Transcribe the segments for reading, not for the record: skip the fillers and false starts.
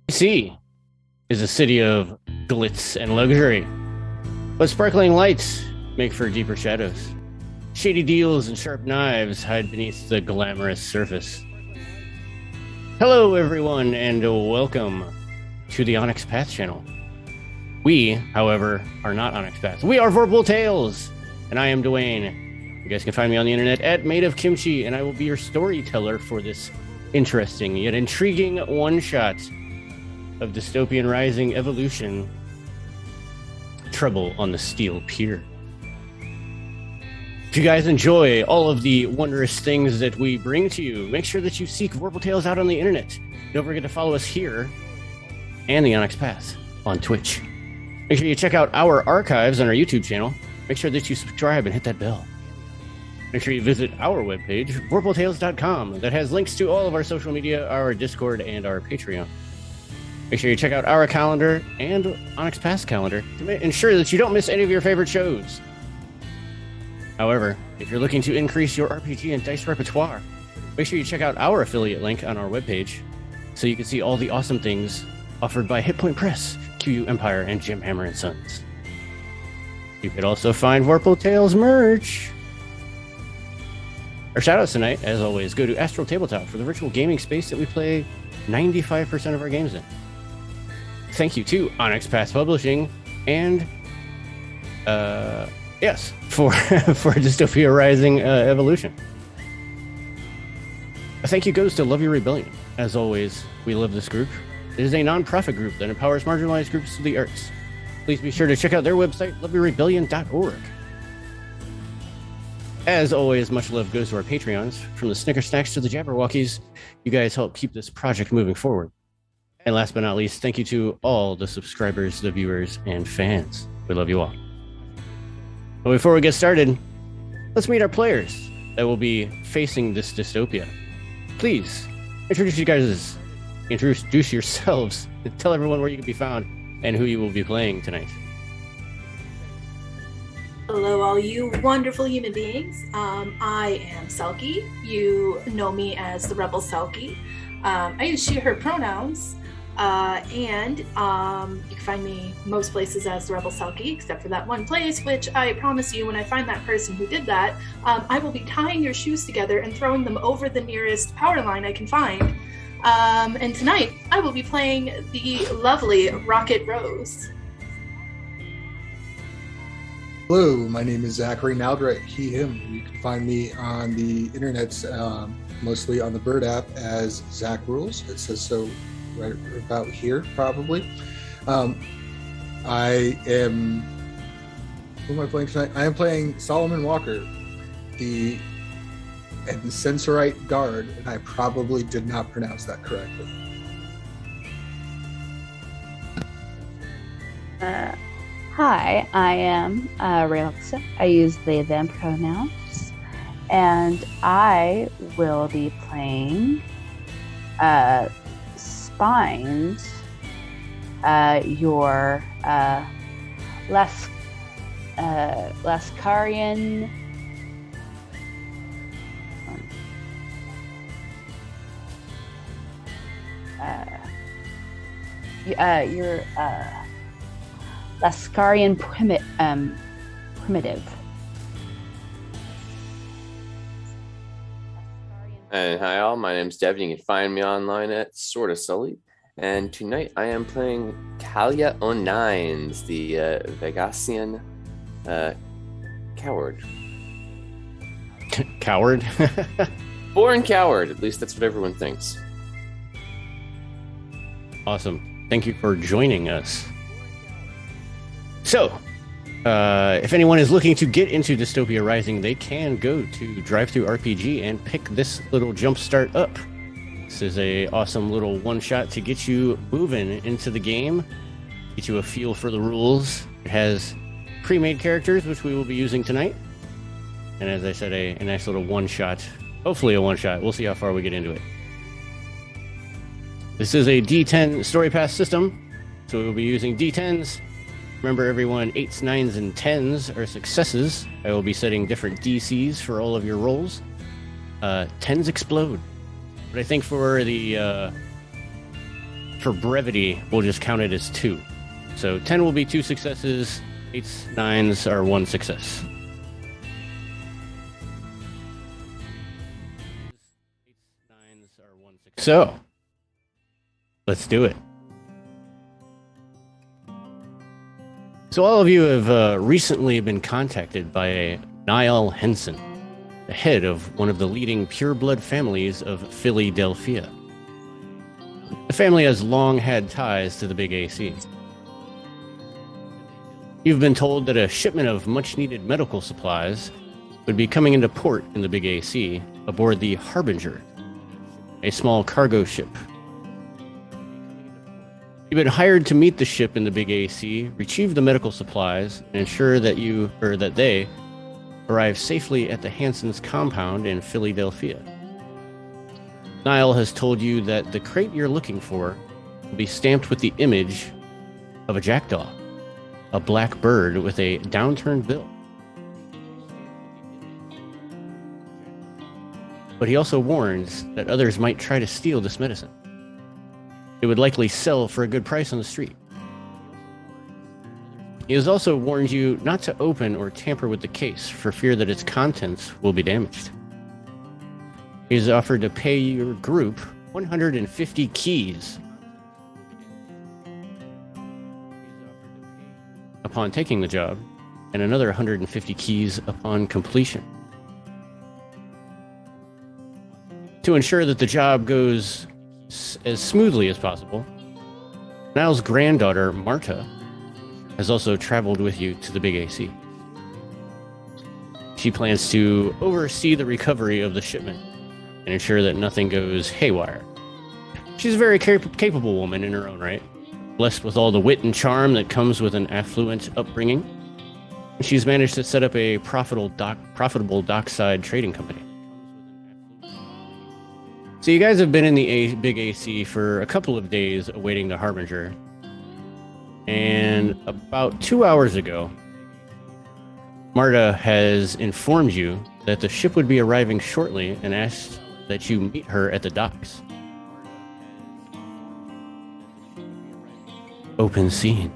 DC is a city of glitz and luxury, but sparkling lights make for deeper shadows. Shady deals and sharp knives hide beneath the glamorous surface. Hello, everyone, and welcome to the Onyx Path channel. We, however, are not Onyx Path. We are Vorpal Tales, and I am Dwayne. You guys can find me on the internet at Made of Kimchi, and I will be your storyteller for this interesting yet intriguing one-shot of Dystopian Rising Evolution, Trouble on the Steel Pier. If you guys enjoy all of the wondrous things that we bring to you, make sure that you seek Vorpal Tales out on the internet. Don't forget to follow us here and the Onyx Path on Twitch. Make sure you check out our archives on our YouTube channel. Make sure that you subscribe and hit that bell. Make sure you visit our webpage, vorpaltales.com, that has links to all of our social media, our Discord, and our Patreon. Make sure you check out our calendar and Onyx Path calendar to ensure that you don't miss any of your favorite shows. However, if you're looking to increase your RPG and dice repertoire, make sure you check out our affiliate link on our webpage so you can see all the awesome things offered by Hit Point Press, QU Empire, and Jim Hammer and Sons. You could also find Vorpal Tales merch. Our shoutouts tonight, as always, go to Astral Tabletop for the virtual gaming space that we play 95% of our games in. Thank you to Onyx Path Publishing and, for Dystopia Rising Evolution. A thank you goes to Love Your Rebellion. As always, we love this group. It is a non-profit group that empowers marginalized groups through the arts. Please be sure to check out their website, loveyourrebellion.org. As always, much love goes to our Patreons. From the Snicker Snacks to the Jabberwockies, you guys help keep this project moving forward. And last but not least, thank you to all the subscribers, the viewers, and fans. We love you all. But before we get started, let's meet our players that will be facing this dystopia. Please, introduce yourselves, and tell everyone where you can be found and who you will be playing tonight. Hello, all you wonderful human beings. I am Selkie. You know me as the Rebel Selkie. I use she, her pronouns. And you can find me most places as the Rebel Selkie, except for that one place, which I promise you, when I find that person who did that, I will be tying your shoes together and throwing them over the nearest power line I can find. And tonight, I will be playing the lovely Rocket Rose. Hello, my name is Zachary Naldrett, he, him. You can find me on the internet, mostly on the Bird app as Zach Rules. It says so right about here, probably. I am... Who am I playing tonight? I am playing Solomon Walker, the Sensorite Guard, and I probably did not pronounce that correctly. Hi, I am Realixa. I use they, them pronouns, and I will be playing Spines, your Lascarian your Lascarian primitive. And hi all, my name's Devin. You can find me online at Sorta Sully. And tonight I am playing Talia O'Nines, the Vegasian coward. Coward? Born coward, at least that's what everyone thinks. Awesome. Thank you for joining us. So, if anyone is looking to get into Dystopia Rising, they can go to DriveThruRPG and pick this little Jumpstart up. This is a awesome little one-shot to get you moving into the game, get you a feel for the rules. It has pre-made characters, which we will be using tonight. And as I said, a nice little one-shot. Hopefully a one-shot. We'll see how far we get into it. This is a D10 story path system, so we'll be using D10s. Remember, everyone, 8s, 9s, and 10s are successes. I will be setting different DCs for all of your rolls. 10s explode. But I think for for brevity, we'll just count it as 2. So 10 will be 2 successes, 8s, 9s are 1 success. So, let's do it. So all of you have recently been contacted by Niall Henson, the head of one of the leading pureblood families of Philadelphia. The family has long had ties to the Big AC. You've been told that a shipment of much-needed medical supplies would be coming into port in the Big AC aboard the Harbinger, a small cargo ship. You've been hired to meet the ship in the Big AC, retrieve the medical supplies, and ensure that they arrive safely at the Hansons' compound in Philadelphia. Niall has told you that the crate you're looking for will be stamped with the image of a jackdaw, a black bird with a downturned bill. But he also warns that others might try to steal this medicine. It would likely sell for a good price on the street. He has also warned you not to open or tamper with the case for fear that its contents will be damaged. He has offered to pay your group 150 keys upon taking the job, and another 150 keys upon completion. To ensure that the job goes as smoothly as possible, Niall's granddaughter, Marta, has also traveled with you to the Big AC. She plans to oversee the recovery of the shipment and ensure that nothing goes haywire. She's a very capable woman in her own right, blessed with all the wit and charm that comes with an affluent upbringing. She's managed to set up a profitable dockside trading company. So you guys have been in the Big AC for a couple of days awaiting the Harbinger. And about 2 hours ago, Marta has informed you that the ship would be arriving shortly and asked that you meet her at the docks. Open scene.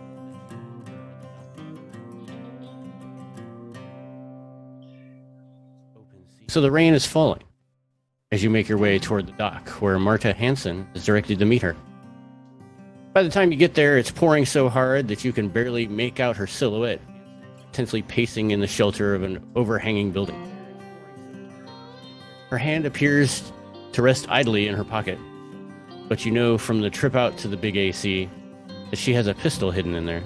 So the rain is falling as you make your way toward the dock, where Marta Hansen is directed to meet her. By the time you get there, it's pouring so hard that you can barely make out her silhouette, tensely pacing in the shelter of an overhanging building. Her hand appears to rest idly in her pocket, but you know from the trip out to the Big AC that she has a pistol hidden in there.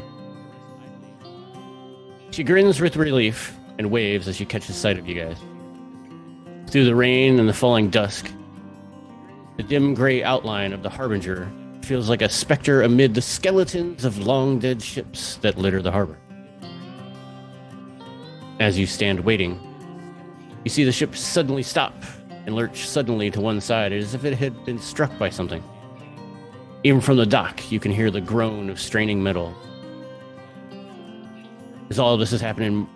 She grins with relief and waves as she catches sight of you guys. Through the rain and the falling dusk, the dim gray outline of the Harbinger feels like a specter amid the skeletons of long-dead ships that litter the harbor. As you stand waiting, you see the ship suddenly stop and lurch suddenly to one side as if it had been struck by something. Even from the dock, you can hear the groan of straining metal. As all of this is happening,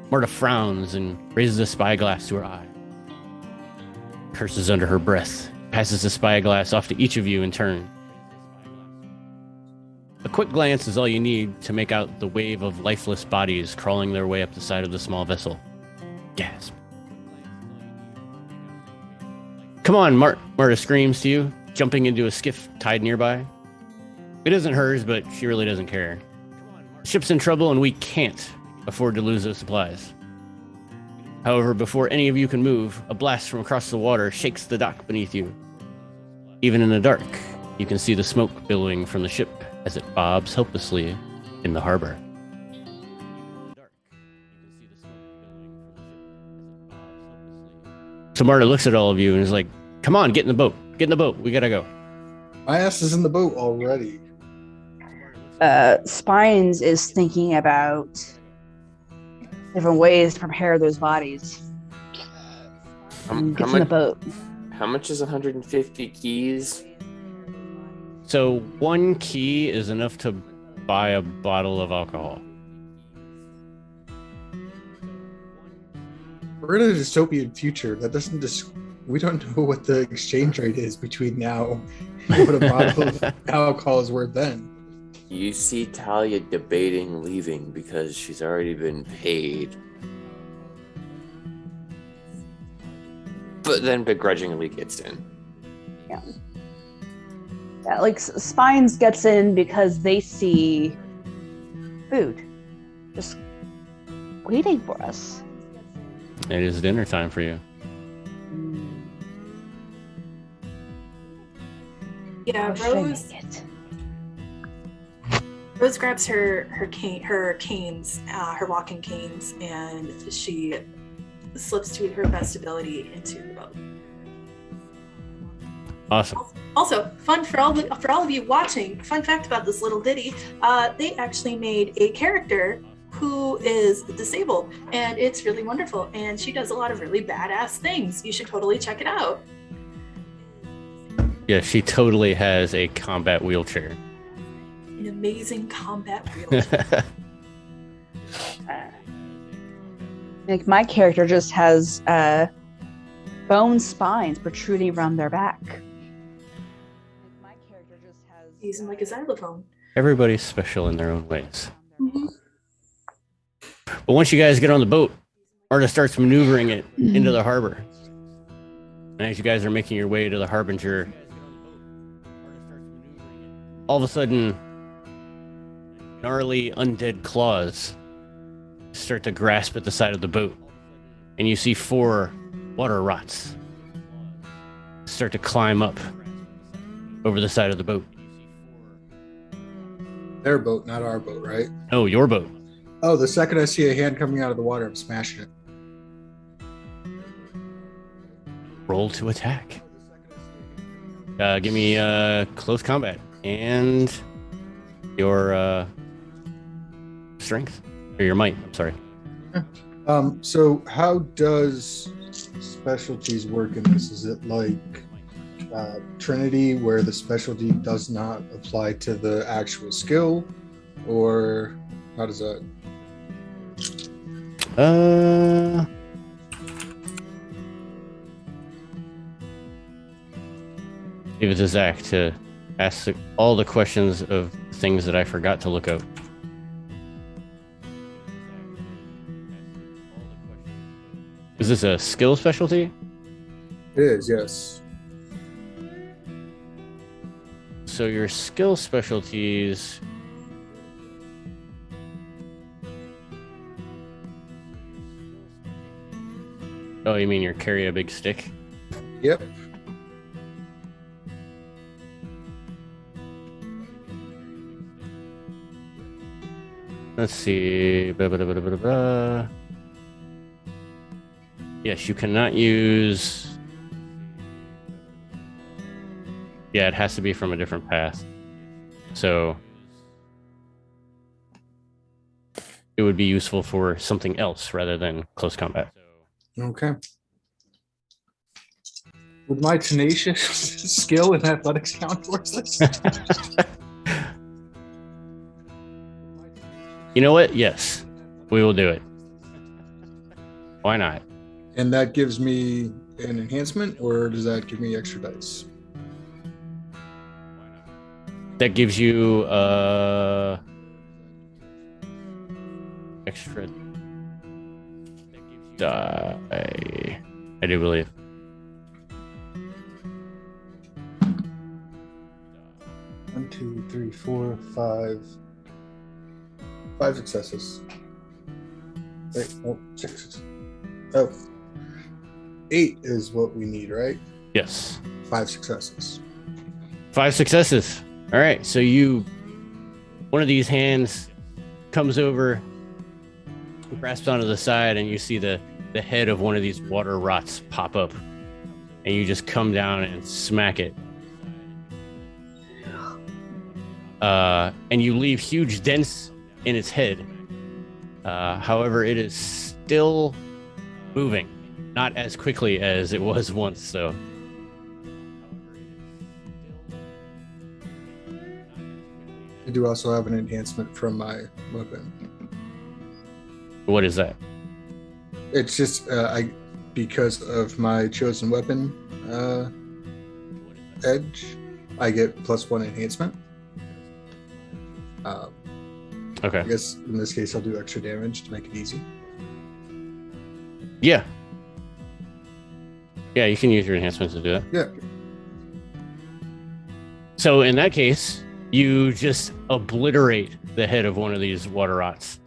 Marta frowns and raises a spyglass to her eye. Curses under her breath, passes the spyglass off to each of you in turn. A quick glance is all you need to make out the wave of lifeless bodies crawling their way up the side of the small vessel. Gasp. Come on, Marta screams to you, jumping into a skiff tied nearby. It isn't hers, but she really doesn't care. The ship's in trouble and we can't afford to lose those supplies. However, before any of you can move, a blast from across the water shakes the dock beneath you. Even in the dark, you can see the smoke billowing from the ship as it bobs helplessly in the harbor. So Marta looks at all of you and is like, come on, get in the boat. Get in the boat. We gotta go. My ass is in the boat already. Spines is thinking about different ways to prepare those bodies. Get in the boat. How much is 150 keys? So 1 key is enough to buy a bottle of alcohol. We're in a dystopian future. That doesn't We don't know what the exchange rate is between now and what a bottle of alcohol is worth then. You see Talia debating leaving because she's already been paid. But then begrudgingly gets in. Yeah, like Spines gets in because they see food just waiting for us. It is dinner time for you. Yeah, How should I Rose. make it? Rose grabs her canes, her walking canes, and she slips to her best ability into the boat. Awesome. Also, fun for all of you watching. Fun fact about this little ditty: they actually made a character who is disabled, and it's really wonderful. And she does a lot of really badass things. You should totally check it out. Yeah, she totally has a combat wheelchair. An amazing combat wheelchair. Like my character just has bone spines protruding from their back. My character just has Using like a xylophone. Everybody's special in their own ways. Mm-hmm. But once you guys get on the boat, Arta starts maneuvering it into the harbor. And as you guys are making your way to the Harbinger, all of a sudden, gnarly undead claws start to grasp at the side of the boat. And you see 4 water rots start to climb up over the side of the boat. Their boat, not our boat, right? Oh, your boat. Oh, the second I see a hand coming out of the water, I'm smashing it. Roll to attack. Give me close combat and your strength or your might. I'm sorry. So how does specialties work in this? Is it like Trinity, where the specialty does not apply to the actual skill, or how does that? Give it to Zach to ask all the questions of things that I forgot to look up. Is this a skill specialty? It is, yes. So your skill specialties. Oh, you mean you carry a big stick? Yep. Let's see. Yes, you cannot use. Yeah, it has to be from a different path. So it would be useful for something else rather than close combat. Okay. Would my tenacious skill in athletics count towards this? You know what? Yes, we will do it. Why not? And that gives me an enhancement, or does that give me extra dice? That gives you extra die. I do believe. One, two, three, four, five. 5 successes. Wait, oh, 6. Oh. 8 is what we need, right? Yes. 5 successes. 5 successes. All right. So one of these hands comes over, grasps onto the side, and you see the head of one of these water rots pop up, and you just come down and smack it. And you leave huge dents in its head. However, it is still moving, not as quickly as it was once. So I do also have an enhancement from my weapon. what is that? It's just because of my chosen weapon edge, I get +1 enhancement. Okay. I guess in this case I'll do extra damage to make it easy. Yeah. Yeah, you can use your enhancements to do that. Yeah. So in that case, you just obliterate the head of one of these water rots.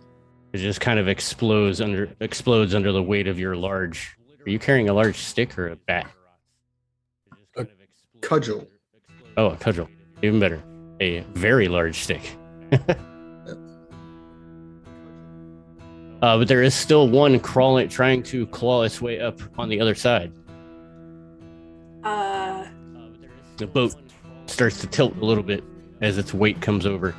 It just kind of explodes under the weight of your large. Are you carrying a large stick or a bat? A cudgel. Oh, a cudgel. Even better. A very large stick. But there is still one trying to claw its way up on the other side. The boat starts to tilt a little bit as its weight comes over.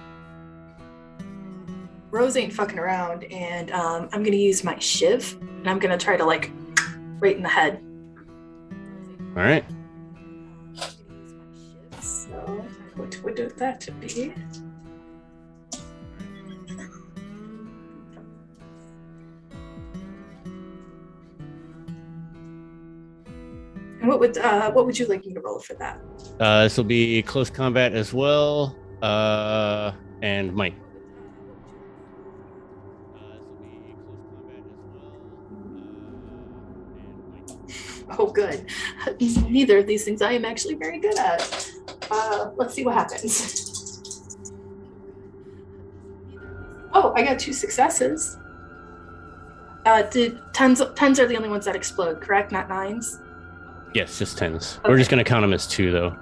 Rose ain't fucking around, and I'm gonna use my shiv, and I'm gonna try to like right in the head. All right. So what would that be? And what would you like me to roll for that? This will be close combat as well, and might. Oh, good. Neither of these things I am actually very good at. Let's see what happens. Oh, I got 2 successes. Did tens are the only ones that explode, correct? Not 9s? Yes, just 10s. Okay. We're just going to count them as 2, though.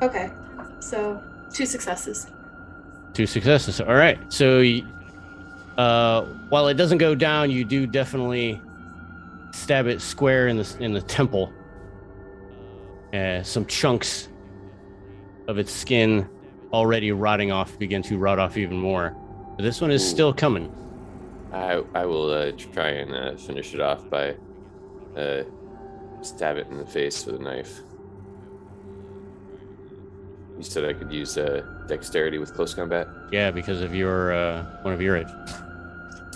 Okay, so 2 successes. 2 successes. All right. So, while it doesn't go down, you do definitely stab it square in the temple. Some chunks of its skin already rotting off begin to rot off even more. But this one is still coming. I will try and finish it off by stab it in the face with a knife. You said I could use dexterity with close combat? Yeah, because of your one of your edge.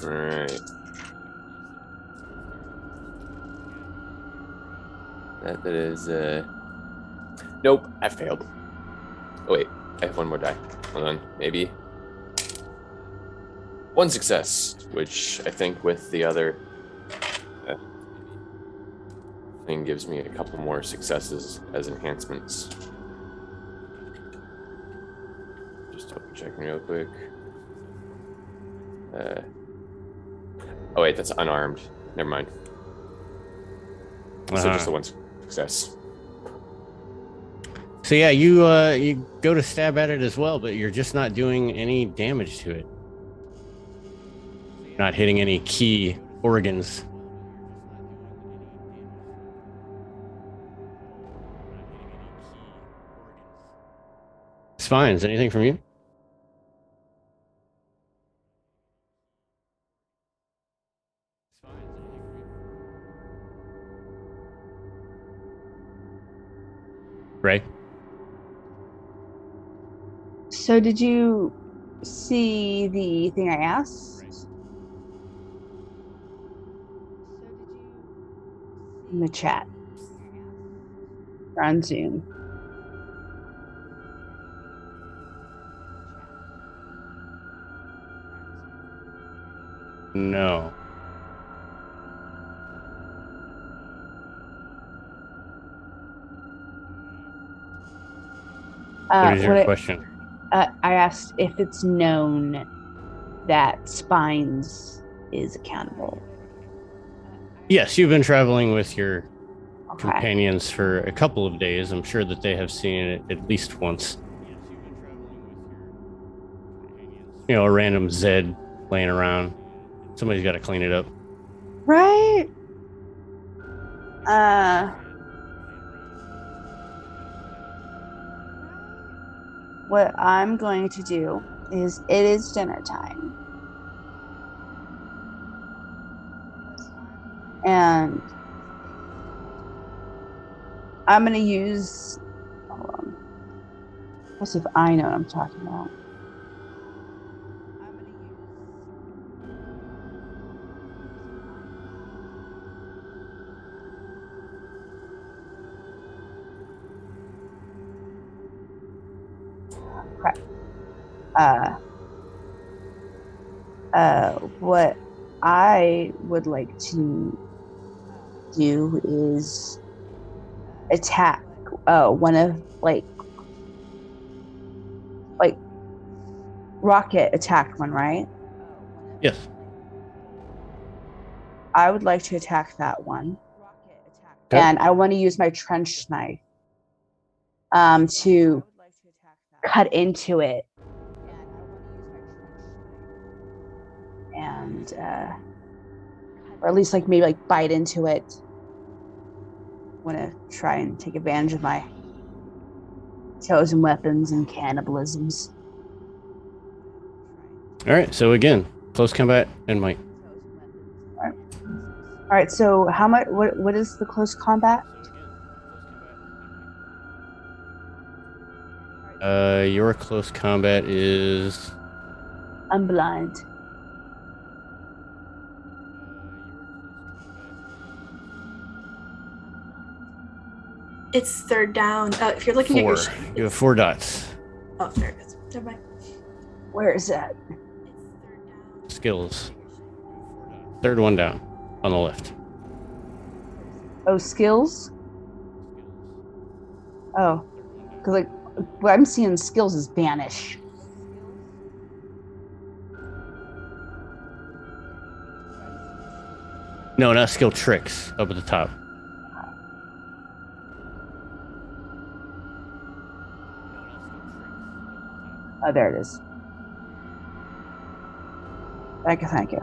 All right. That is nope, I failed. Oh wait, I have one more die. Hold on, maybe 1 success, which I think with the other thing gives me a couple more successes as enhancements. Just double checking real quick. Oh wait, that's unarmed. Never mind. So just the 1 success. So yeah, you go to stab at it as well, but you're just not doing any damage to it. You're not hitting any key organs. Spines, anything from you? Right. So did you see the thing I asked? In the chat. Or on Zoom. No. What is your question? I asked if it's known that Spines is accountable. Yes, you've been traveling with your Okay. companions for a couple of days. I'm sure that they have seen it at least once. You know, a random Zed laying around. Somebody's got to clean it up. Right? What I'm going to do is, it is dinner time. And I'm going to use, hold on. Let's see if I know what I'm talking about. What I would like to do is attack one of like Rocket attacked one, right? Yes. I would like to attack that one. Okay. And I want to use my trench knife to cut into it and or at least like maybe like bite into it. Want to try and take advantage of my chosen weapons and cannibalisms. All right. So again, close combat and might. All right. So how much? What is the close combat? Your close combat is. I'm blind. It's third down. If you're looking 4. at your You have 4 dots. Oh, there it is. Never mind. Where is that? Skills. Third one down on the left. Oh, skills. Oh, because like what I'm seeing skills is banish. No, not skill tricks up at the top. Oh, there it is. Thank you.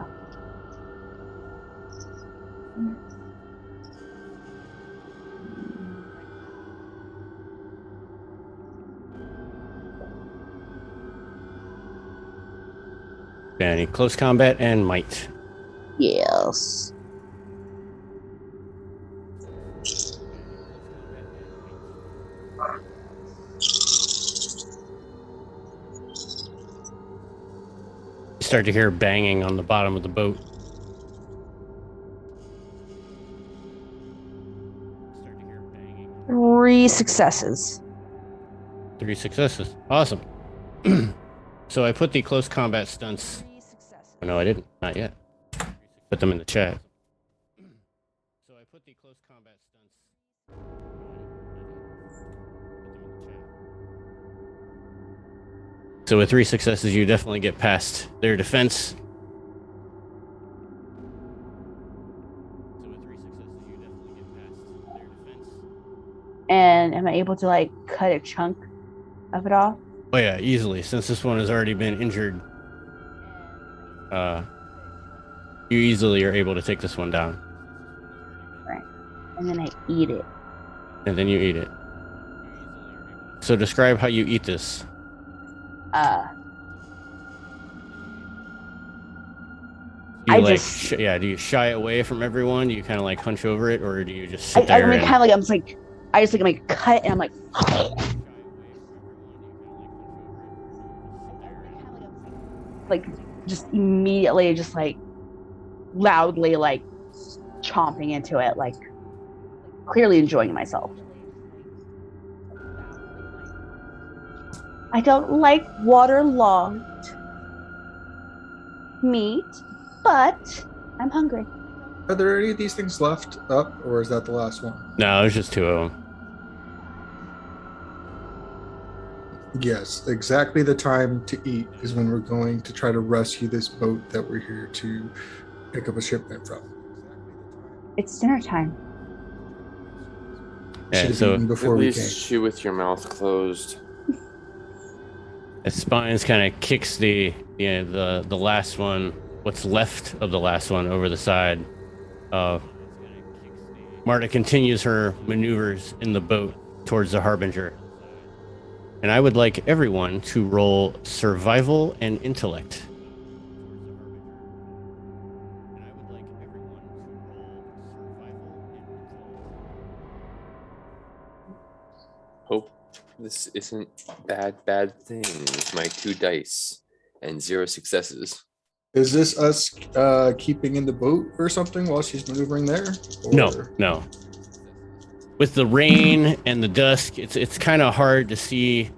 Danny, close combat and might. Yes. You start to hear banging on the bottom of the boat. 3 successes. 3 successes. Awesome. So I put the close combat stunts. Oh, no, I didn't. Not yet. Put them in the chat. So I put the close combat stunts. So with 3 successes, you definitely get past their defense. And am I able to like cut a chunk of it off? Oh yeah, easily. Since this one has already been injured, you easily are able to take this one down. Right. And then I eat it. And then you eat it. So describe how you eat this. Do you do you shy away from everyone? Do you kind of like hunch over it, or do you just sit there? I mean, kind of like I just like I'm like cut and I'm like. Like just immediately just like loudly like chomping into it, like clearly enjoying myself. I don't like waterlogged meat, but I'm hungry. Are there any of these things left up, or is that the last one? No, there's just 2 of them. Yes, exactly the time to eat is when we're going to try to rescue this boat that we're here to pick up a shipment from. It's dinner time. Yeah, so before at we least chew with your mouth closed. Spines kind of kicks the last one, what's left of the last one, over the side. Marta continues her maneuvers in the boat towards the Harbinger. And I would like everyone to roll survival and intellect. Hope this isn't bad things. My 2 dice and 0 successes. Is this us keeping in the boat or something while she's maneuvering there? Or? No. With the rain and the dusk, it's kind of hard to see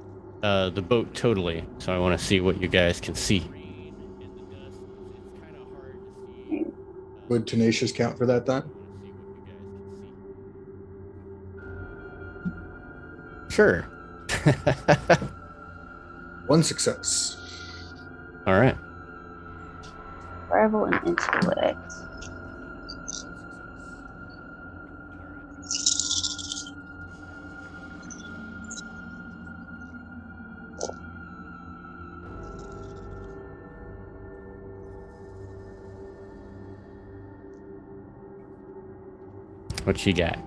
the boat totally, so I want to see what you guys can see. Would tenacious count for that then? Sure. One success. All right. Survival and intellect. What she got?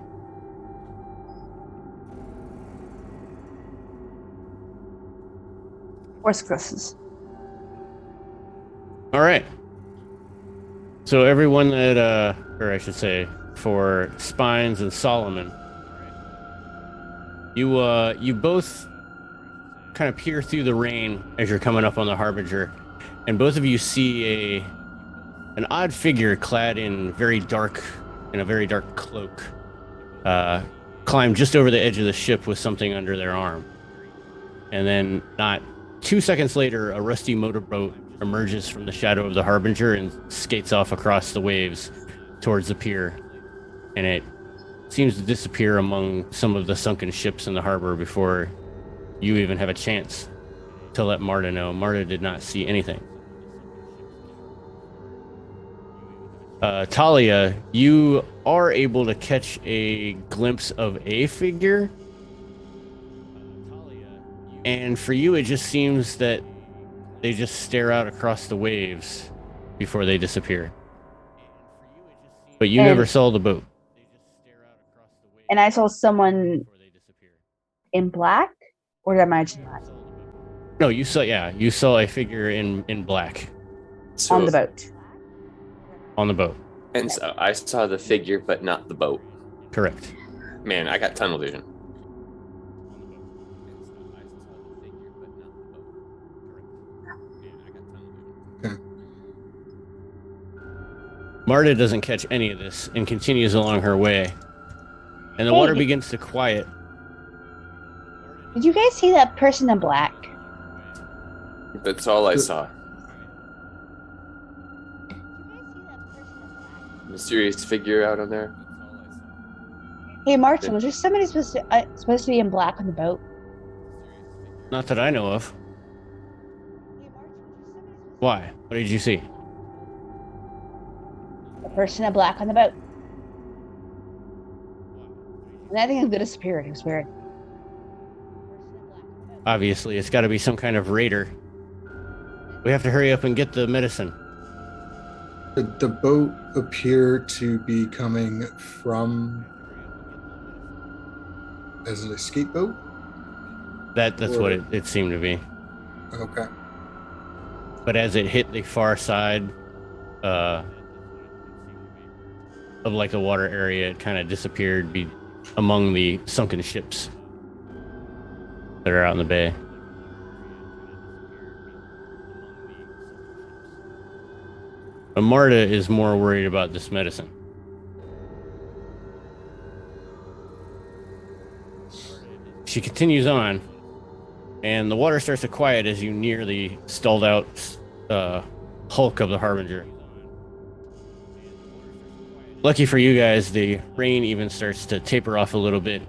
Four successes. All right. So everyone that, or I should say, for Spines and Solomon, you both kind of peer through the rain as you're coming up on the Harbinger, and both of you see an odd figure clad in a very dark cloak, climb just over the edge of the ship with something under their arm, and then not 2 seconds later, a rusty motorboat emerges from the shadow of the Harbinger and skates off across the waves towards the pier, and it seems to disappear among some of the sunken ships in the harbor before you even have a chance to let Marta know. Marta did not see anything. Talia, you are able to catch a glimpse of a figure, and for you it just seems that they just stare out across the waves before they disappear. But you never saw the boat. And I saw someone in black, or did I imagine that? No, you saw a figure in black On the boat. on the boat. And so I saw the figure, but not the boat. Correct. Man, I got tunnel vision. Marta doesn't catch any of this and continues along her way. And the water begins to quiet. Did you guys see that person in black? That's all I saw. Mysterious figure out on there. Hey, Martin, was there somebody supposed to be in black on the boat? Not that I know of. Why? What did you see? A person in black on the boat. And I think I'm gonna disappear. It was weird. Obviously, it's got to be some kind of raider. We have to hurry up and get the medicine. The boat appear to be coming from as an escape boat? That's what it seemed to be. Okay. But as it hit the far side of like the water area, it kind of disappeared among the sunken ships that are out in the bay. But Marta is more worried about this medicine. She continues on, and the water starts to quiet as you near the stalled out hulk of the Harbinger. Lucky for you guys, the rain even starts to taper off a little bit.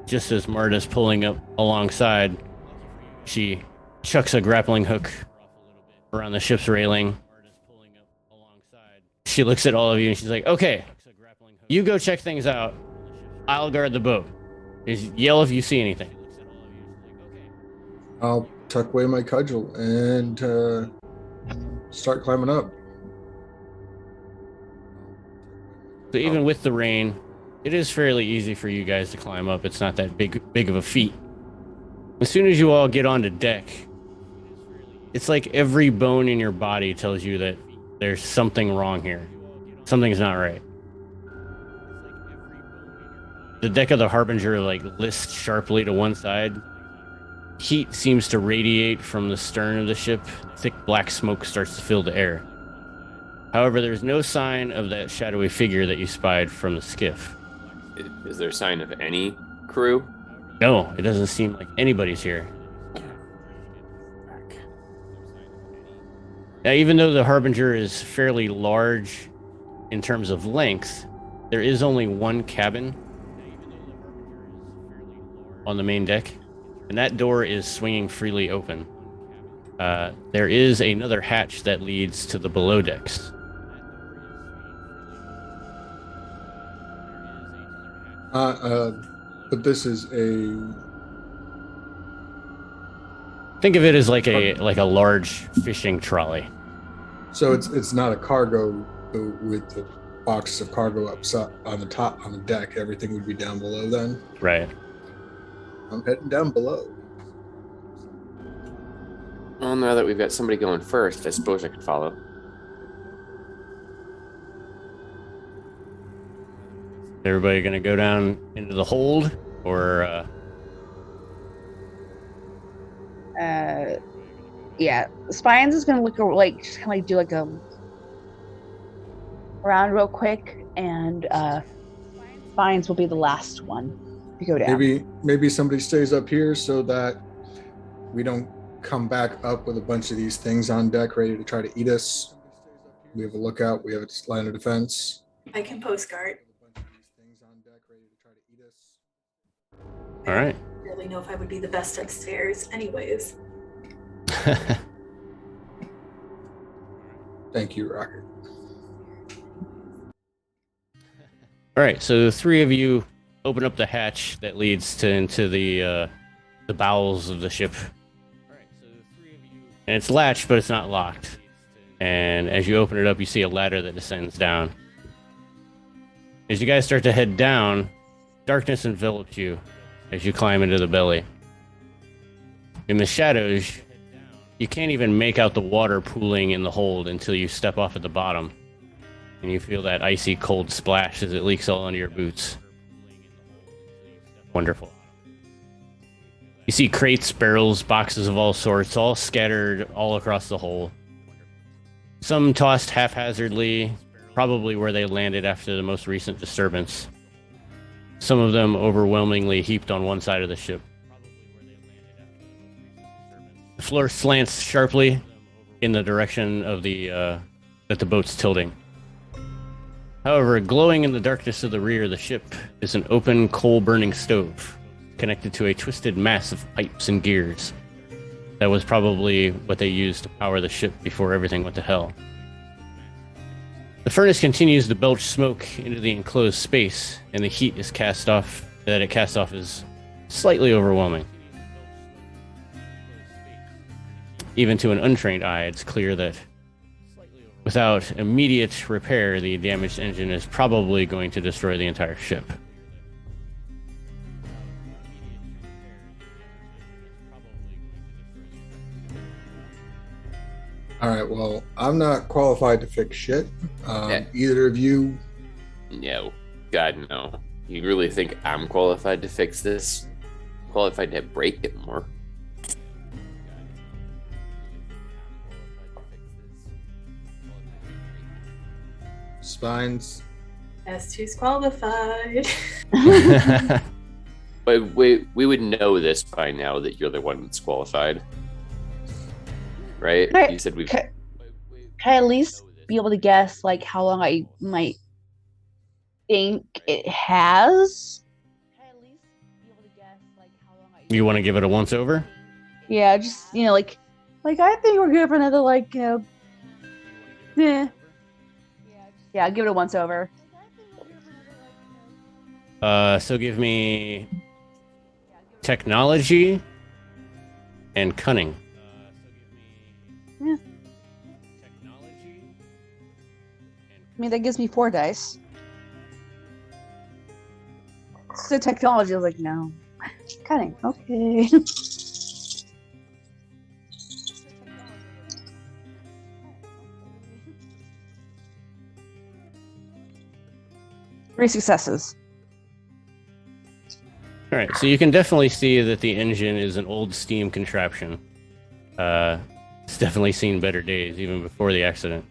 Just as Marta's pulling up alongside, she chucks a grappling hook around the ship's railing. She looks at all of you and she's like, okay, you go check things out. I'll guard the boat. Just yell if you see anything. I'll tuck away my cudgel and start climbing up. So even with the rain, it is fairly easy for you guys to climb up. It's not that big of a feat. As soon as you all get onto deck, it's like every bone in your body tells you that there's something wrong here. Something's not right. The deck of the Harbinger lists sharply to one side. Heat seems to radiate from the stern of the ship. Thick black smoke starts to fill the air. However, there's no sign of that shadowy figure that you spied from the skiff. Is there a sign of any crew? No, it doesn't seem like anybody's here. Now, even though the Harbinger is fairly large in terms of length, there is only one cabin on the main deck, and that door is swinging freely open. There is another hatch that leads to the below decks. But this is a. Think of it as like a large fishing trolley. So it's not a cargo with the boxes of cargo up on the top on the deck. Everything would be down below then. Right. I'm heading down below. Well, now that we've got somebody going first, I suppose I could follow. Everybody gonna go down into the hold, or yeah, Spines is gonna look like just kind of like do like a around real quick, and Spines will be the last one to go down. Maybe somebody stays up here so that we don't come back up with a bunch of these things on deck ready to try to eat us. We have a lookout. We have a line of defense. I can postcard. all right. I don't really know if I would be the best upstairs anyways. Thank you, Rocket. All right, so the three of you open up the hatch that leads into the bowels of the ship. And it's latched, but it's not locked. And as you open it up, you see a ladder that descends down. As you guys start to head down, darkness envelops you as you climb into the belly. In the shadows, you can't even make out the water pooling in the hold until you step off at the bottom. And you feel that icy cold splash as it leaks all under your boots. Wonderful. You see crates, barrels, boxes of all sorts, all scattered all across the hole. Some tossed haphazardly, probably where they landed after the most recent disturbance. Some of them overwhelmingly heaped on one side of the ship. The floor slants sharply in the direction of that the boat's tilting. However, glowing in the darkness of the rear of the ship is an open, coal-burning stove connected to a twisted mass of pipes and gears. That was probably what they used to power the ship before everything went to hell. The furnace continues to belch smoke into the enclosed space, and the heat it casts off is slightly overwhelming. Even to an untrained eye, it's clear that without immediate repair, the damaged engine is probably going to destroy the entire ship. All right, well, I'm not qualified to fix shit. Either of you? No. God, no. You really think I'm qualified to fix this? Qualified to break it more. Spines? As who's qualified. But we would know this by now that you're the one that's qualified. Right? Right. You said we've... Can I at least be able to guess like how long I might think it has? You want to give it a once over? Yeah, just like I think we're good for another yeah, I'll give it a once over. So give me technology and cunning. Yeah. I mean, that gives me 4 dice. So technology, I was like, no. Cunning, okay. 3 successes. All right, so you can definitely see that the engine is an old steam contraption. It's definitely seen better days, even before the accident.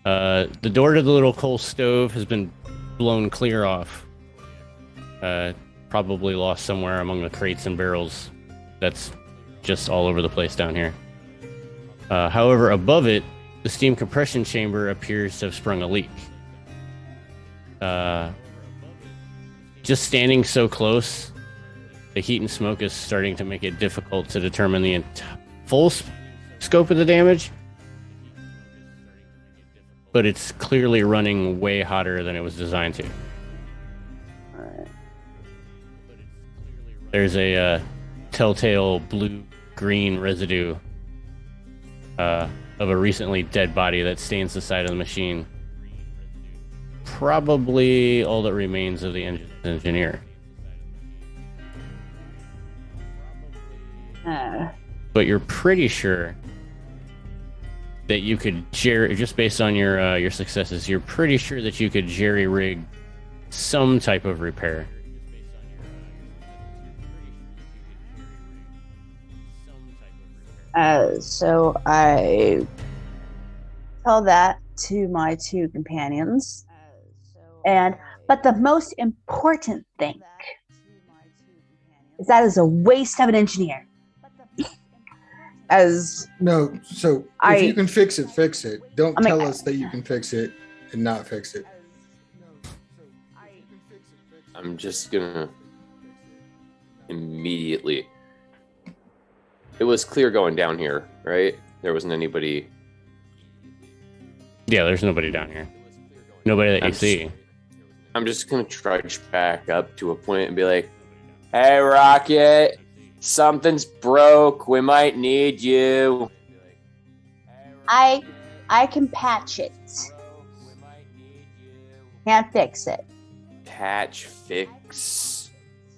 The door to the little coal stove has been blown clear off. Probably lost somewhere among the crates and barrels. That's just all over the place down here. However, above it, the steam compression chamber appears to have sprung a leak. Just standing so close, the heat and smoke is starting to make it difficult to determine the full scope of the damage. But it's clearly running way hotter than it was designed to. Alright. There's a telltale blue-green residue of a recently dead body that stains the side of the machine. Probably all that remains of the engineer. But you're pretty sure that you could just based on your successes, you're pretty sure that you could jerry-rig some type of repair. So I tell that to my two companions. But the most important thing is that is a waste of an engineer. No, so if you can fix it, fix it. Don't tell us that you can fix it and not fix it. I'm just gonna immediately. It was clear going down here, right? There wasn't anybody. Yeah, there's nobody down here. Nobody that you see. I'm just gonna trudge back up to a point and be like, "Hey, Rocket, something's broke. We might need you." I can patch it. Can't fix it. Patch, fix,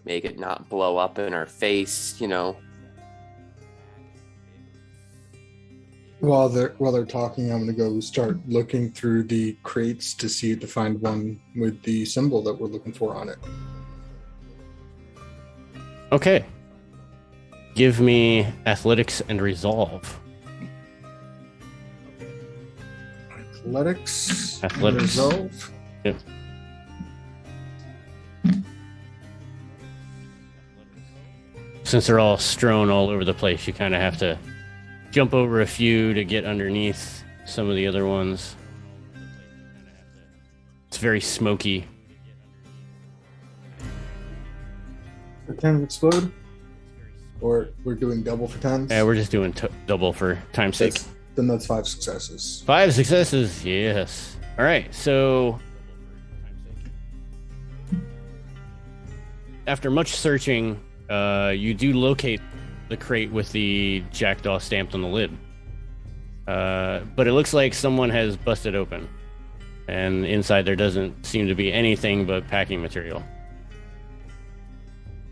make it not blow up in our face, you know. While they're talking, I'm gonna go start looking through the crates to find one with the symbol that we're looking for on it. Okay. Give me athletics and resolve. Athletics. Athletics. Resolve. Yep. Since they're all strewn all over the place, you kind of have to jump over a few to get underneath some of the other ones. It's very smoky. For 10 explode? Or we're doing double for 10s? Yeah, we're just doing double for time's sake. Then that's 5 successes. 5 successes, yes. All right, so after much searching, you do locate the crate with the jackdaw stamped on the lid. But it looks like someone has busted open. And inside there doesn't seem to be anything but packing material.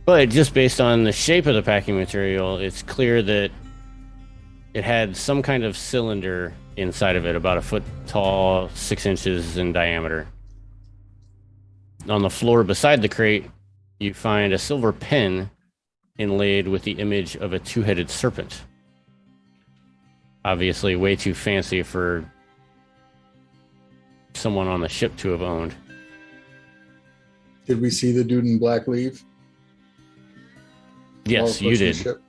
But just based on the shape of the packing material, it's clear that it had some kind of cylinder inside of it, about a foot tall, 6 inches in diameter. On the floor beside the crate, you find a silver pen inlaid with the image of a 2-headed serpent. Obviously way too fancy for someone on the ship to have owned. Did we see the dude in black leave? Yes, you did. Ship?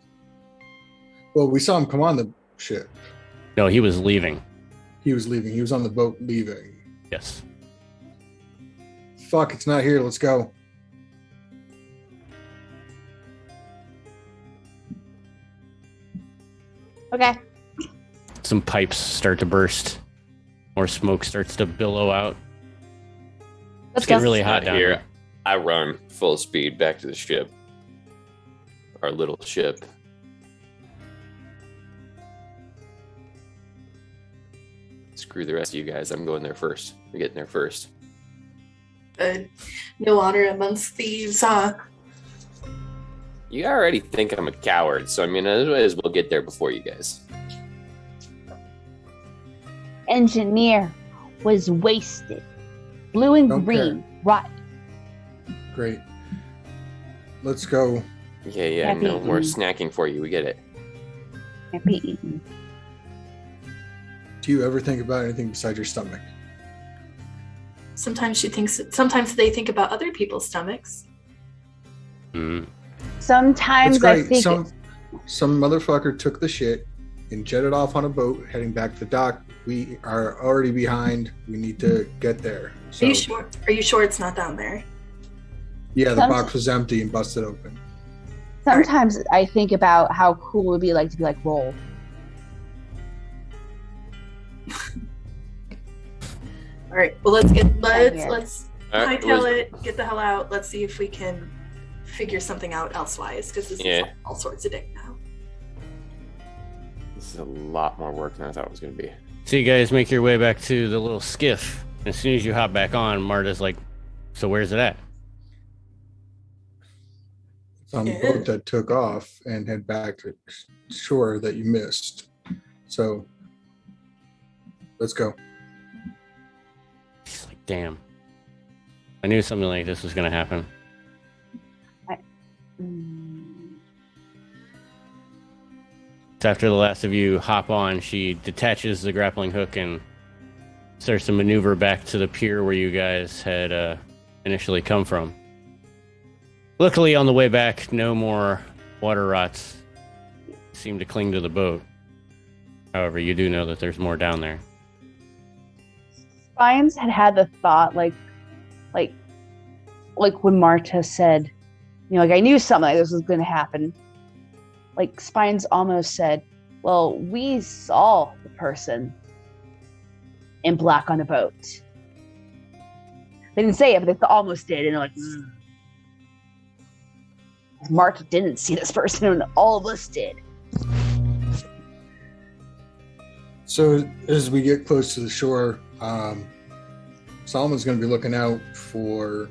Well, we saw him come on the ship. No, he was leaving. He was leaving. He was on the boat leaving. Yes. Fuck, it's not here. Let's go. Okay. Some pipes start to burst. More smoke starts to billow out. Let's It's getting go. really hot Not down here. here. I run full speed back to the ship. Our little ship. Screw the rest of you guys. I'm going there first. I'm getting there first. No honor amongst thieves, huh? You already think I'm a coward, so I mean, I might as well get there before you guys. Engineer was wasted. Blue and Don't green, right? Great. Let's go. Yeah, Happy no more eating. snacking for you. We get it. Can't be eaten. Do you ever think about anything besides your stomach? Sometimes they think about other people's stomachs. Mm. Sometimes That's I great. think Some motherfucker took the shit and jetted off on a boat heading back to the dock. We are already behind. We need to get there. So, Are you sure? Are you sure it's not down there? yeah, the box was empty and busted open. Sometimes I think about how cool it would be like to be like roll. All right. Well, let's Alright, hightail it. Get the hell out. Let's see if we can figure something out elsewise, because this is all sorts of dick now. This is a lot more work than I thought it was going to be. So you guys make your way back to the little skiff. As soon as you hop back on, Marta's like, so where's it at? It's on the boat that took off and head back to shore that you missed. So let's go. She's like, damn. I knew something like this was going to happen. So after the last of you hop on, she detaches the grappling hook and starts to maneuver back to the pier where you guys had initially come from. Luckily, on the way back, no more water rots seem to cling to the boat. However, you do know that there's more down there. Spines had the thought, like when Marta said, like I knew something like this was going to happen. Like Spines almost said, well, we saw the person in black on a boat. They didn't say it, but they almost did. And they're like, Marta didn't see this person, and all of us did. So as we get close to the shore, Solomon's going to be looking out for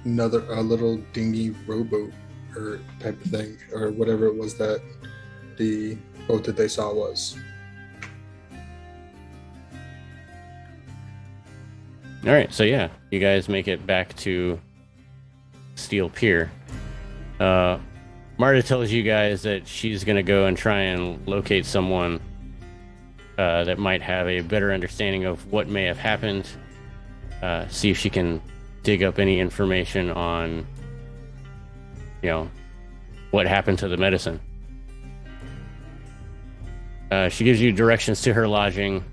a little dingy rowboat or type of thing, or whatever it was that the boat that they saw was. All right, so yeah, you guys make it back to Steel Pier. Marta tells you guys that she's going to go and try and locate someone that might have a better understanding of what may have happened. See if she can dig up any information on, what happened to the medicine. She gives you directions to her lodging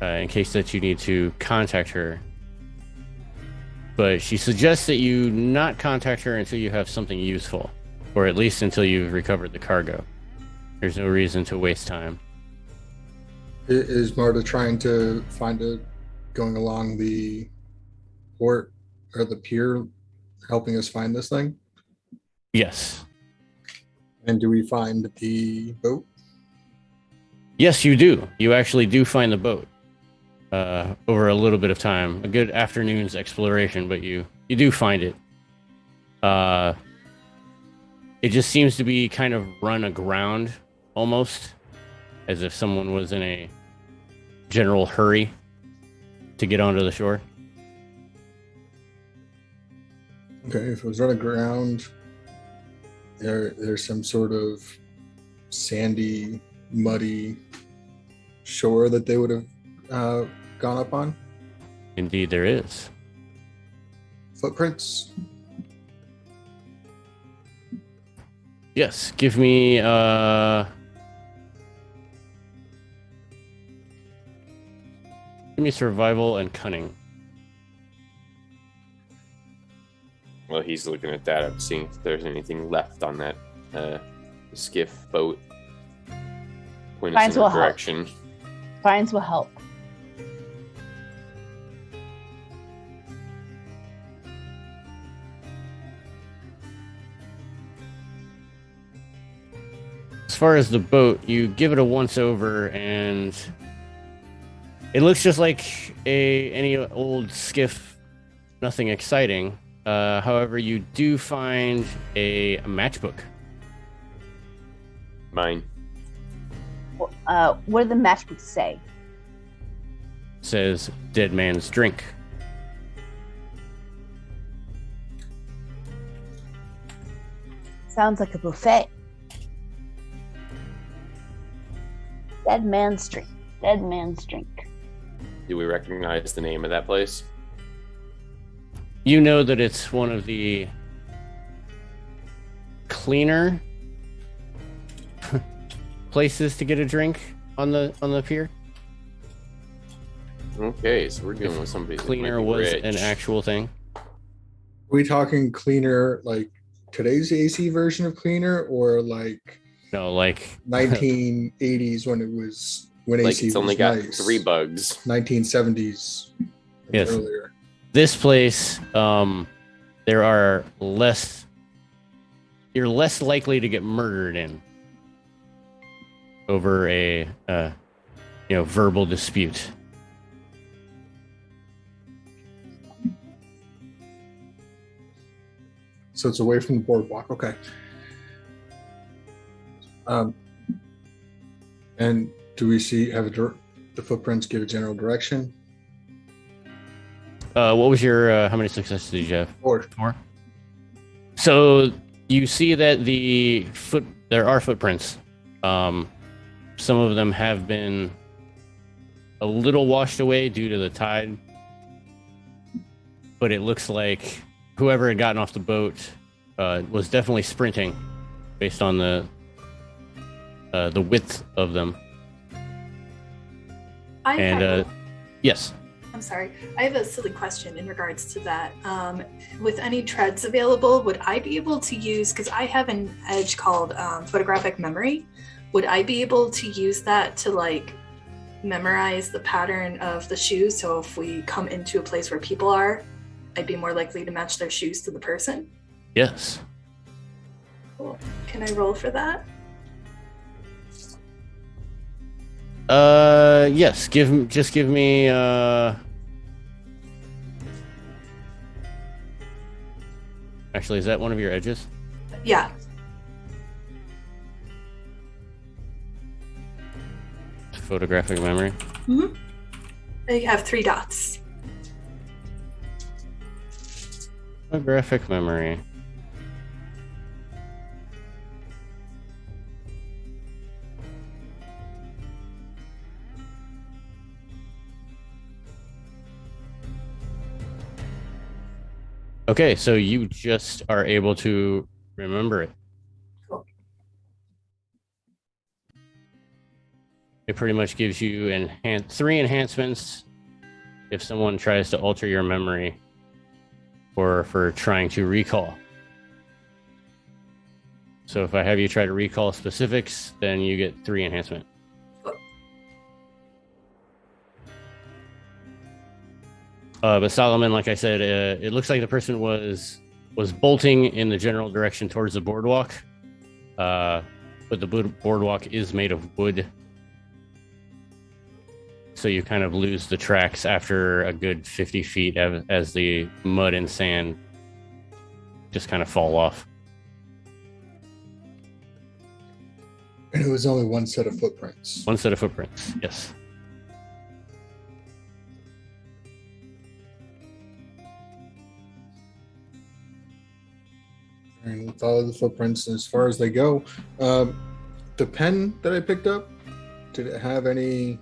in case that you need to contact her. But she suggests that you not contact her until you have something useful, or at least until you've recovered the cargo. There's no reason to waste time. Is Marta trying to find going along the port or the pier, helping us find this thing? Yes. And do we find the boat? Yes, you do. You actually do find the boat over a little bit of time. A good afternoon's exploration, but you do find it. It just seems to be kind of run aground, almost, as if someone was in a general hurry to get onto the shore. Okay, if it was run aground, there's some sort of sandy, muddy shore that they would have gone up on. Indeed, there is. Footprints? Yes, give me survival and cunning. Well, he's looking at that up, seeing if there's anything left on that skiff boat. Point us in a direction. Spines will help. As far as the boat, you give it a once over, and it looks just like any old skiff. Nothing exciting. However, you do find a matchbook. Mine. What did the matchbook say? It says "Dead Man's Drink." Sounds like a buffet. Dead man's drink. Dead man's drink. Do we recognize the name of that place? You know that it's one of the cleaner places to get a drink on the pier. Okay, so we're dealing with somebody Cleaner that might be was rich. an actual thing. Are we talking cleaner like today's AC version of cleaner, or like No, like 1980s when Like AC it's was only got nice? 3 bugs. 1970s and Yes. earlier. this place, there are you're less likely to get murdered in over a verbal dispute. So it's away from the boardwalk. Okay. And do we the footprints give a general direction? What was your how many successes did you have? 4. 4. So you see that there are footprints. Some of them have been a little washed away due to the tide, but it looks like whoever had gotten off the boat was definitely sprinting based on the width of them. Yes. I'm sorry. I have a silly question in regards to that. With any treads available, would I be able to use, because I have an edge called photographic memory, would I be able to use that to like memorize the pattern of the shoes? So if we come into a place where people are, I'd be more likely to match their shoes to the person? Yes. Cool. Can I roll for that? Yes. Give me. Actually, is that one of your edges? Yeah. Photographic memory. Mm-hmm. I have 3 dots. Photographic memory. Okay, so you just are able to remember it. Cool. It pretty much gives you 3 enhancements if someone tries to alter your memory or for trying to recall. So if I have you try to recall specifics, then you get 3 enhancement. But Solomon, like I said, it looks like the person was bolting in the general direction towards the boardwalk. But the boardwalk is made of wood. So you kind of lose the tracks after a good 50 feet as the mud and sand just kind of fall off. And it was only one set of footprints. One set of footprints, yes. And follow the footprints as far as they go. The pen that I picked up, did it have any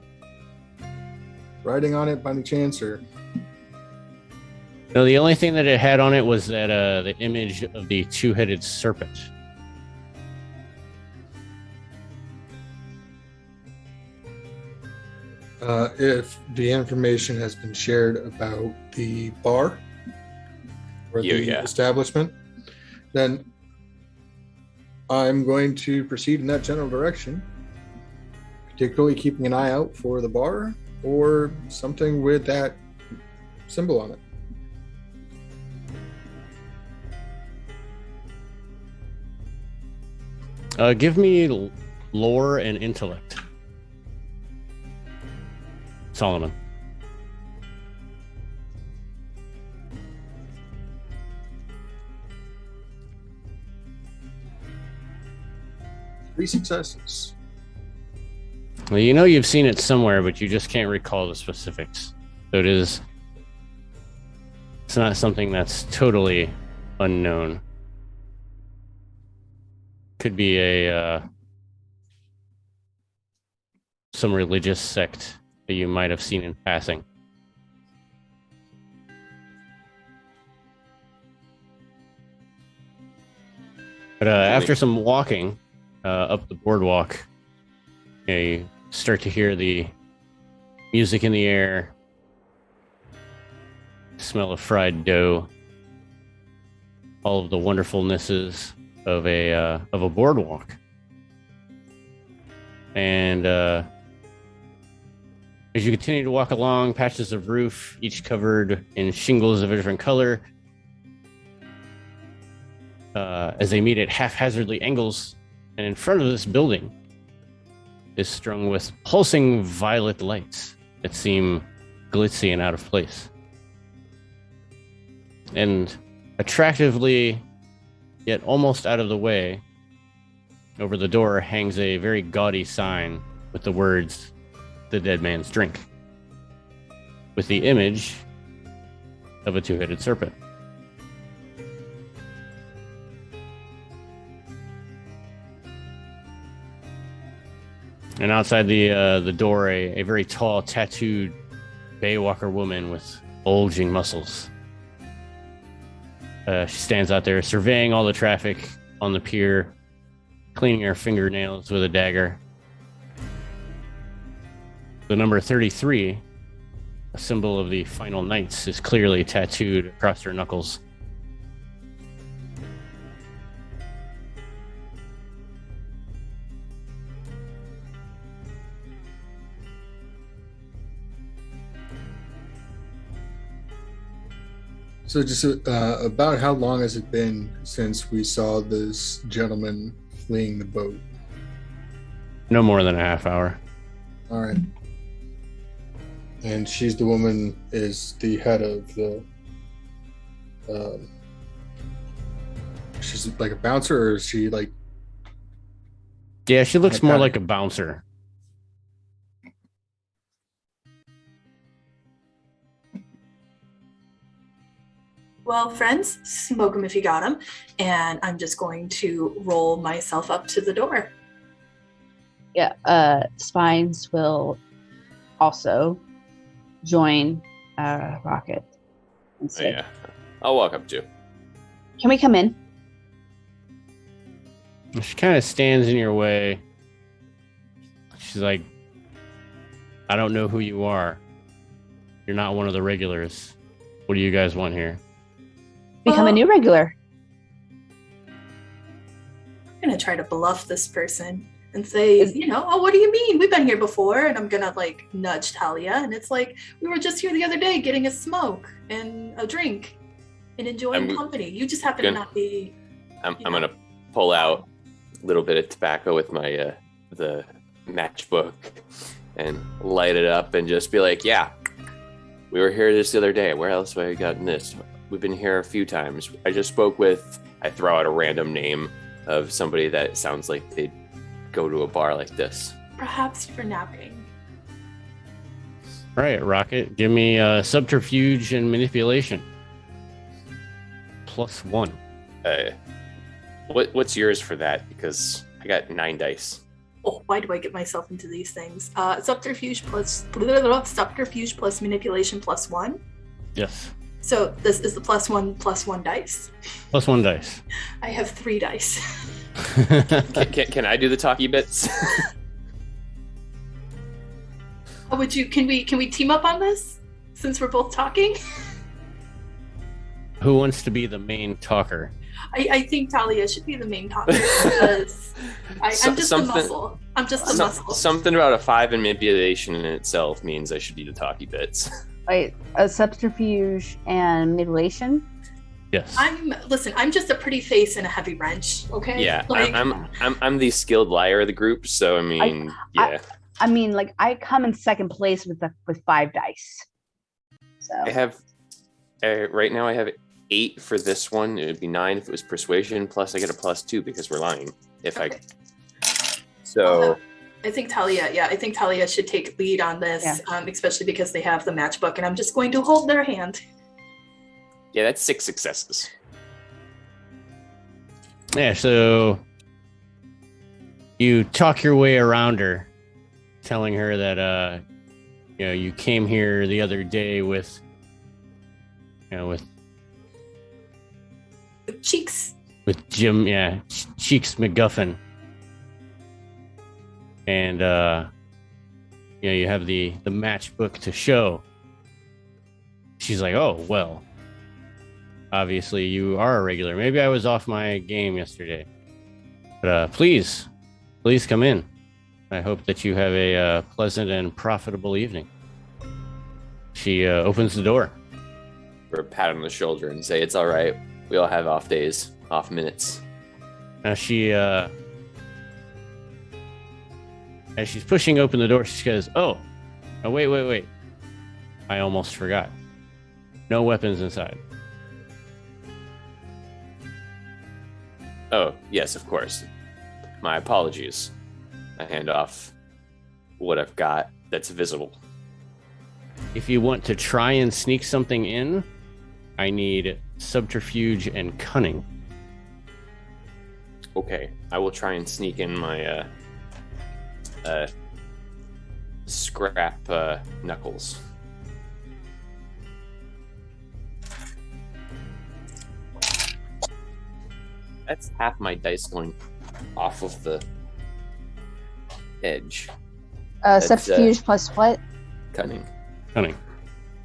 writing on it by any chance? Or No, the only thing that it had on it was that the image of the 2-headed serpent. if the information has been shared about the bar or the establishment, then I'm going to proceed in that general direction, particularly keeping an eye out for the bar or something with that symbol on it. Give me lore and intellect. Solomon. Three successes. Well, you know you've seen it somewhere, but you just can't recall the specifics. So it's not something that's totally unknown. Could be some religious sect that you might have seen in passing. But after some walking up the boardwalk, you start to hear the music in the air, smell of fried dough, all of the wonderfulnesses of a boardwalk. And as you continue to walk along, patches of roof, each covered in shingles of a different color, as they meet at haphazardly angles, and in front of this building is strung with pulsing violet lights that seem glitzy and out of place. And attractively, yet almost out of the way, over the door hangs a very gaudy sign with the words, "The Dead Man's Drink," with the image of a two-headed serpent. And outside the door, a very tall, tattooed Baywalker woman with bulging muscles. She stands out there surveying all the traffic on the pier, cleaning her fingernails with a dagger. The number 33, a symbol of the final nights, is clearly tattooed across her knuckles. So just about how long has it been since we saw this gentleman fleeing the boat? No more than a half hour. All right. And she's the woman, is the head of the... she's like a bouncer, or is she like... Yeah, she looks more like a bouncer. Well, friends, smoke 'em if you got 'em. And I'm just going to roll myself up to the door. Yeah, Spines will also join Rocket and say, Yeah, I'll walk up too. "Can we come in?" She kind of stands in your way. She's like, "I don't know who you are. You're not one of the regulars. What do you guys want here?" Become a new regular. I'm going to try to bluff this person and say, "Oh, what do you mean? We've been here before." And I'm going to like nudge Talia. And it's like, "We were just here the other day getting a smoke and a drink and enjoying company. You just happen to not be..." I'm going to pull out a little bit of tobacco with my the matchbook and light it up and just be like, "Yeah, we were here this the other day. Where else have I gotten this? We've been here a few times. I just spoke with..." I throw out a random name of somebody that sounds like they'd go to a bar like this. "Perhaps you were napping." All right, Rocket, give me subterfuge and manipulation. +1. What's yours for that? Because I got 9 dice. Oh, why do I get myself into these things? Subterfuge plus manipulation +1. Yes. So this is the +1 dice. +1 dice. I have 3 dice. Can I do the talky bits? Would you? Can we team up on this since we're both talking? Who wants to be the main talker? I think Talia should be the main talker because I'm just the muscle. I'm just the muscle. Something about a 5 in manipulation in itself means I should be the talky bits. Wait, a subterfuge and manipulation? Yes. I'm just a pretty face and a heavy wrench. Okay. Yeah, I'm the skilled liar of the group. So I mean, I mean, like I come in second place with 5 dice. So I have right now I have 8 for this one. It would be 9 if it was persuasion. Plus I get a +2 because we're lying. I think Talia should take lead on this, especially because they have the matchbook, and I'm just going to hold their hand. Yeah, that's 6 successes. Yeah, so you talk your way around her, telling her that you came here the other day with Cheeks. with Jim, Cheeks McGuffin. And, you have the matchbook to show. She's like, oh, well, obviously you are a regular. Maybe I was off my game yesterday. But please come in. I hope that you have a pleasant and profitable evening. She opens the door. Or a pat on the shoulder and say, it's all right. We all have off days, off minutes. Now she, as she's pushing open the door, she goes, oh, wait. I almost forgot. No weapons inside. Oh, yes, of course. My apologies. I hand off what I've got that's visible. If you want to try and sneak something in, I need subterfuge and cunning. Okay, I will try and sneak in my scrap knuckles. That's half my dice going off of the edge. Subterfuge plus what? Cunning. Cunning.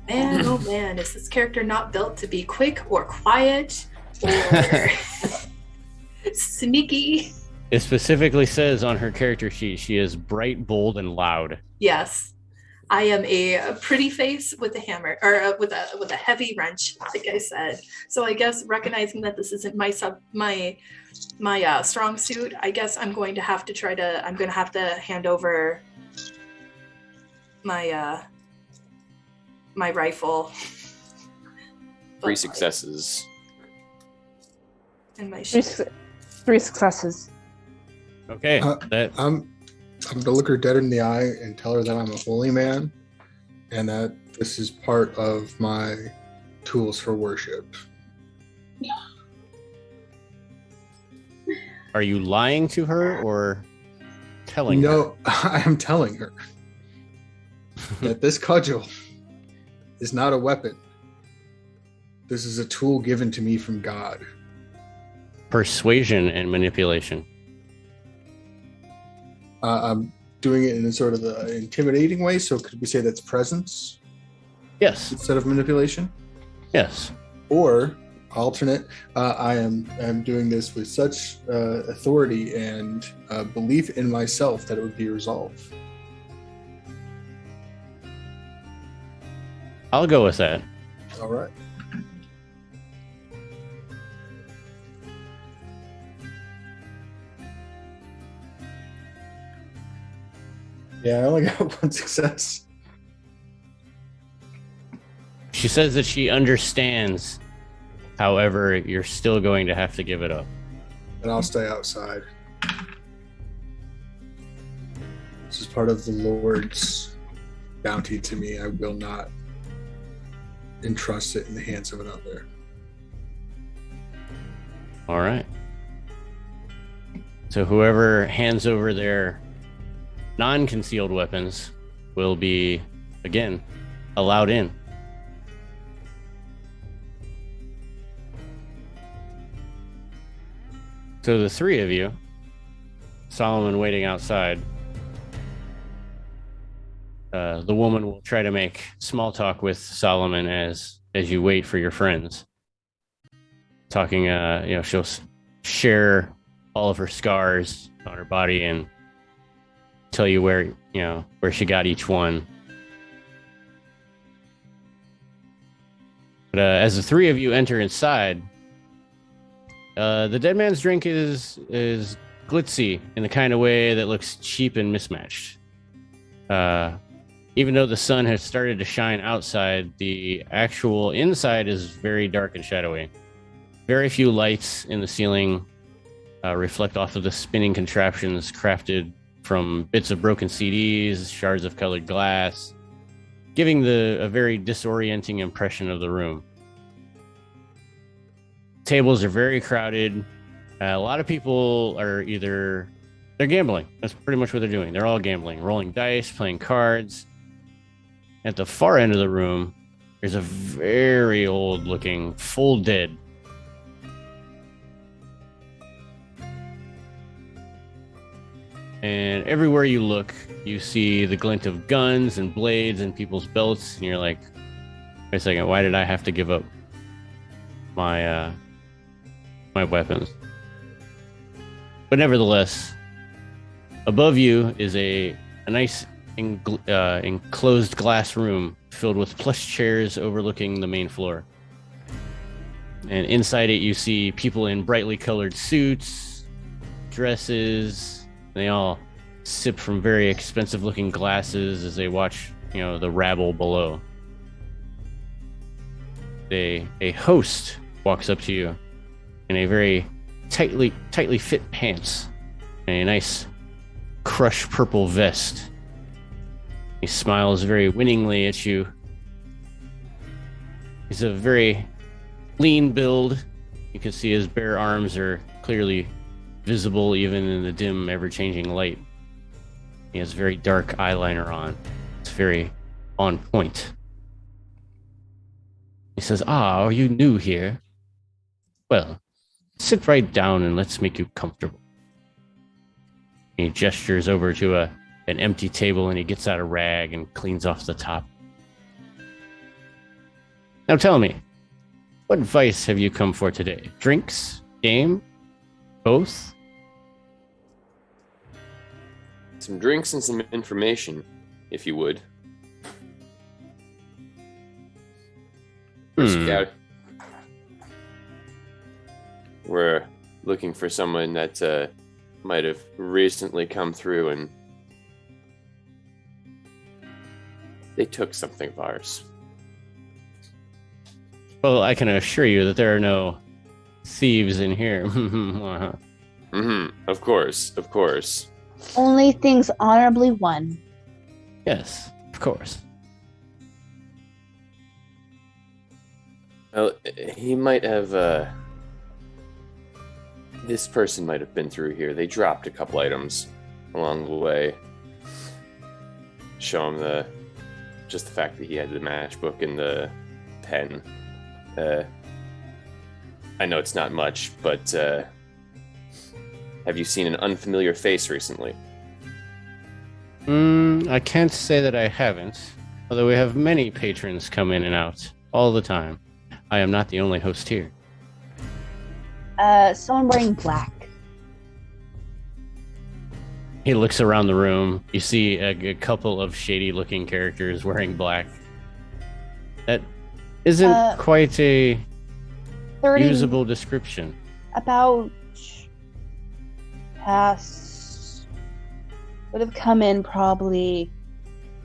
Man, oh man, is this character not built to be quick or quiet or sneaky? It specifically says on her character sheet she is bright, bold, and loud. Yes, I am a pretty face with a hammer, or with a heavy wrench, like I said. So I guess recognizing that this isn't my strong suit, I guess I'm going to have to hand over my my rifle. 3 successes. And my shield. 3 successes. Okay. I'm to look her dead in the eye and tell her that I'm a holy man and that this is part of my tools for worship. Are you lying to her or telling her? No, I am telling her that this cudgel is not a weapon. This is a tool given to me from God. Persuasion and manipulation. I'm doing it in a sort of an intimidating way, so could we say that's presence Yes. instead of manipulation? Yes. Or alternate, I am doing this with such authority and belief in myself that it would be resolved. I'll go with that. All right. Yeah, I only got 1 success. She says that she understands. However, you're still going to have to give it up. And I'll stay outside. This is part of the Lord's bounty to me. I will not entrust it in the hands of another. All right. So whoever hands over their non-concealed weapons will be, again, allowed in. So the 3 of you, Solomon waiting outside, the woman will try to make small talk with Solomon as you wait for your friends. Talking, she'll share all of her scars on her body and tell you where she got each one. But as the 3 of you enter inside, the dead man's drink is glitzy in the kind of way that looks cheap and mismatched. Even though the sun has started to shine outside, the actual inside is very dark and shadowy. Very few lights in the ceiling reflect off of the spinning contraptions crafted from bits of broken CDs, shards of colored glass, giving a very disorienting impression of the room. Tables are very crowded. A lot of people are they're gambling. That's pretty much what they're doing. They're all gambling, rolling dice, playing cards. At the far end of the room, there's a very old looking full dead And everywhere you look, you see the glint of guns and blades and people's belts, and you're like, wait a second, why did I have to give up my my weapons? But nevertheless, above you is a nice enclosed glass room filled with plush chairs overlooking the main floor. And inside it, you see people in brightly colored suits, dresses. They all sip from very expensive looking glasses as they watch, the rabble below. A host walks up to you in a very tightly fit pants and a nice crushed purple vest. He smiles very winningly at you. He's a very lean build. You can see his bare arms are clearly visible even in the dim, ever-changing light. He has very dark eyeliner on. It's very on point. He says, are you new here? Well, sit right down and let's make you comfortable. He gestures over to an empty table and he gets out a rag and cleans off the top. Now tell me, what advice have you come for today? Drinks? Game? Both? Some drinks and some information, if you would. We're looking for someone that might have recently come through and they took something of ours. Well, I can assure you that there are no thieves in here. Of course. Only things honorably won. Yes, of course. Well, he might have, this person might have been through here. They dropped a couple items along the way. Show him just the fact that he had the matchbook and the pen. I know it's not much, but, have you seen an unfamiliar face recently? I can't say that I haven't, although we have many patrons come in and out all the time. I am not the only host here. Someone wearing black. He looks around the room. You see a couple of shady-looking characters wearing black. That isn't quite a 30, usable description. About past would have come in probably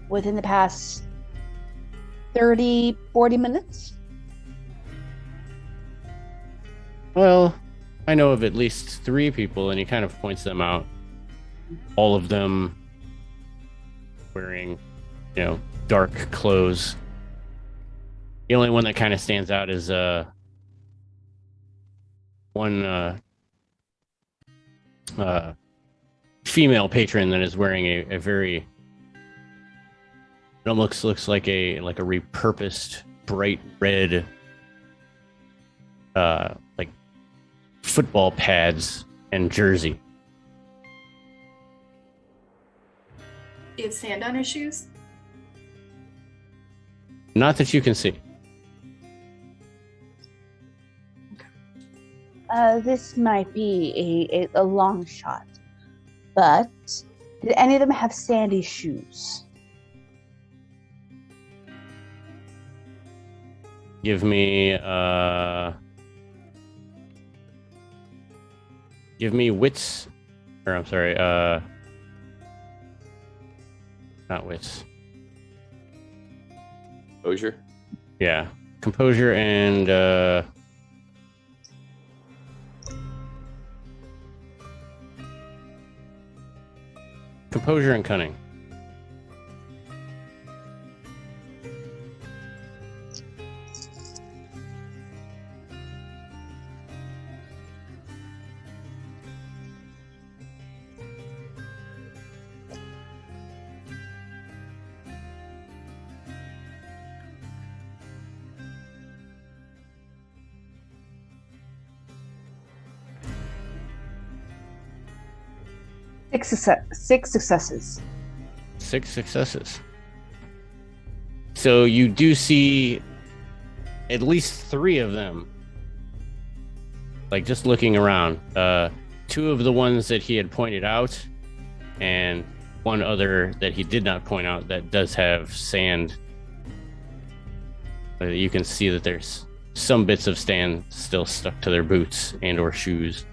within the past 30-40 minutes. Well, I know of at least 3 people, and he kind of points them out. All of them wearing, dark clothes. The only one that kind of stands out is one female patron that is wearing a very, it almost looks like a repurposed bright red like football pads and jersey. Do you have sand on her shoes? Not that you can see. This might be a long shot, but did any of them have sandy shoes? Give me wits, or I'm sorry, not wits. Composure? Yeah, composure and composure and cunning. Six successes. 6 successes. So you do see at least 3 of them. Like just looking around, 2 of the ones that he had pointed out, and 1 other that he did not point out that does have sand. You can see that there's some bits of sand still stuck to their boots and or shoes.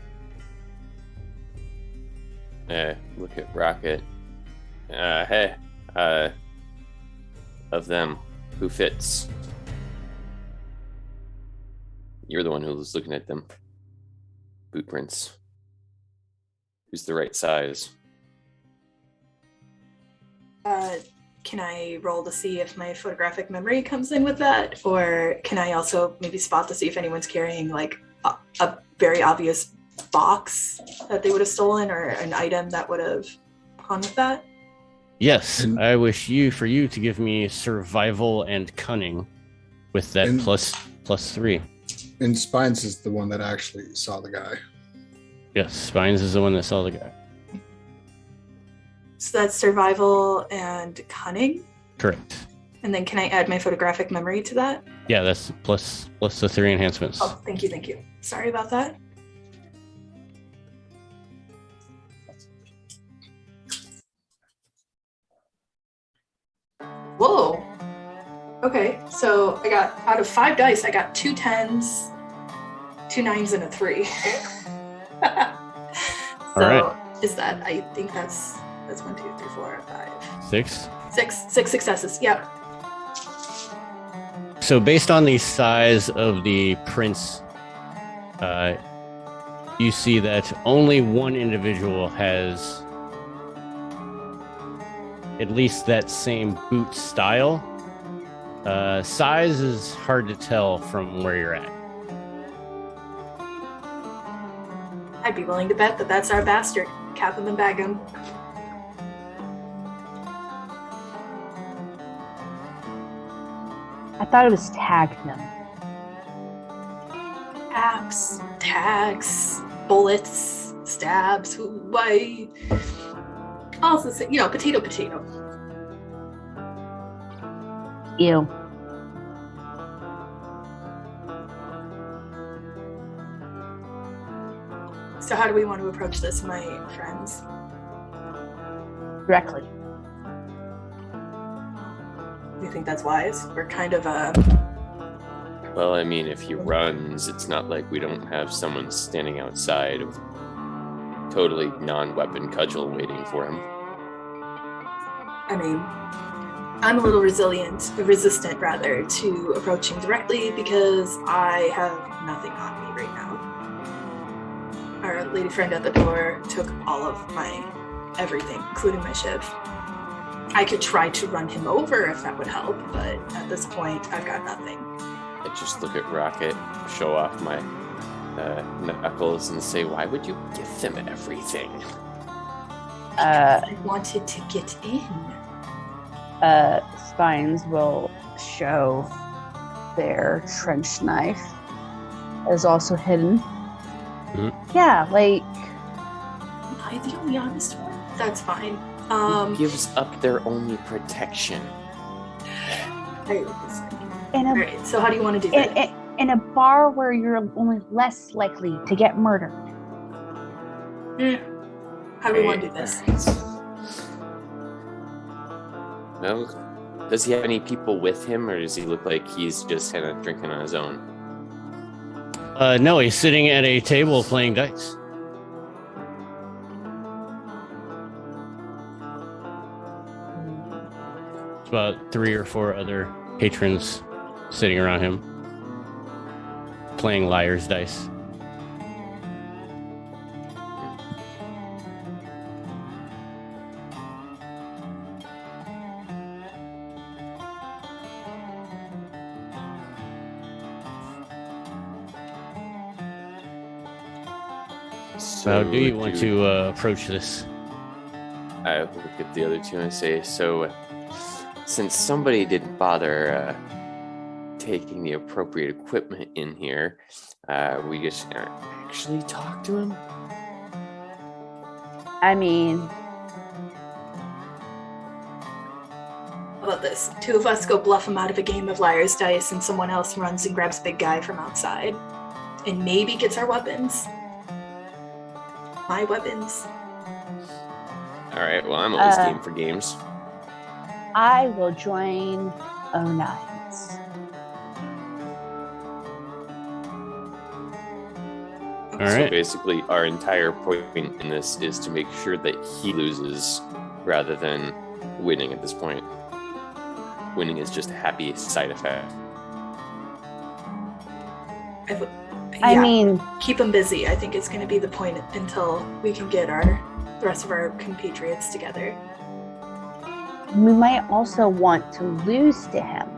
Look at Rocket. Hey, of them, who fits? You're the one who was looking at them. Boot prints. Who's the right size? Can I roll to see if my photographic memory comes in with that? Or can I also maybe spot to see if anyone's carrying like a very obvious box that they would have stolen or an item that would have gone with that? Yes, I wish for you to give me survival and cunning with that plus 3. And Spines is the one that actually saw the guy. Yes, Spines is the one that saw the guy. So that's survival and cunning? Correct. And then can I add my photographic memory to that? Yeah, that's plus the 3 enhancements. Oh, thank you. Sorry about that. Whoa. Okay, so I got, out of 5 dice, I got 2 10s, 2 9s, and a 3. So right. Is that, I think that's 1, 2, 3, 4, 5. 6? 6 successes, yep. So based on the size of the prints, you see that only one individual has at least that same boot style. Size is hard to tell from where you're at. I'd be willing to bet that that's our bastard. Cap him and bag him. I thought it was tag him. Apps, tags, bullets, stabs. Why? Also, potato. Ew. So how do we want to approach this, my friends? Directly. Do you think that's wise? We're kind of Well, I mean, if he runs, it's not like we don't have someone standing outside of totally non-weapon cudgel waiting for him. I mean, I'm a little resistant rather, to approaching directly because I have nothing on me right now. Our lady friend at the door took all of my everything, including my shiv. I could try to run him over if that would help, but at this point, I've got nothing. I just look at Rocket, show off my knuckles, and say, "Why would you give them everything?" I wanted to get in. Spines will show their trench knife is also hidden. Mhm. Yeah, like Am I the only honest one? That's fine. Who gives up their only protection? in a Alright, so how do you want to do that? in a bar where you're only less likely to get murdered. How do we want to do this? Well, does he have any people with him, or does he look like he's just kind of drinking on his own? No, he's sitting at a table playing dice. It's about 3 or 4 other patrons sitting around him, playing liar's dice. So how do you want to approach this? I look at the other two and say, so since somebody didn't bother taking the appropriate equipment in here, we just actually talk to him? I mean, How about this? Two of us go bluff him out of a game of liar's dice, and someone else runs and grabs big guy from outside, and maybe gets our weapons. My weapons. All right. Well, I'm always game for games. I will join Onyx. All So right. basically, our entire point in this is to make sure that he loses rather than winning at this point. Winning is just a happy side effect. I mean, keep him busy. I think it's going to be the point until we can get the rest of our compatriots together. we might also want to lose to him.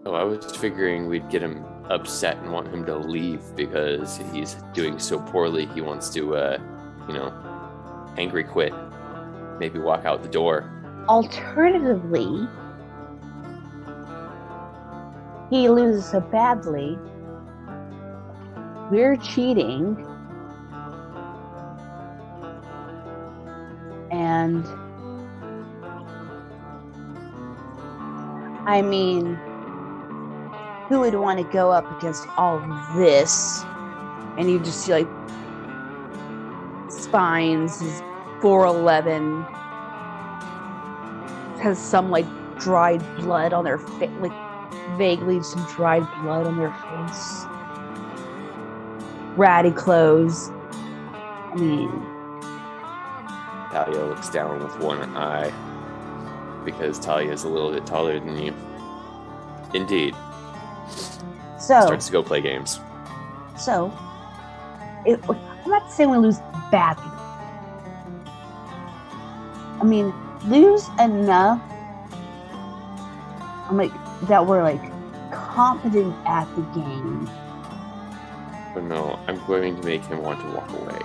Oh, I was figuring we'd get him upset and want him to leave because he's doing so poorly. He wants to, angry quit. Maybe walk out the door. Alternatively, he loses so badly, we're cheating, and I mean, who would want to go up against all of this? And you just see like Spines is 4'11", has some like dried blood on their face, like vaguely some dried blood on their face, ratty clothes. I mean, Talia looks down with one eye because Talia is a little bit taller than you. Indeed. so Starts to go play games. I'm not saying we lose badly. I mean, lose enough. I'm like that we're like competent at the game. But no, I'm going to make him want to walk away.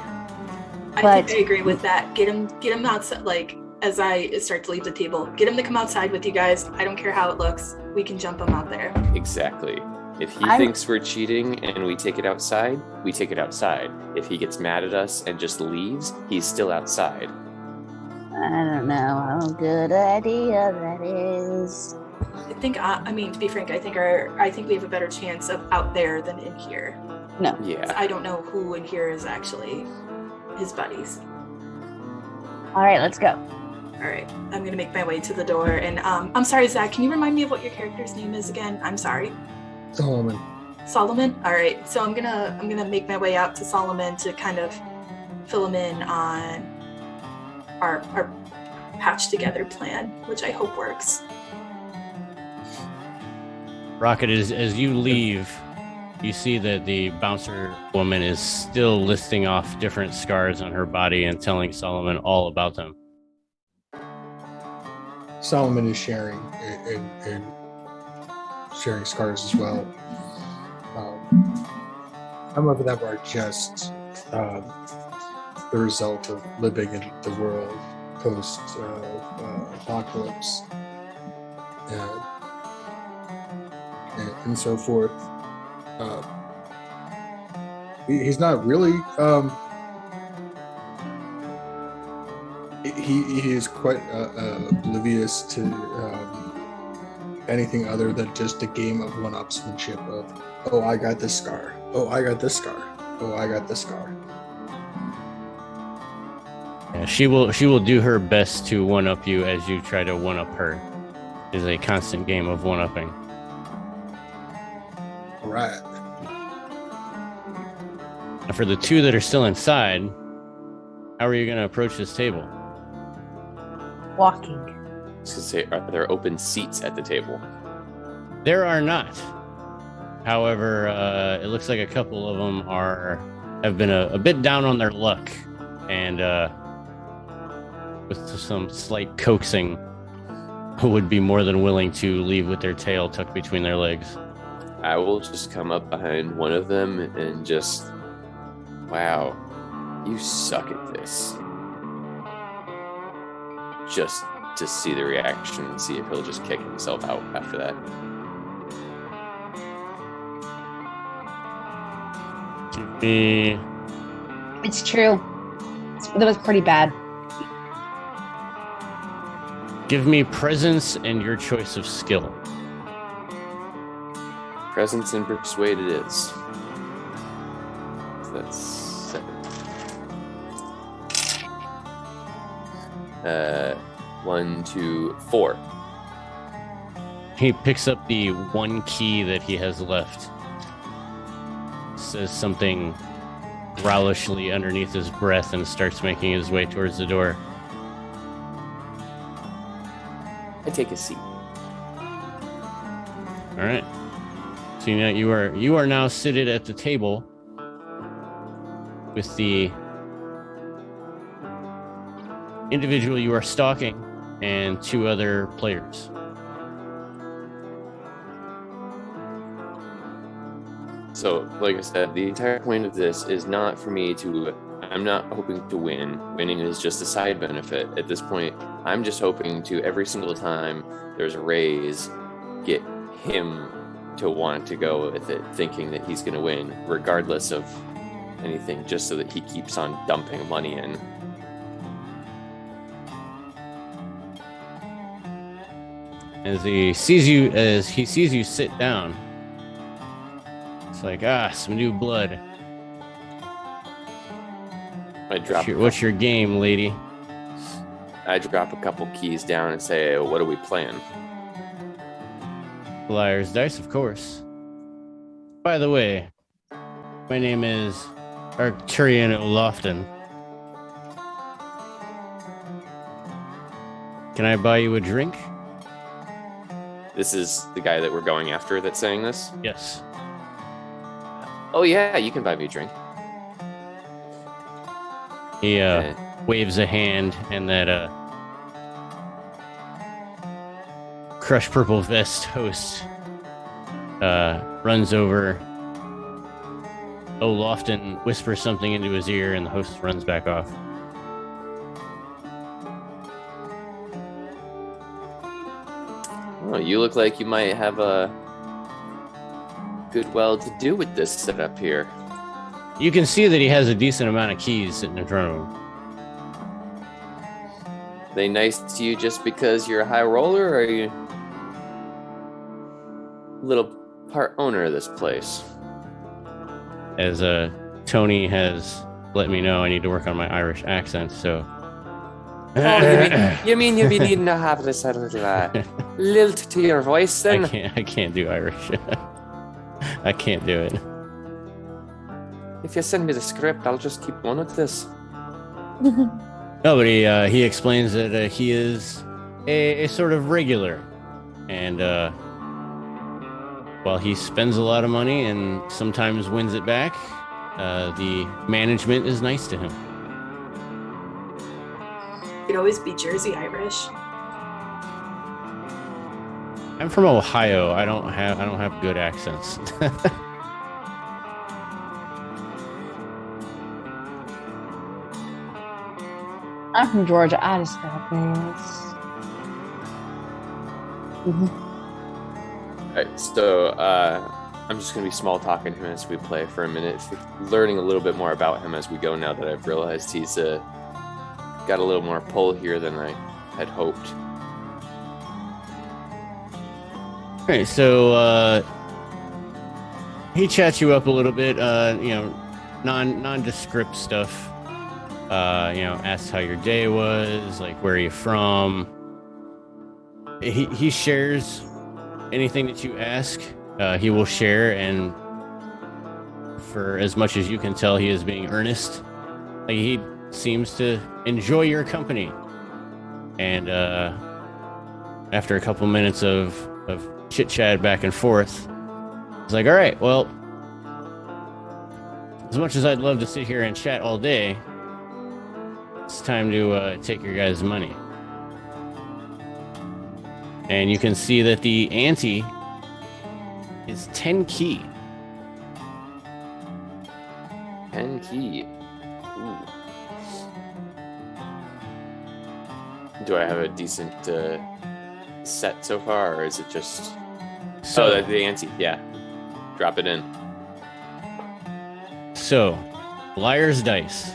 I think I agree with that. Get him outside. Like, as I start to leave the table, get him to come outside with you guys. I don't care how it looks. We can jump him out there. Exactly. If he thinks we're cheating and we take it outside, we take it outside. If he gets mad at us and just leaves, he's still outside. I don't know how good idea that is. I think. To be frank, I think we have a better chance of out there than in here. No. Yeah. I don't know who in here is actually his buddies. All right, let's go. All right, I'm gonna make my way to the door, and I'm sorry, Zach. Can you remind me of what your character's name is again? I'm sorry. Solomon. Solomon. All right, so I'm gonna make my way out to Solomon to kind of fill him in on our patch together plan, which I hope works. Rocket, as you leave, you see that the bouncer woman is still listing off different scars on her body and telling Solomon all about them. Solomon is sharing and sharing scars as well. Some of them are just the result of living in the world post apocalypse and so forth. He's not really. He is quite oblivious to anything other than just a game of one-upsmanship of, oh, I got this scar. Oh, I got this scar. Oh, I got this scar. Yeah, she will do her best to one-up you as you try to one-up her. It is a constant game of one-upping. All right. Now for the two that are still inside, how are you going to approach this table? Walking. I was gonna say, are there open seats at the table? There are not. However, it looks like a couple of them have been a bit down on their luck, and with some slight coaxing, would be more than willing to leave with their tail tucked between their legs. I will just come up behind one of them and just, wow, you suck at this. Just to see the reaction and see if he'll just kick himself out after that. Give me It's true. was pretty bad. Give me presence and your choice of skill. Presence and persuade it is. So that's 7. 1, 2, 4. He picks up the one key that he has left. Says something growlishly underneath his breath and starts making his way towards the door. I take a seat. All right. So you are now seated at the table with the individual you are stalking and 2 other players. So, like I said, the entire point of this is not for me to... I'm not hoping to win. Winning is just a side benefit. At this point, I'm just hoping to, every single time there's a raise, get him to want to go with it, thinking that he's going to win, regardless of anything, just so that he keeps on dumping money in. As he sees you sit down, it's like, some new blood. I drop. What's your game, lady? I drop a couple keys down and say, "What are we playing?" Liar's Dice, of course. By the way, my name is Arcturian O'Lofton. Can I buy you a drink? This is the guy that we're going after that's saying this? Yes. Oh, yeah, you can buy me a drink. He waves a hand, and that crushed purple vest host runs over. O'Lofton whispers something into his ear, and the host runs back off. Oh, you look like you might have a good well to do with this setup here. You can see that he has a decent amount of keys sitting in front of him. They nice to you just because you're a high roller, or are you a little part owner of this place? As Tony has let me know, I need to work on my Irish accent, so... you mean you'll be needing to have this lilt to your voice then? I can't do Irish. I can't do it. If you send me the script, I'll just keep going with this. No, but he explains that he is a sort of regular, and while he spends a lot of money and sometimes wins it back, the management is nice to him. You'd always be Jersey Irish. I'm from Ohio. I don't have good accents. I'm from Georgia. I just got this. All right, so I'm just going to be small talking to him as we play for a minute, learning a little bit more about him as we go now that I've realized he's got a little more pull here than I had hoped. All right, so he chats you up a little bit, nondescript stuff. Asks how your day was, like where are you from. He shares anything that you ask. He will share, and for as much as you can tell, he is being earnest. Like, he seems to enjoy your company. And after a couple minutes of chit chat back and forth, it's like, all right, well, as much as I'd love to sit here and chat all day, it's time to take your guys' money. And you can see that the ante is 10 key. 10 key. Ooh. Do I have a decent set so far, or is it just... So, the ante, yeah. Drop it in. So, Liar's Dice.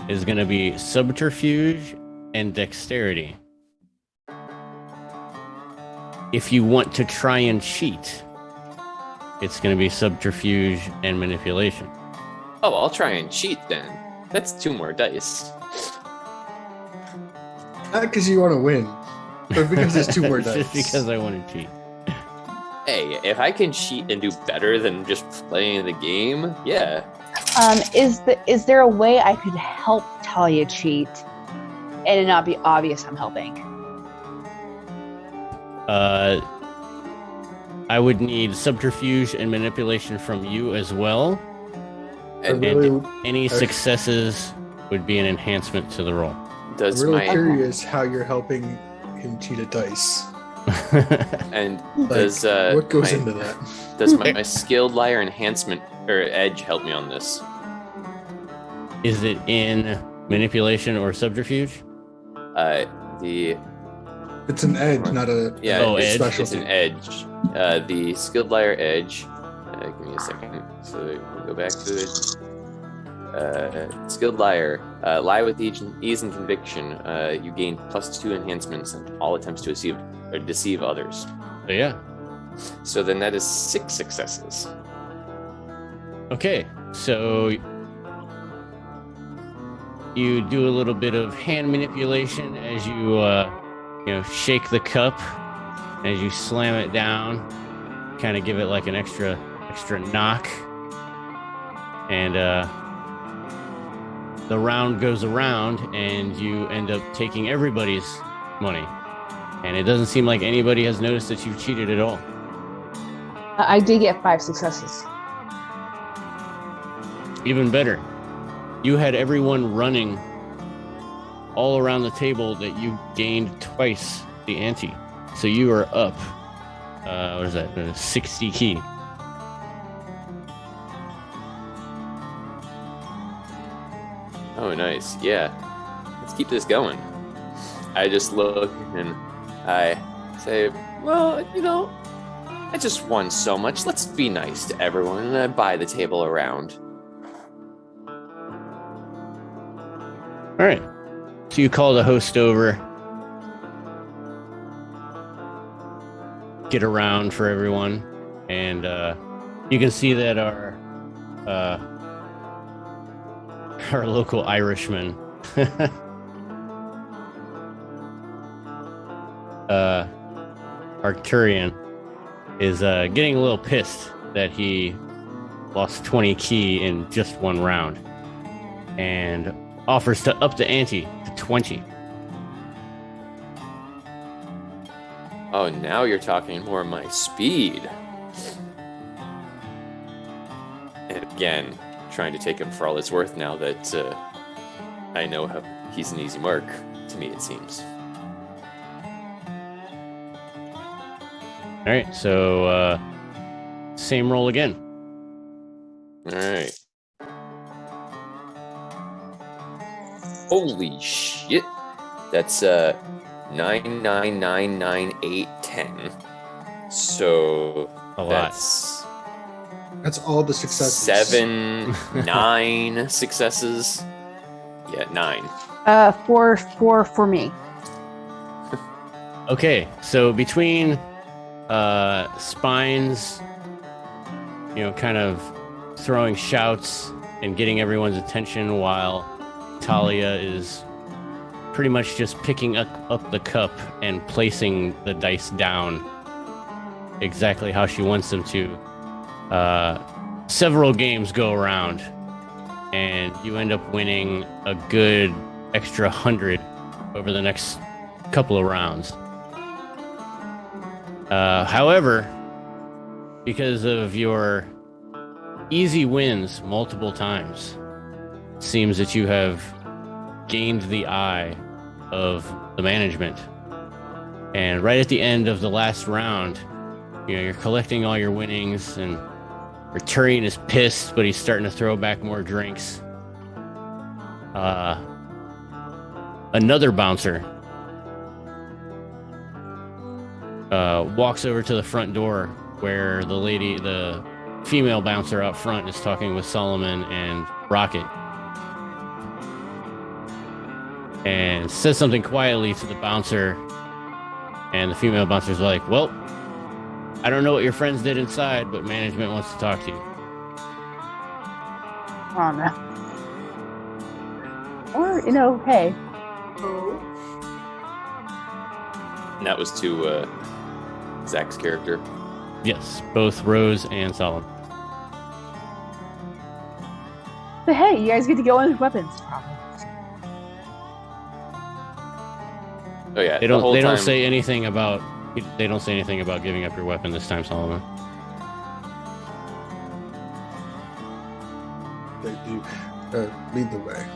is going to be subterfuge and dexterity. If you want to try and cheat, it's going to be subterfuge and manipulation. Oh, I'll try and cheat then. That's 2 more dice. Not because you want to win, but because there's 2 more dice. Just because I want to cheat. Hey, if I can cheat and do better than just playing the game, yeah. Is there a way I could help Talia cheat and it not be obvious I'm helping? I would need subterfuge and manipulation from you as well. And Any successes would be an enhancement to the roll. does I'm really my curious how you're helping him cheat a dice. and Like, does what goes my, into that? does my skilled liar enhancement or edge help me on this? Is it in manipulation or subterfuge? It's an edge, not a it's, edge. It's an edge. The skilled liar edge. Give me a second. So we'll go back to it. Skilled liar. Lie with ease and conviction. You gain +2 enhancements on all attempts to deceive others. So yeah. So then that is 6 successes. Okay, so you do a little bit of hand manipulation as you shake the cup, as you slam it down, kind of give it like an extra knock, and the round goes around, and you end up taking everybody's money, and it doesn't seem like anybody has noticed that you've cheated at all. I did get 5 successes. Even better, you had everyone running all around the table that you gained twice the ante. So you are up, what is that, 60 key. Oh, nice. Yeah. Let's keep this going. I just look and I say, well, I just won so much. Let's be nice to everyone. And I buy the table around. All right. So you call the host over, get around for everyone, and you can see that our local Irishman, Arcturian, is getting a little pissed that he lost 20 key in just one round, and offers to up the ante to 20. Oh, now you're talking more my speed. And again, trying to take him for all it's worth now that I know how he's an easy mark, to me it seems. All right, so same roll again. All right. Holy shit. That's 9, 9, 9, 9, 8, 10. So A lot. That's all the successes. 7, 9 successes. Yeah, 9. 4 for me. Okay, so between Spines, kind of throwing shouts and getting everyone's attention while Talia is pretty much just picking up the cup and placing the dice down exactly how she wants them to. Several games go around, and you end up winning a good extra 100 over the next couple of rounds. However, because of your easy wins multiple times, it seems that you have gained the eye of the management. And right at the end of the last round, you're collecting all your winnings, and Arcturian is pissed, but he's starting to throw back more drinks. Another bouncer walks over to the front door where the female bouncer out front is talking with Solomon and Rocket. and says something quietly to the bouncer. And the female bouncer's like, well, I don't know what your friends did inside, but management wants to talk to you. Oh, no. Or, hey. Oh. And that was to Zach's character. Yes, both Rose and Solomon. But hey, you guys get to go in with weapons. Oh yeah, They don't say anything about giving up your weapon this time, Solomon. They do lead the way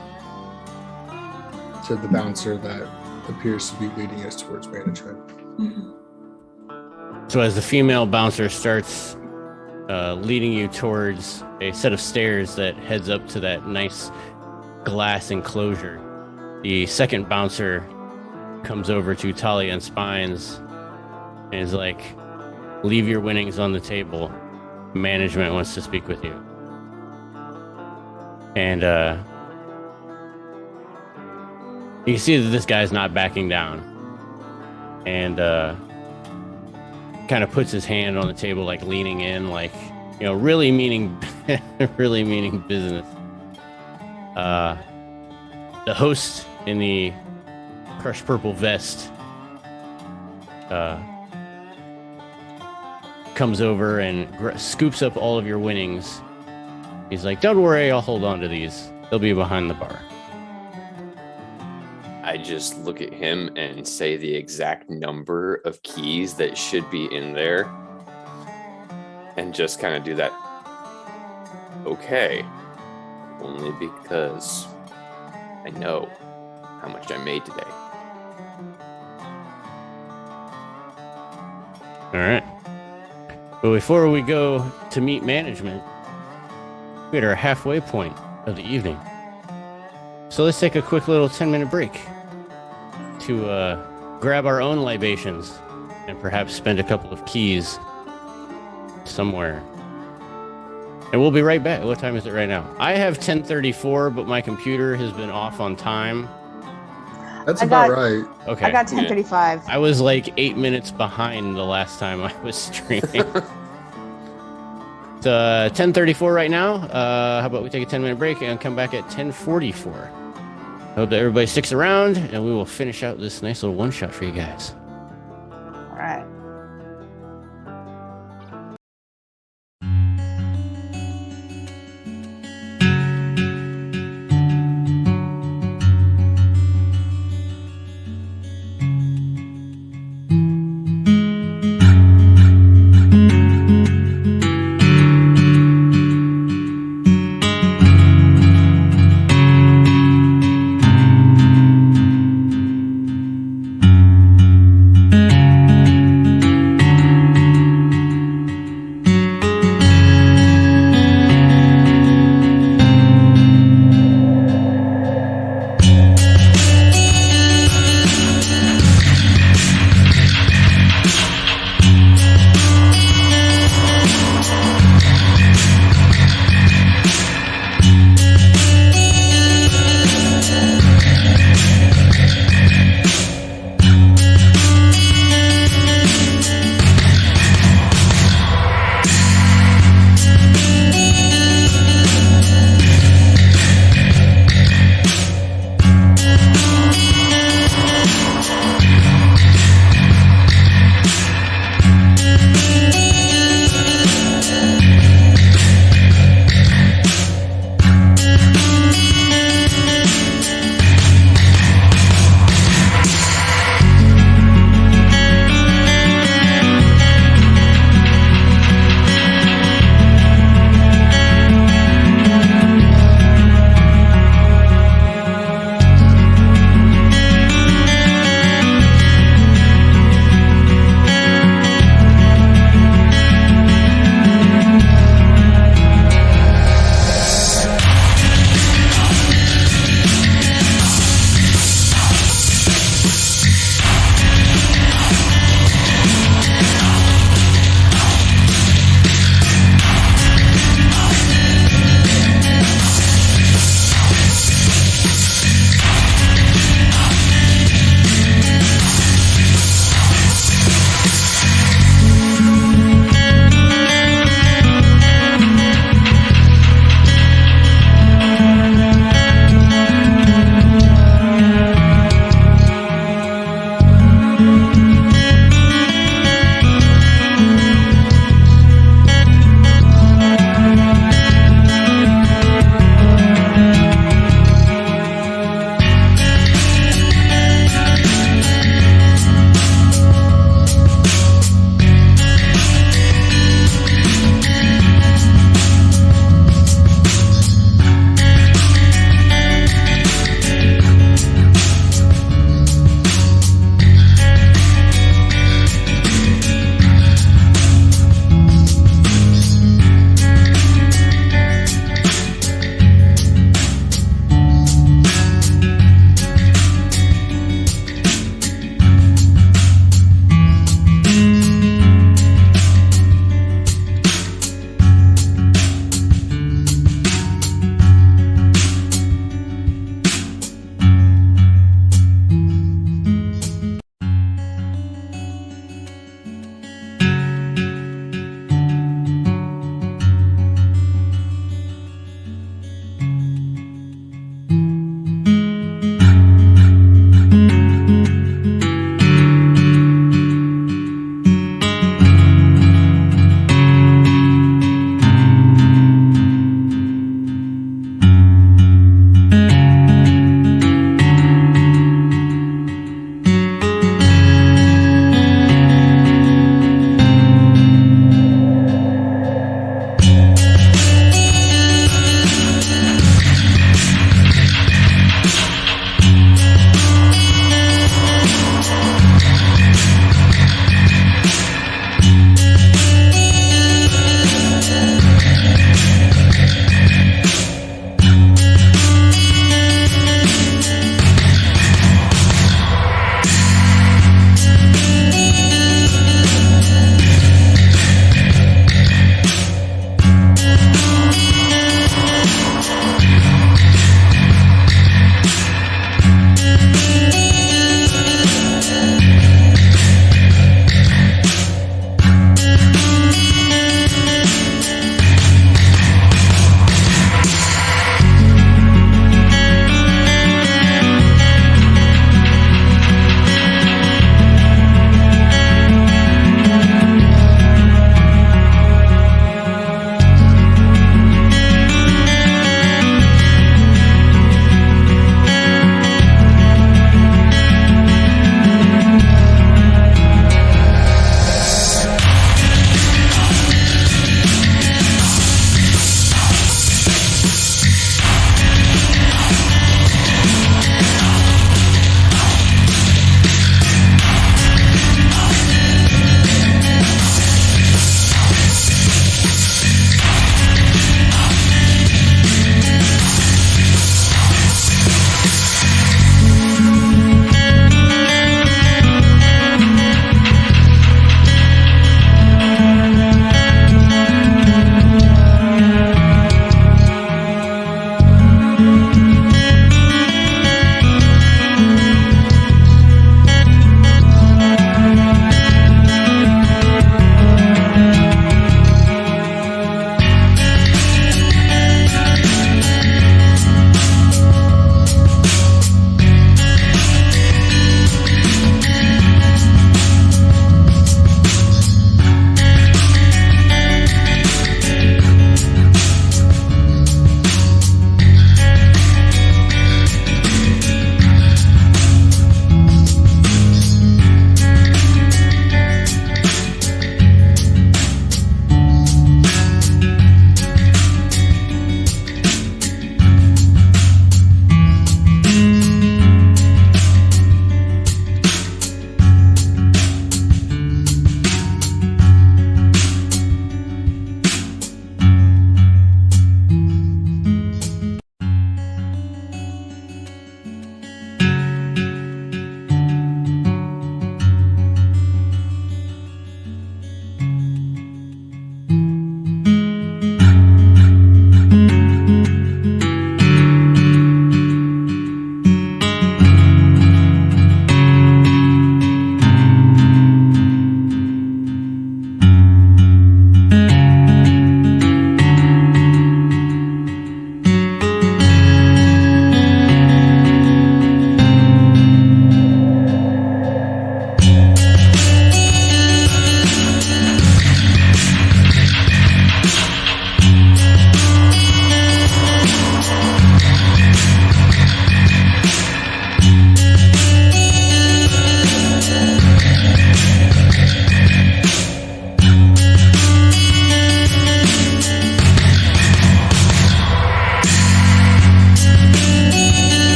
to the bouncer that appears to be leading us towards management. Mhm. So as the female bouncer starts leading you towards a set of stairs that heads up to that nice glass enclosure, the second bouncer comes over to Talia and Spines and is like, leave your winnings on the table. Management wants to speak with you. And you can see that this guy's not backing down. And kind of puts his hand on the table, like leaning in, like, really meaning business. The host in the crushed purple vest comes over and scoops up all of your winnings. He's like, don't worry, I'll hold on to these. They'll be behind the bar. I just look at him and say the exact number of keys that should be in there. And just kind of do that. Okay. Only because I know how much I made today. All right. But before we go to meet management, we're at our halfway point of the evening. So let's take a quick little 10-minute break to grab our own libations and perhaps spend a couple of keys somewhere. And we'll be right back. What time is it right now? I have 10:34, but my computer has been off on time. That's I about got- right. Okay. I got 10:35. I was like 8 minutes behind the last time I was streaming. It's 10:34 right now. How about we take a 10-minute break and come back at 10:44? I hope that everybody sticks around, and we will finish out this nice little one-shot for you guys. All right.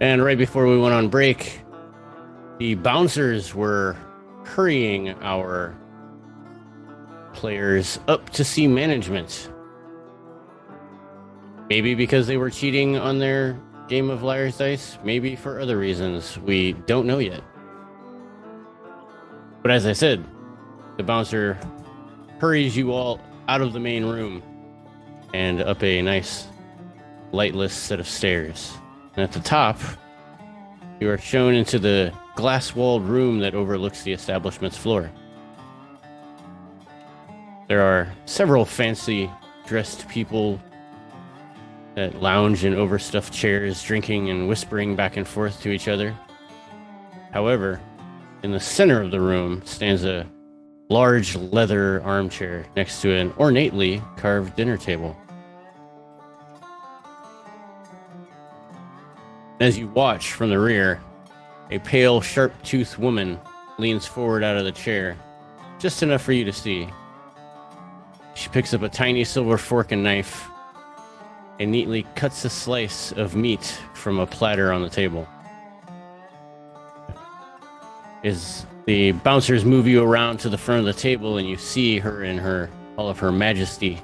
And right before we went on break, the bouncers were hurrying our players up to see management. Maybe because they were cheating on their game of Liar's Dice, maybe for other reasons we don't know yet. But as I said, the bouncer hurries you all out of the main room and up a nice, lightless set of stairs. And at the top, you are shown into the glass-walled room that overlooks the establishment's floor. There are several fancy dressed people that lounge in overstuffed chairs, drinking and whispering back and forth to each other. However, in the center of the room stands a large leather armchair next to an ornately carved dinner table. As you watch from the rear, a pale, sharp-toothed woman leans forward out of the chair, just enough for you to see. She picks up a tiny silver fork and knife and neatly cuts a slice of meat from a platter on the table. As the bouncers move you around to the front of the table and you see her in all of her majesty,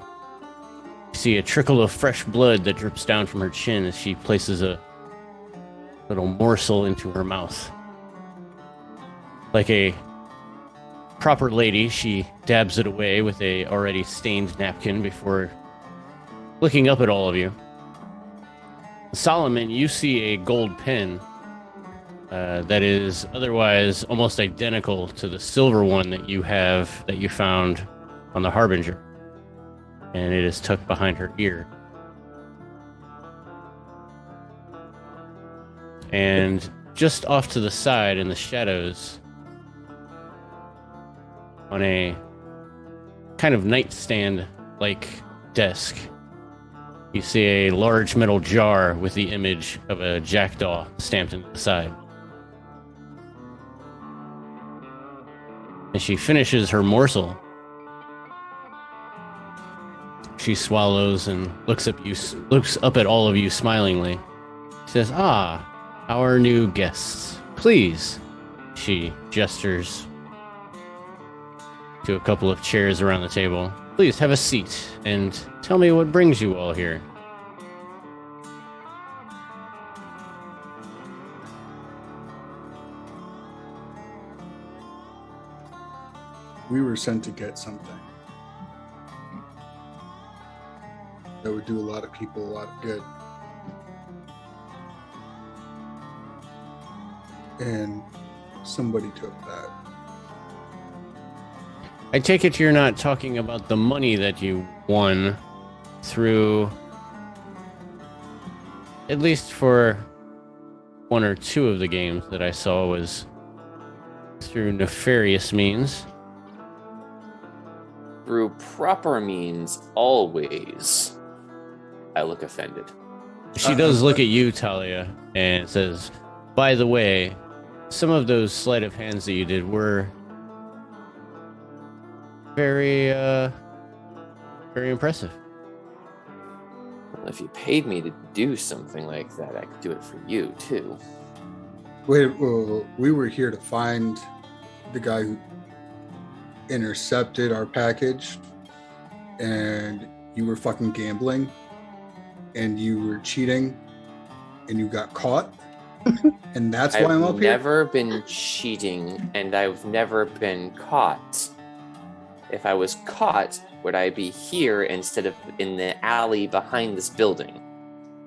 you see a trickle of fresh blood that drips down from her chin as she places a little morsel into her mouth. Like a proper lady, she dabs it away with a already stained napkin before looking up at all of you. Solomon, you see a gold pen that is otherwise almost identical to the silver one that you found on the Harbinger, and it is tucked behind her ear. And just off to the side in the shadows, on a kind of nightstand-like desk, you see a large metal jar with the image of a jackdaw stamped into the side. As she finishes her morsel, she swallows and looks up at all of you smilingly. She says, "Ah, our new guests. Please." She gestures to a couple of chairs around the table. "Please have a seat and tell me what brings you all here." We were sent to get something that would do a lot of people a lot of good. And somebody took that. I take it you're not talking about the money that you won through, at least for one or two of the games that I saw, was through nefarious means. Through proper means, always. I look offended. She does look at you, Talia, and says, "By the way, some of those sleight of hands that you did were very, very impressive." Well, if you paid me to do something like that, I could do it for you, too. Wait, well, we were here to find the guy who intercepted our package, and you were fucking gambling, and you were cheating, and you got caught, and that's why I'm up here? I've never been cheating, and I've never been caught. If I was caught, would I be here instead of in the alley behind this building?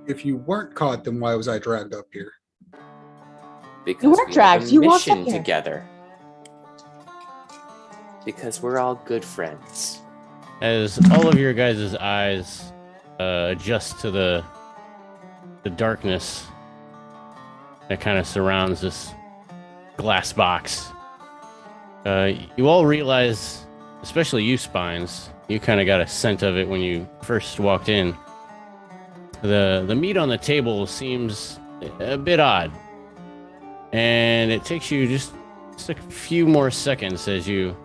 If you weren't caught, then why was I dragged up here? Because You weren't we dragged, have a you walked mission up here. together. Because we're all good friends. As all of your guys' eyes adjust to the darkness that kind of surrounds this glass box, you all realize, especially you, Spines, you kind of got a scent of it when you first walked in. The meat on the table seems a bit odd, and it takes you just a few more seconds as you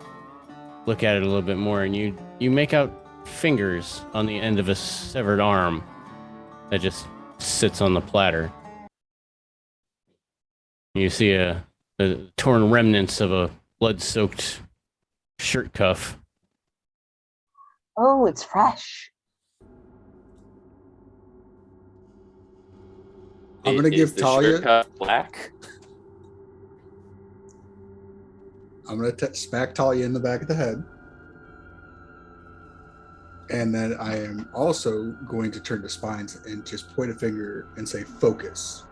look at it a little bit more, and you make out fingers on the end of a severed arm that just sits on the platter. You see the torn remnants of a blood-soaked shirt cuff. Oh, it's fresh. I'm gonna give Is the Talia. shirt cuff black? I'm gonna smack Talia in the back of the head, and then I am also going to turn to Spines and just point a finger and say, "Focus."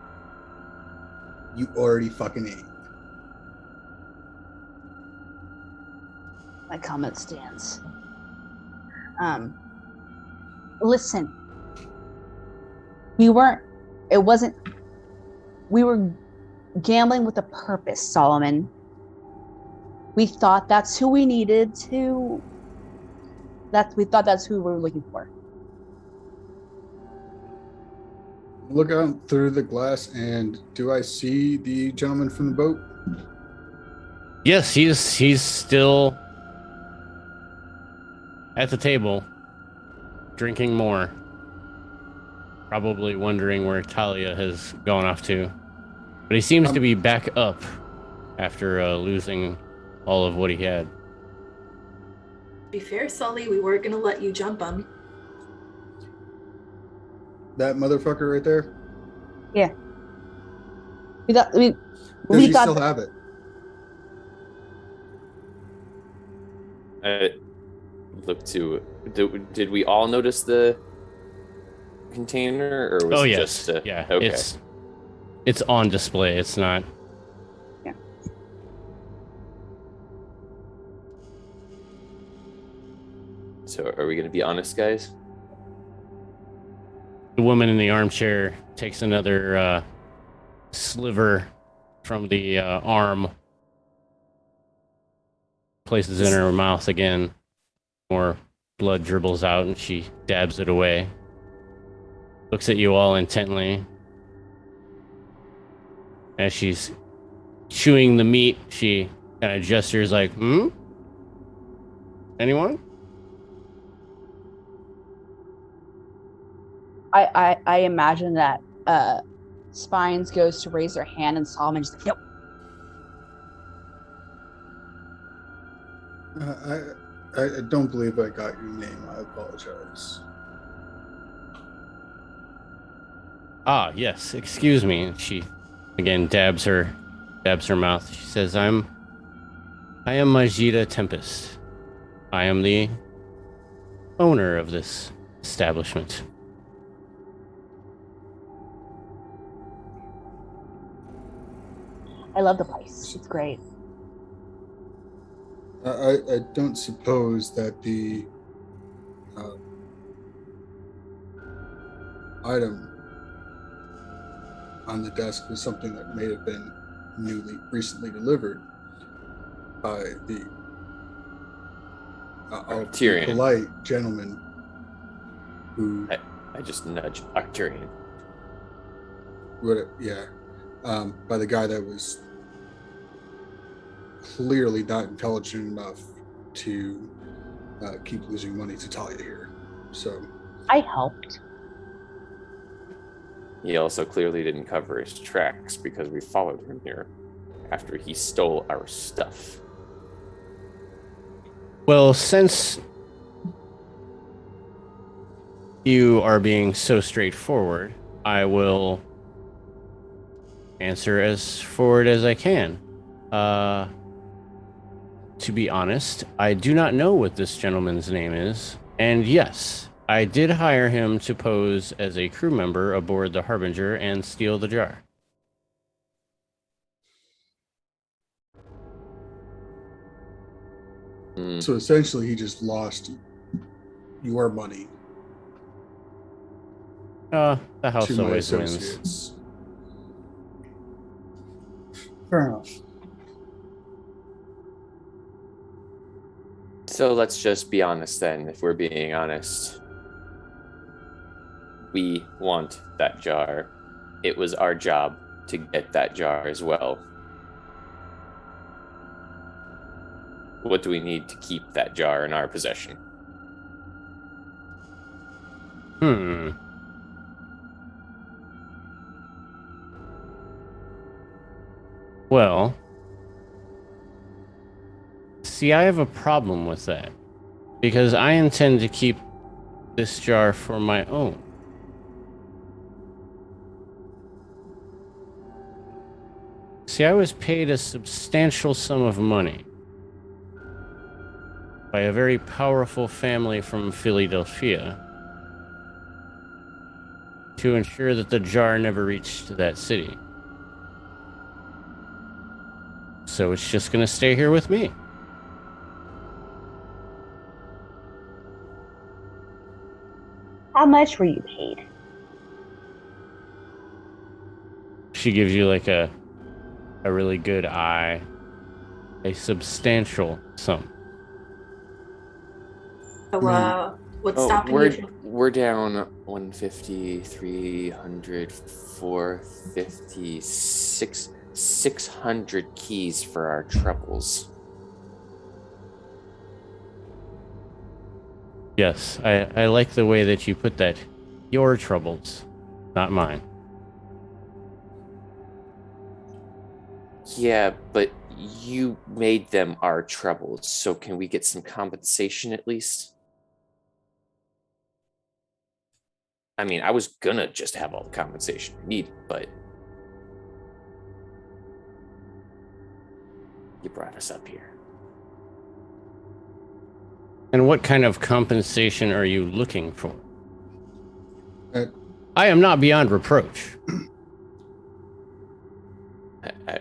You already fucking ate. My comment stands. Listen. We were gambling with a purpose, Solomon. We thought that's who we needed to. We thought that's who we were looking for. Look out through the glass, and do I see the gentleman from the boat? Yes, he's still at the table, drinking more. Probably wondering where Talia has gone off to. But he seems to be back up after losing all of what he had. To be fair, Sully, we weren't gonna let you jump him. That motherfucker right there? Yeah. We Does he thought still have it? Look to. Did we all notice the container, or was it just? Yeah. Okay. It's on display. It's not. Yeah. So, are we going to be honest, guys? The woman in the armchair takes another sliver from the arm, places it in her mouth again. More blood dribbles out, and she dabs it away. Looks at you all intently. As she's chewing the meat, she kind of gestures like, Anyone? I imagine that Spines goes to raise her hand and Solomon just like, nope. I don't believe I got your name. I apologize. Ah, yes. Excuse me. And she again dabs her mouth. She says, I am Majida Tempest. I am the owner of this establishment. I love the place. It's great. I don't suppose that the item on the desk was something that may have been recently delivered by the polite gentleman who. I just nudged Arcturian. By the guy that was clearly not intelligent enough to keep losing money to Talia here. So I helped. He also clearly didn't cover his tracks because we followed him here after he stole our stuff. Well, since you are being so straightforward, I will answer as forward as I can. To be honest, I do not know what this gentleman's name is. And yes, I did hire him to pose as a crew member aboard the Harbinger and steal the jar. So essentially, he just lost your money. The house to my always associates. wins. Fair enough. So let's just be honest then, if we're being honest. We want that jar. It was our job to get that jar as well. What do we need to keep that jar in our possession? Well, see, I have a problem with that because I intend to keep this jar for my own. See, I was paid a substantial sum of money by a very powerful family from Philadelphia to ensure that the jar never reached that city. So it's just going to stay here with me. How much were you paid? She gives you like a really good eye, a substantial sum. So, what's Oh, stopping you from... we're down 150, 300, 450, 600 keys for our troubles. Yes, I like the way that you put that. Your troubles, not mine. Yeah, but you made them our troubles, so can we get some compensation at least? I mean, I was gonna just have all the compensation I need, but you brought us up here. And what kind of compensation are you looking for? Uh, I am not beyond reproach.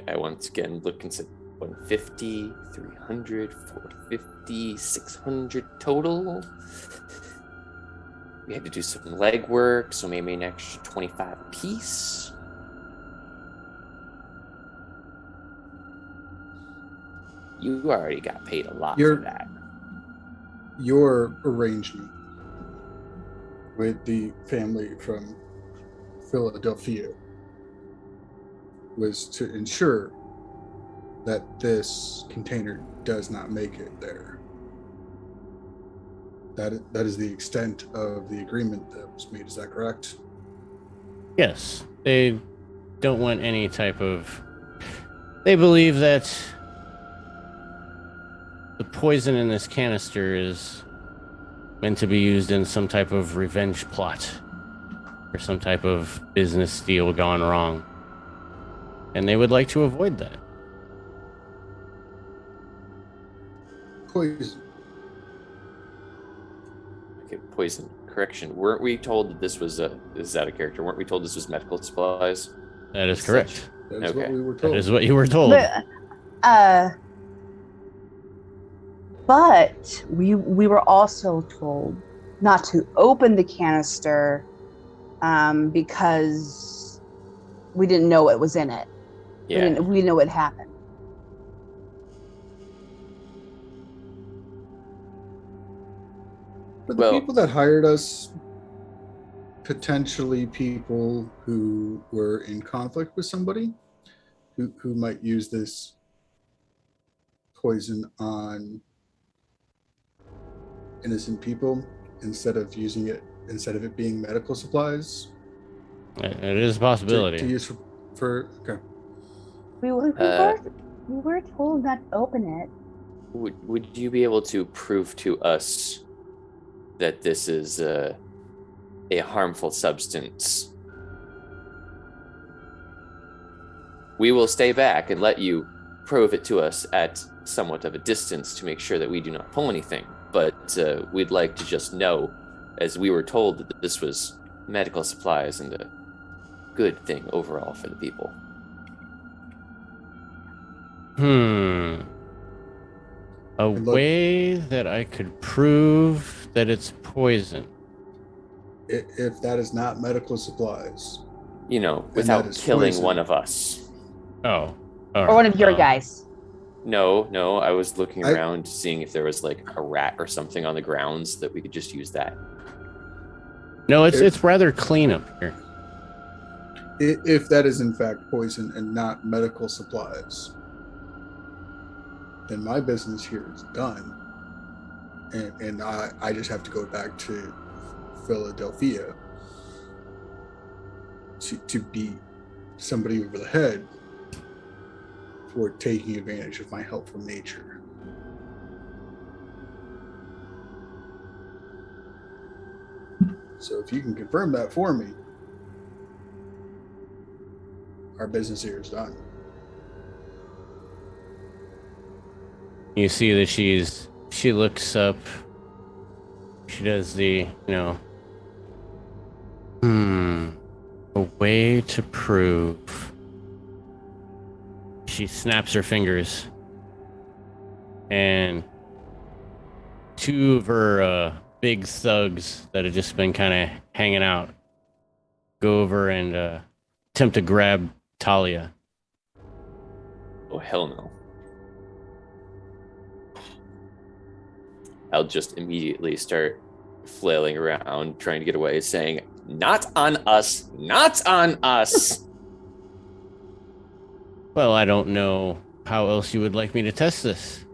I once again look and said 150, 300, 450, 600 total. We had to do some legwork, so maybe an extra 25 a piece. You already got paid a lot for that. Your arrangement with the family from Philadelphia was to ensure that this container does not make it there. That is the extent of the agreement that was made. Is that correct? Yes, they don't want any type of... They believe that the poison in this canister is meant to be used in some type of revenge plot or some type of business deal gone wrong. And they would like to avoid that. Poison. Okay, poison. Correction. Weren't we told that this was is that a character? Weren't we told this was medical supplies? That is correct. That is Okay. what we were told. That is what you were told. But we were also told not to open the canister because we didn't know what was in it. Yeah. We didn't know what happened. But the people that hired us, potentially people who were in conflict with somebody who might use this poison on innocent people instead of it being medical supplies. It is a possibility. To use for okay. We were told not to open it. Would you be able to prove to us that this is a harmful substance? We will stay back and let you prove it to us at somewhat of a distance to make sure that we do not pull anything. But we'd like to just know, as we were told that this was medical supplies and a good thing overall for the people. A way that I could prove that it's poison. If that is not medical supplies. You know, without killing poison. One of us. Oh. Or one of your guys. No, I was looking around seeing if there was like a rat or something on the grounds that we could just use that. No, it's rather clean up here. If that is in fact poison and not medical supplies, then my business here is done. And I just have to go back to Philadelphia to beat somebody over the head for taking advantage of my help from nature. So if you can confirm that for me, our business here is done. You see that she looks up. She does the, a way to prove. She snaps her fingers, and two of her big thugs that have just been kind of hanging out go over and attempt to grab Talia. Oh, hell no. I'll just immediately start flailing around, trying to get away, saying, "Not on us! Not on us!" Well, I don't know how else you would like me to test this.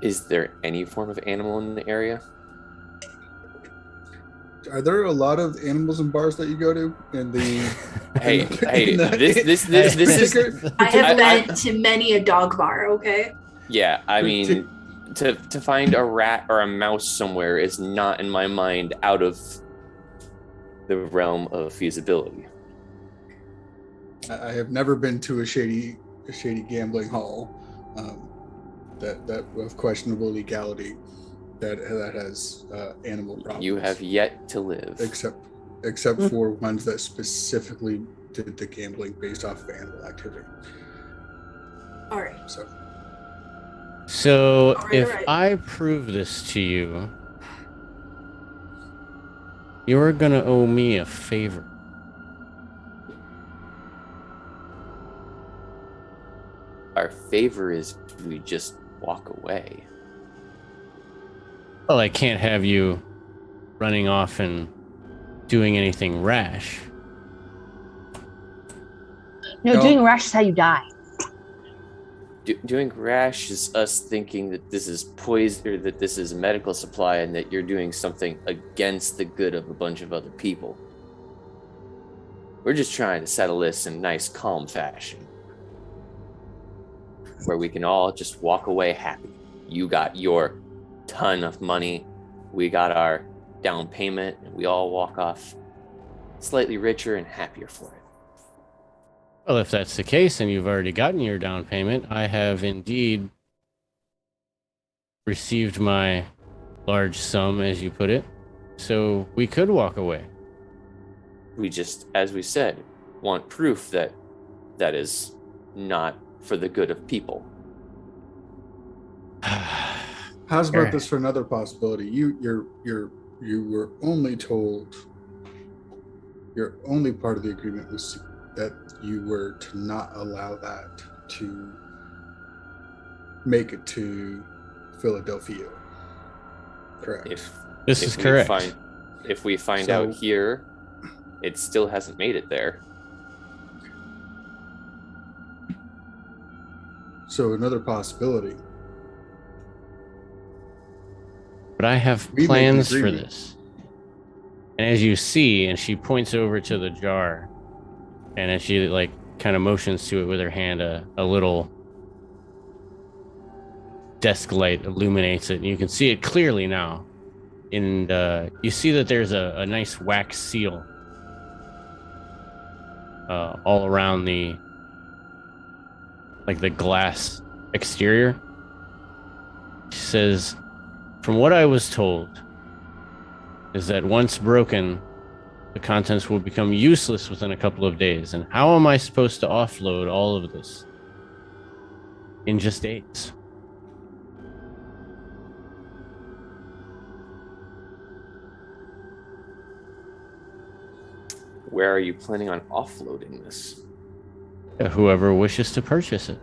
Is there any form of animal in the area? Are there a lot of animals and bars that you go to in the? Hey, this is. I have been to many a dog bar. Okay. Yeah, I mean, to find a rat or a mouse somewhere is not in my mind out of the realm of feasibility. I have never been to a shady gambling hall that of questionable legality that has animal problems. You have yet to live, except for ones that specifically did the gambling based off of animal activity. All right. So All if right. I prove this to you, you're gonna owe me a favor. our favor is we just walk away. Well, I can't have you running off and doing anything rash. No, doing rash is how you die. Doing rash is us thinking that this is poison, or that this is a medical supply, and that you're doing something against the good of a bunch of other people. We're just trying to settle this in nice, calm fashion, where we can all just walk away happy. You got your ton of money, we got our down payment, and we all walk off slightly richer and happier for it. Well, if that's the case and you've already gotten your down payment, I have indeed received my large sum, as you put it, so we could walk away. We just, as we said, want proof that that is not for the good of people. How's about this for another possibility? You were only told, your only part of the agreement was that you were to not allow that to make it to Philadelphia. Correct. This is correct. If we find out here, it still hasn't made it there. So another possibility. But I have plans for this. And as you see, and she points over to the jar, and as she kind of motions to it with her hand, a little desk light illuminates it, and you can see it clearly now. And you see that there's a nice wax seal all around the glass exterior. She says, "From what I was told, is that once broken, the contents will become useless within a couple of days. And how am I supposed to offload all of this in just days?" Where are you planning on offloading this? Whoever wishes to purchase it.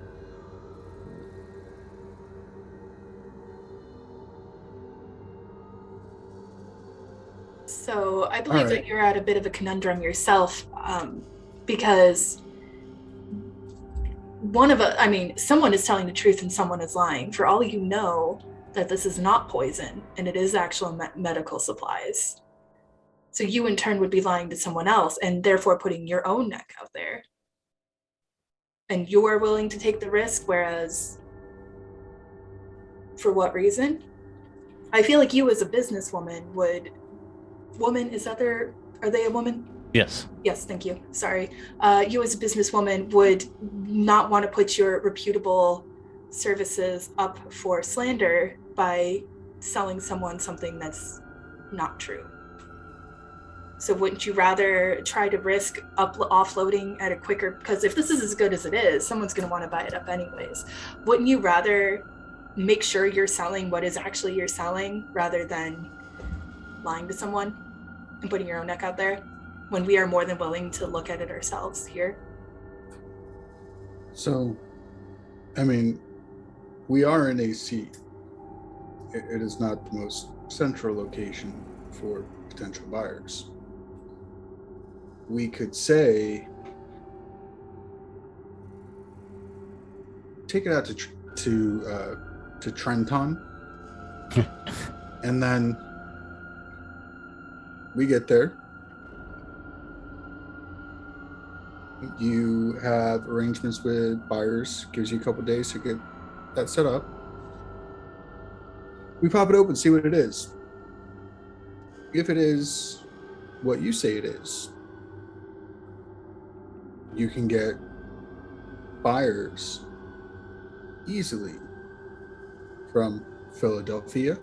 So I believe that you're at a bit of a conundrum yourself, because someone is telling the truth and someone is lying. For all you know, that this is not poison and it is actual medical supplies. So you in turn would be lying to someone else and therefore putting your own neck out there. And you're willing to take the risk, whereas for what reason? I feel like you as a businesswoman would, are they a woman? Yes. Yes, thank you. Sorry. You as a businesswoman would not want to put your reputable services up for slander by selling someone something that's not true. So wouldn't you rather try to risk offloading at a quicker, because if this is as good as it is, someone's going to want to buy it up anyways. Wouldn't you rather make sure you're selling what is actually you're selling rather than lying to someone and putting your own neck out there when we are more than willing to look at it ourselves here? So, I mean, we are in AC. It is not the most central location for potential buyers. We could say, take it out to Trenton, and then we get there. You have arrangements with buyers, gives you a couple days to get that set up. We pop it open, see what it is. If it is what you say it is, you can get buyers easily from Philadelphia,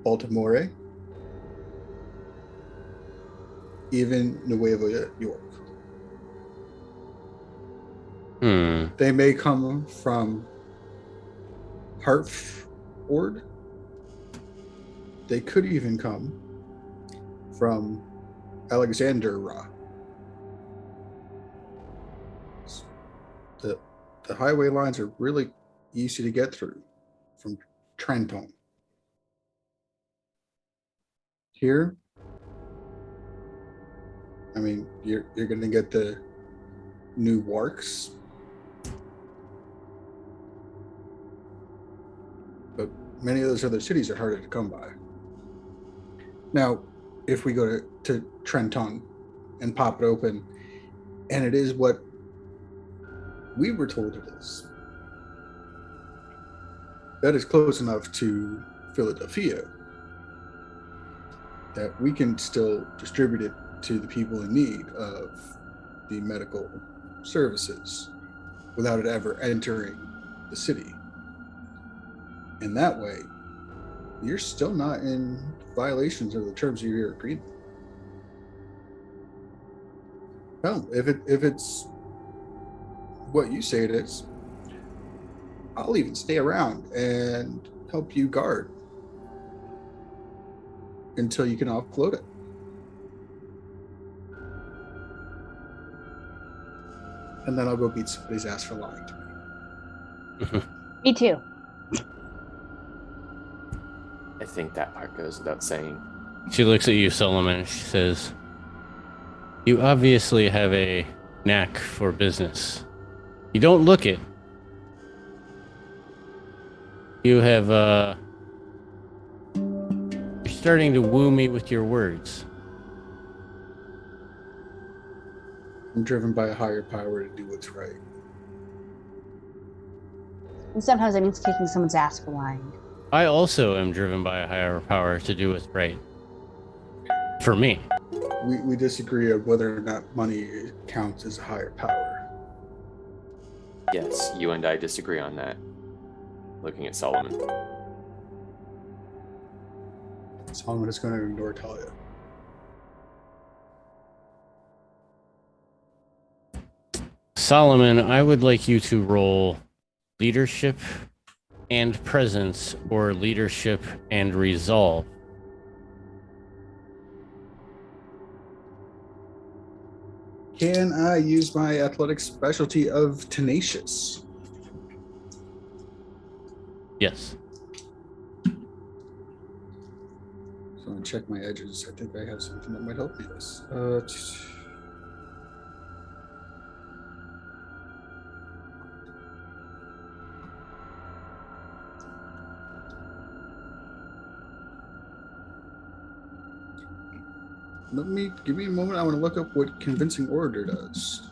Baltimore, even Nueva York. They may come from Hartford. They could even come from Alexandria. The highway lines are really easy to get through from Trenton. Here, I mean, you're going to get the new Warks, but many of those other cities are harder to come by. Now, if we go to Trenton and pop it open, and it is what we were told it is, that is close enough to Philadelphia that we can still distribute it to the people in need of the medical services without it ever entering the city. In that way, you're still not in violations of the terms of your agreement. No, if it's what you say it is, I'll even stay around and help you guard until you can offload it. And then I'll go beat somebody's ass for lying to me. Me too. I think that part goes without saying. She looks at you, Solomon, and she says, "You obviously have a knack for business. You don't look it. You have, you're starting to woo me with your words." I'm driven by a higher power to do what's right. And sometimes that means kicking someone's ass for lying. I also am driven by a higher power to do what's right. For me. We disagree on whether or not money counts as a higher power. Yes, you and I disagree on that. Looking at Solomon. Solomon is going to ignore Talia. Solomon, I would like you to roll leadership and presence or leadership and resolve. Can I use my athletic specialty of tenacious? Yes. So I'm going to check my edges. I think I have something that might help me this. Give me a moment. I want to look up what convincing order does.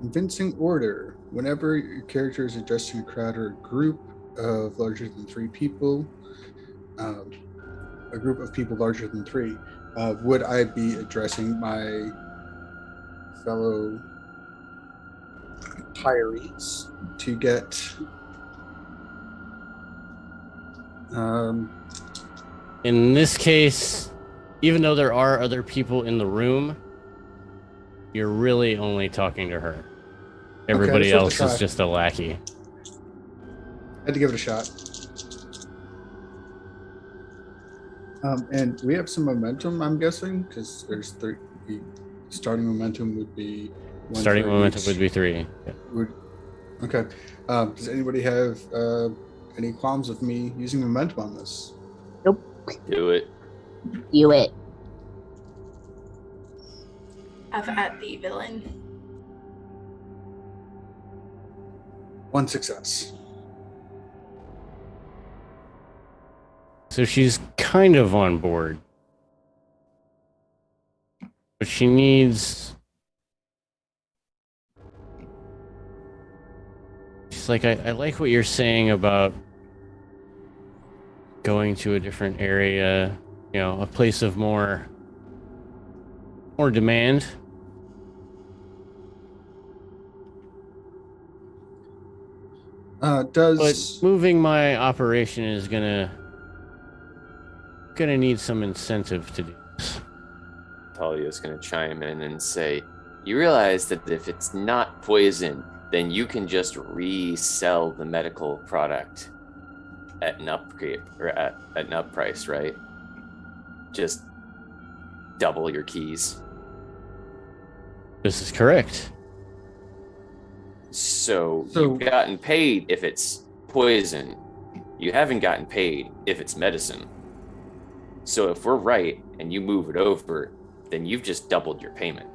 Convincing order. Whenever your character is addressing a crowd or a group of larger than 3 people, a group of people larger than 3, would I be addressing my fellow retirees to get In this case, even though there are other people in the room, you're really only talking to her. Everybody it's worth a else is try. just a lackey. I had to give it a shot. And we have some momentum, I'm guessing, because there's 3. Starting momentum would be 1 Starting for momentum each. would be 3. Yeah. Okay. Does anybody have any qualms with me using momentum on this? Do it. Do it. Have at the villain. 1 success. So she's kind of on board. But she needs... She's like, I like what you're saying about going to a different area, a place of more demand. But moving my operation is gonna need some incentive to do this. Talia's gonna chime in and say, "You realize that if it's not poison, then you can just resell the medical product at an upgrade or at an up price, right? Just double your keys." This is correct. So you've gotten paid if it's poison. You haven't gotten paid if it's medicine. So if we're right and you move it over, then you've just doubled your payment.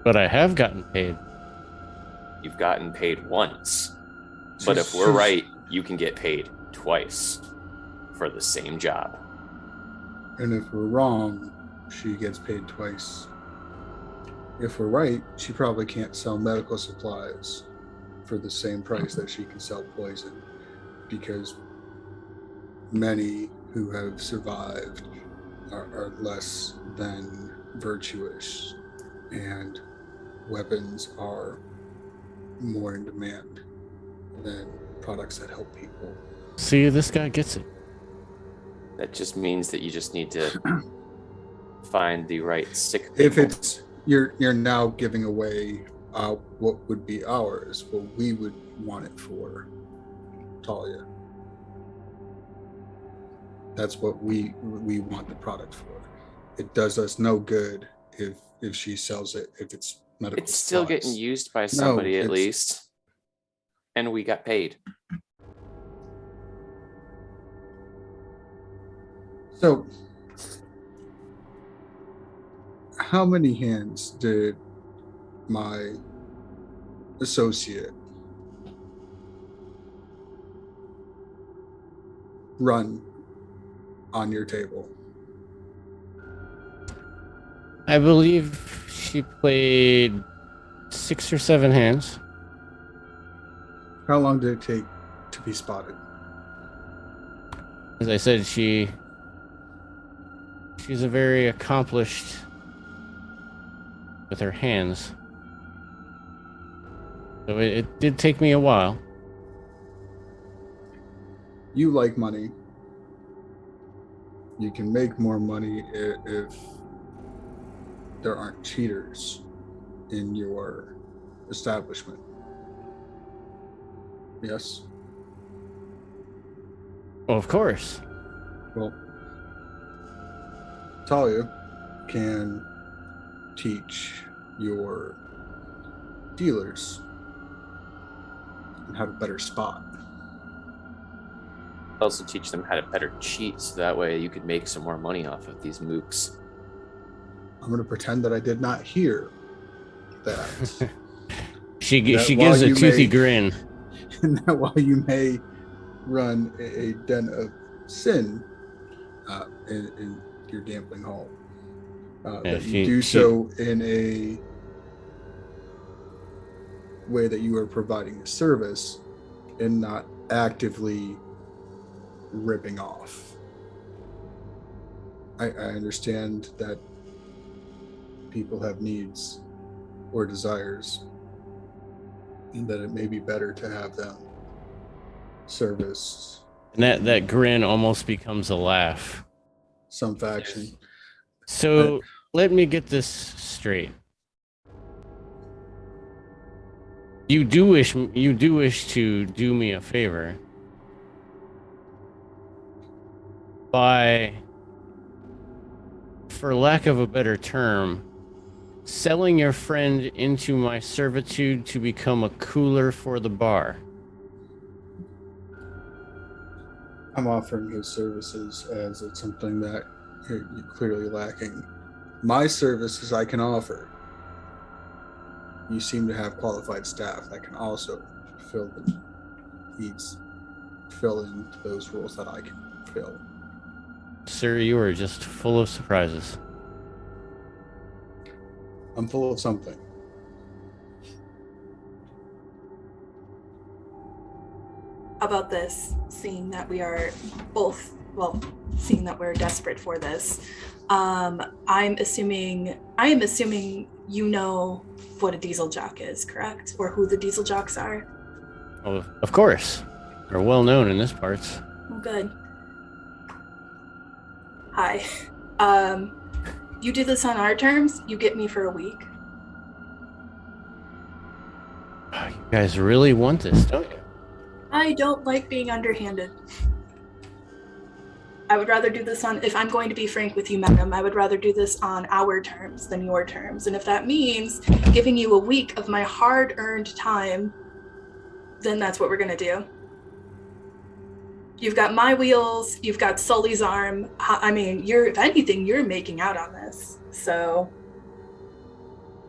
But I have gotten paid. You've gotten paid once. But if we're right, you can get paid twice for the same job. And if we're wrong, she gets paid twice. If we're right, she probably can't sell medical supplies for the same price that she can sell poison, because many who have survived are less than virtuous, and weapons are more in demand than products that help people. See, this guy gets it. That just means that you just need to find the right sick people. If it's you're now giving away what would be ours, what we would want it for, Talia. That's what we want the product for. It does us no good if she sells it, if it's medical It's still supplies. getting used by somebody at least. And we got paid. So, how many hands did my associate run on your table? I believe she played 6 or 7 hands. How long did it take to be spotted? As I said, she's a very accomplished with her hands. So it did take me a while. You like money. You can make more money if there aren't cheaters in your establishment. Yes? Well, of course. Well, Talia can teach your dealers how to better spot. Also teach them how to better cheat, so that way you could make some more money off of these mooks. I'm going to pretend that I did not hear that. She That gives while a you toothy may- grin. And that while you may run a den of sin in your gambling hall, that you do so in a way that you are providing a service and not actively ripping off. I understand that people have needs or desires, and that it may be better to have them serviced. And that grin almost becomes a laugh. Some faction. So let me get this straight. You do wish to do me a favor by, for lack of a better term, selling your friend into my servitude to become a cooler for the bar. I'm offering his services as it's something that you're clearly lacking. My services I can offer. You seem to have qualified staff that can also fill the needs, fill in those roles that I can fill. Sir, you are just full of surprises. I'm full of something. About this, seeing that we are both, well, seeing that we're desperate for this, I am assuming you know what a diesel jock is, correct? Or who the diesel jocks are? Oh, of course. They're well known in this parts. Oh, good. Hi. You do this on our terms, you get me for a week. You guys really want this, don't you? I don't like being underhanded. I would rather do this on, if I'm going to be frank with you, madam, I would rather do this on our terms than your terms. And if that means giving you a week of my hard-earned time, then that's what we're going to do. You've got my wheels, you've got Sully's arm. I mean, if anything, you're making out on this. So.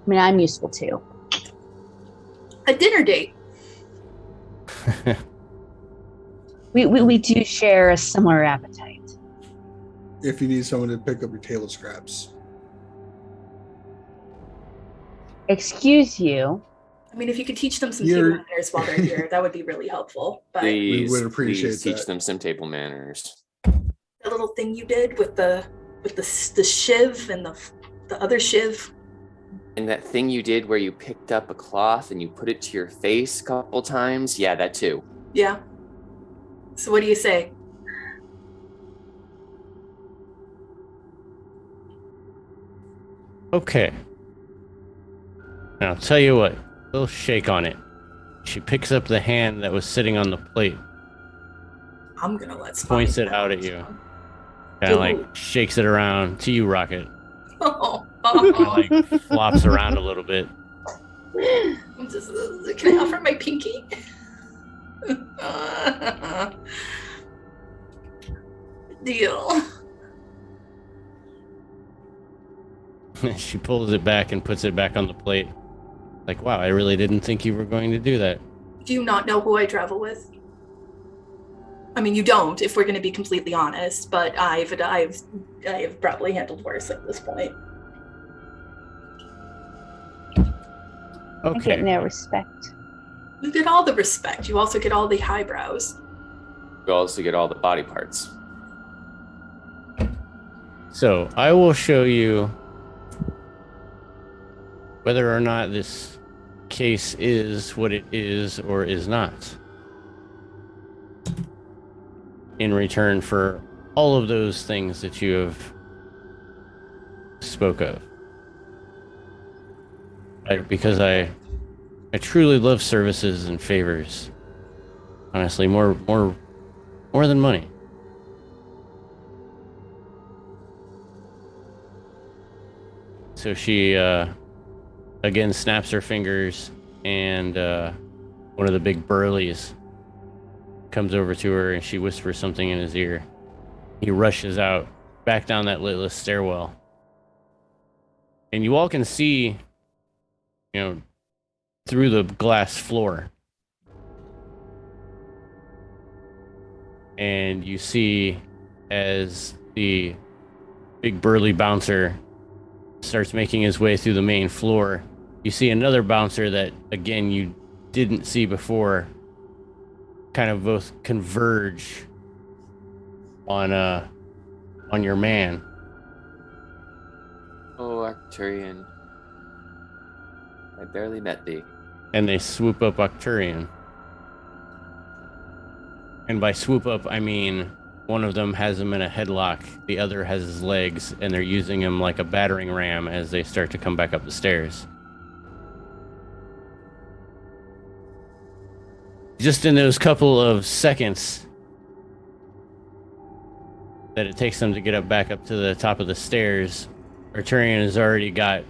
I mean, I'm useful too. A dinner date. We do share a similar appetite. If you need someone to pick up your table scraps. Excuse you. I mean, if you could teach them some table manners while they're here, that would be really helpful. But we would appreciate please teach that. them some table manners. The little thing you did with the shiv and the other shiv. And that thing you did where you picked up a cloth and you put it to your face a couple times, yeah, that too. Yeah. So what do you say? Okay. Now, I'll tell you what. A little shake on it. She picks up the hand that was sitting on the plate. I'm gonna let Points it out at you. Kind of like shakes it around to you, Rocket. Oh. Kind of like flops around a little bit. Can I offer my pinky? Deal. She pulls it back and puts it back on the plate. Like, wow, I really didn't think you were going to do that. Do you not know who I travel with? I mean, you don't, if we're going to be completely honest. But I've probably handled worse at this point. I get Okay. no respect. You get all the respect. You also get all the highbrows. You also get all the body parts. So I will show you whether or not this case is what it is or is not, in return for all of those things that you have spoke of. Because I truly love services and favors. Honestly, more than money. So she again snaps her fingers, and one of the big burlies comes over to her and she whispers something in his ear. He rushes out, back down that litless stairwell. And you all can see, through the glass floor. And you see as the big burly bouncer starts making his way through the main floor, you see another bouncer that, again, you didn't see before, kind of both converge on your man. Oh, Arcturian, I barely met thee. And they swoop up Arcturian. And by swoop up, I mean one of them has him in a headlock, the other has his legs, and they're using him like a battering ram as they start to come back up the stairs. Just in those couple of seconds that it takes them to get back up to the top of the stairs, Arturian has already got,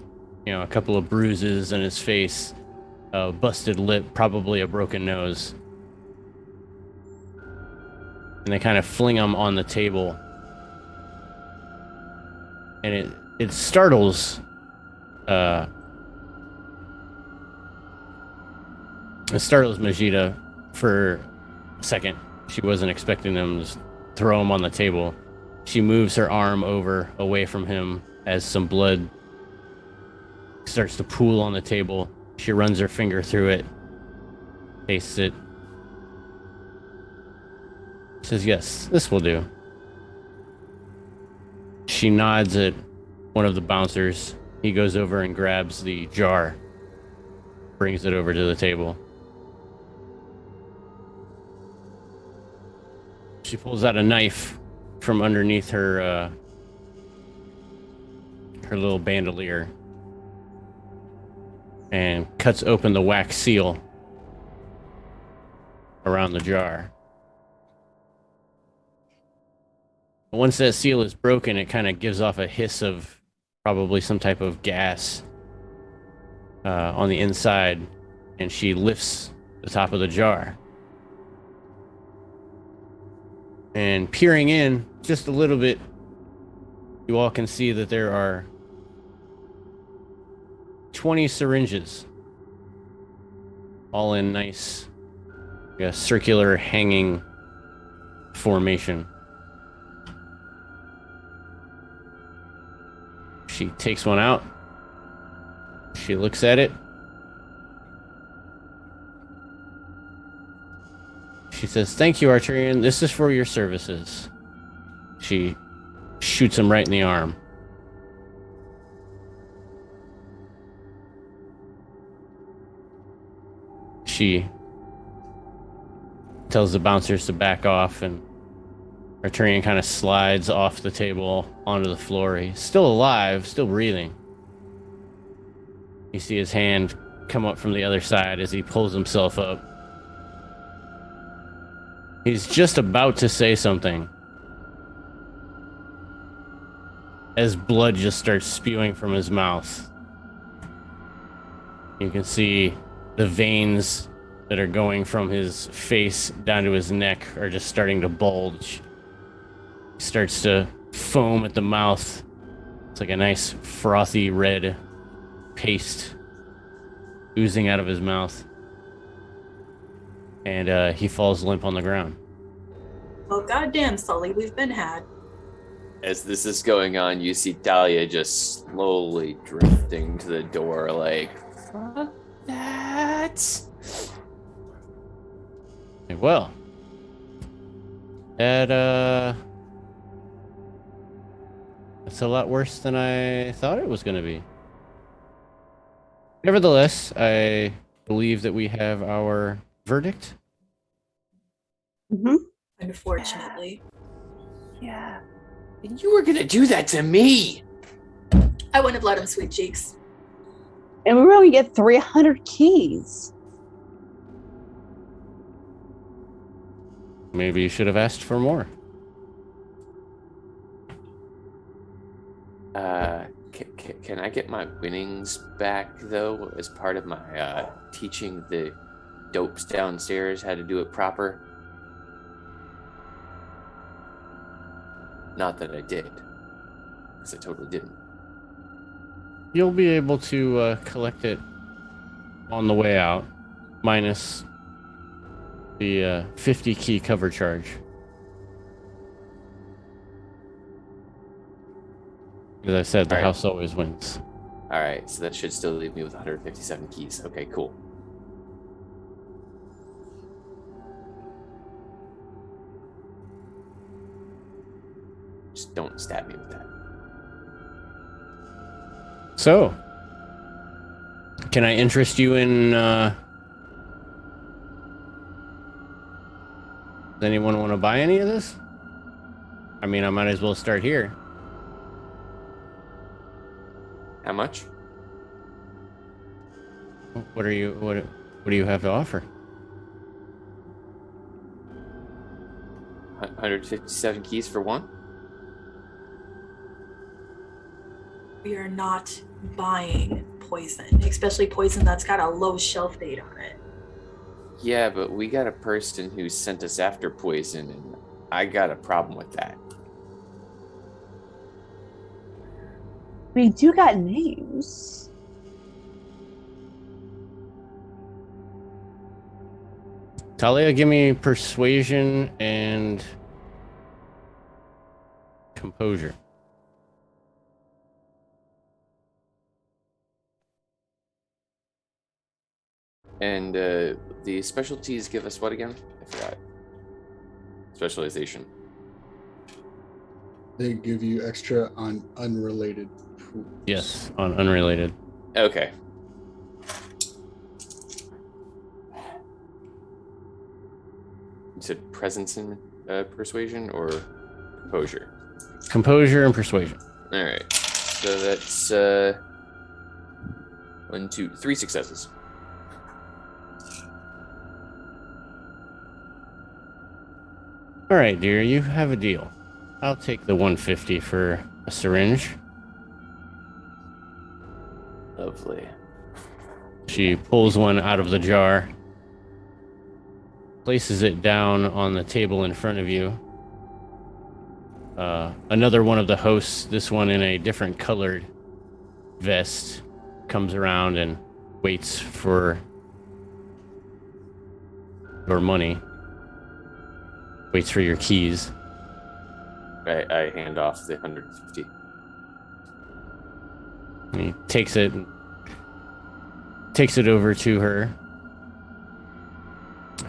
a couple of bruises in his face, a busted lip, probably a broken nose. And they kind of fling him on the table. And it startles Majida for a second. She wasn't expecting them to throw him on the table. She moves her arm away from him as some blood starts to pool on the table. She runs her finger through it, tastes it. Says, yes, this will do. She nods at one of the bouncers. He goes over and grabs the jar, brings it over to the table. She pulls out a knife from underneath her little bandolier and cuts open the wax seal around the jar. Once that seal is broken, it kind of gives off a hiss of probably some type of gas on the inside, and she lifts the top of the jar. And peering in just a little bit, you all can see that there are 20 syringes, all in nice circular hanging formation. She takes one out. She looks at it. She says, "Thank you, Arturian. This is for your services." She shoots him right in the arm. She tells the bouncers to back off, and Arturian kind of slides off the table onto the floor. He's still alive, still breathing. You see his hand come up from the other side as he pulls himself up. He's just about to say something as blood just starts spewing from his mouth. You can see the veins that are going from his face down to his neck are just starting to bulge. He starts to foam at the mouth. It's like a nice frothy red paste oozing out of his mouth. And he falls limp on the ground. Well, goddamn, Sully, we've been had. As this is going on, you see Dahlia just slowly drifting to the door like, fuck that. Well, that's a lot worse than I thought it was going to be. Nevertheless, I believe that we have our verdict. Mm-hmm. Unfortunately. Yeah. And you were gonna do that to me. I wouldn't have let him sweet cheeks. And we were only get 300 keys. Maybe you should have asked for more. Can I get my winnings back though, as part of my teaching the dopes downstairs how to do it proper? Not that I did, because I totally didn't. You'll be able to collect it on the way out, minus the 50 key cover charge. As I said, the All right. house always wins. All right, so that should still leave me with 157 keys. Okay, cool. Just don't stab me with that. So, can I interest you in, does anyone want to buy any of this? I mean, I might as well start here. How much? What do you have to offer? 157 keys for one? We are not buying poison, especially poison that's got a low shelf date on it. Yeah, but we got a person who sent us after poison, and I got a problem with that. We do got names. Talia, give me persuasion and composure. And the specialties give us what again? I forgot. Specialization. They give you extra on unrelated pools. Yes, on unrelated. Okay. You said presence and persuasion or composure? Composure and persuasion. All right. So that's 1, 2, 3 successes. All right, dear, you have a deal. I'll take the 150 for a syringe. Lovely. She pulls one out of the jar, places it down on the table in front of you. Another one of the hosts, this one in a different colored vest, comes around and waits for your money. Waits for your keys. I hand off the 150. He takes it over to her.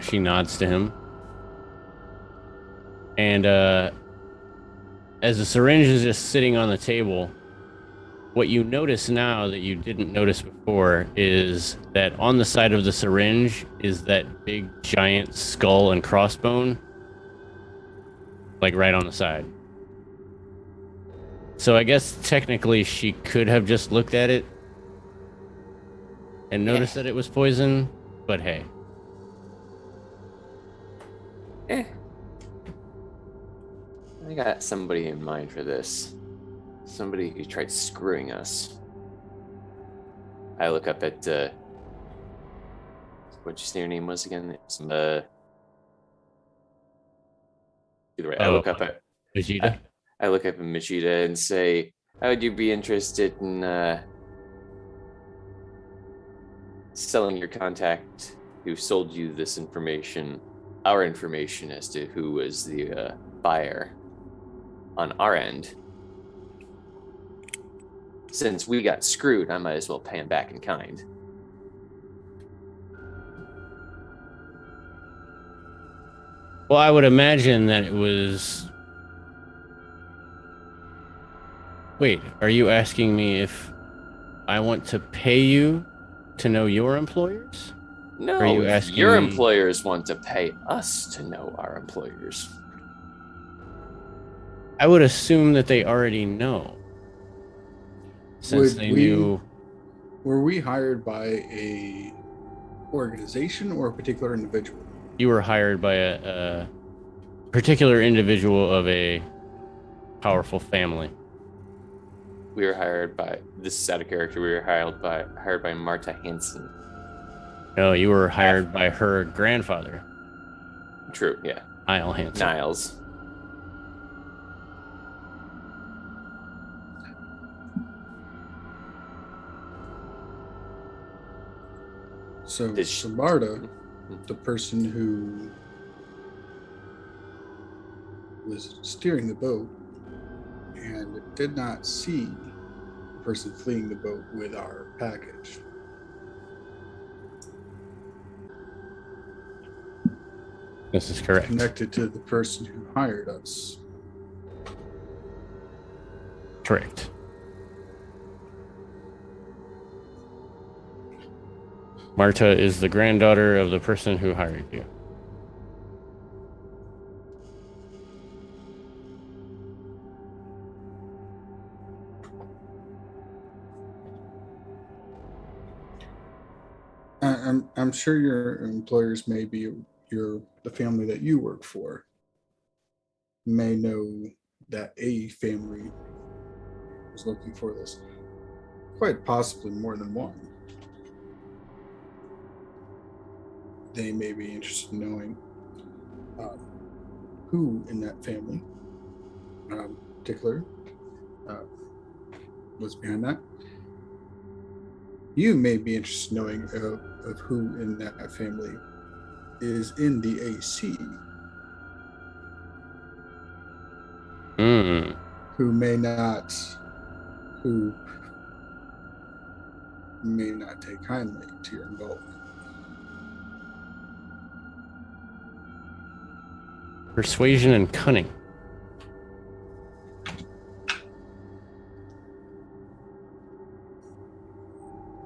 She nods to him. And as the syringe is just sitting on the table, what you notice now that you didn't notice before is that on the side of the syringe is that big giant skull and crossbone, like right on the side. So I guess technically she could have just looked at it and noticed that it was poison, but hey. I got somebody in mind for this. Somebody who tried screwing us. I look up at what'd you say your name was again? Either way, I look up at Vegeta. I look up at Machida and say, how would you be interested in selling your contact who sold you this information, our information as to who was the buyer on our end? Since we got screwed, I might as well pay him back in kind. Well, I would imagine that it was... Wait, are you asking me if I want to pay you to know your employers? No, Are you if asking your me- employers want to pay us to know our employers. I would assume that they already know. Since they knew... Were we hired by a organization or a particular individual? You were hired by a particular individual of a powerful family. We were hired by, this is out of character, we were hired by Marta Hansen. No, you were hired by her grandfather, True, yeah. Niall Hansen. Niles. So, Did she- Marta, the person who was steering the boat and did not see the person fleeing the boat with our package. This is correct. Connected to the person who hired us. Correct. Marta is the granddaughter of the person who hired you. I'm sure your employers may be the family that you work for may know that a family is looking for this. Quite possibly more than one. They may be interested in knowing who in that family, particular, was behind that. You may be interested in knowing of who in that family is in the AC, who may not take kindly to your involvement. Persuasion and cunning.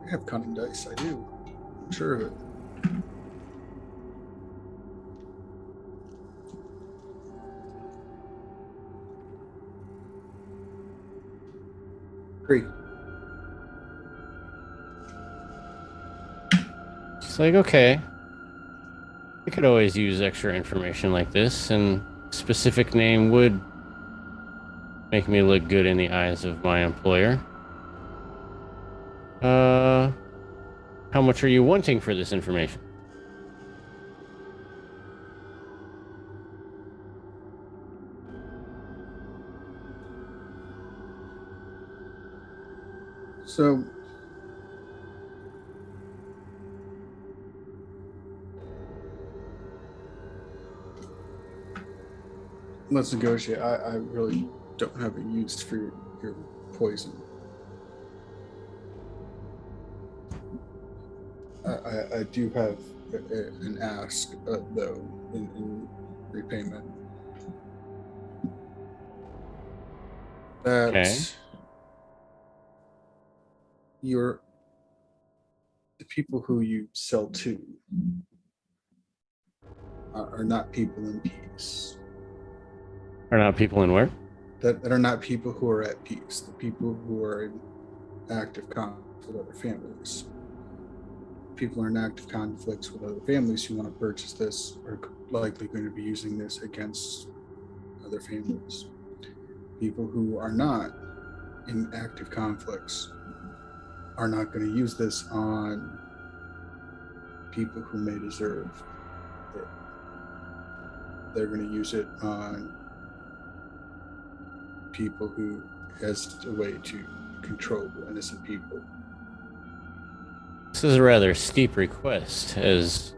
I have cunning dice, I do. I'm sure of it. Three. It's like, okay, I could always use extra information like this, and specific name would make me look good in the eyes of my employer. How much are you wanting for this information? So let's negotiate. I really don't have a use for your poison. I do have an ask, though, in repayment. That Okay. the people who you sell to are not people in peace. Are not people in where? That are not people who are at peace. The people who are in active conflict with other families. People who are in active conflicts with other families who want to purchase this are likely going to be using this against other families. People who are not in active conflicts are not going to use this on people who may deserve it. They're going to use it on people who, as a way to control innocent people. This is a rather steep request, as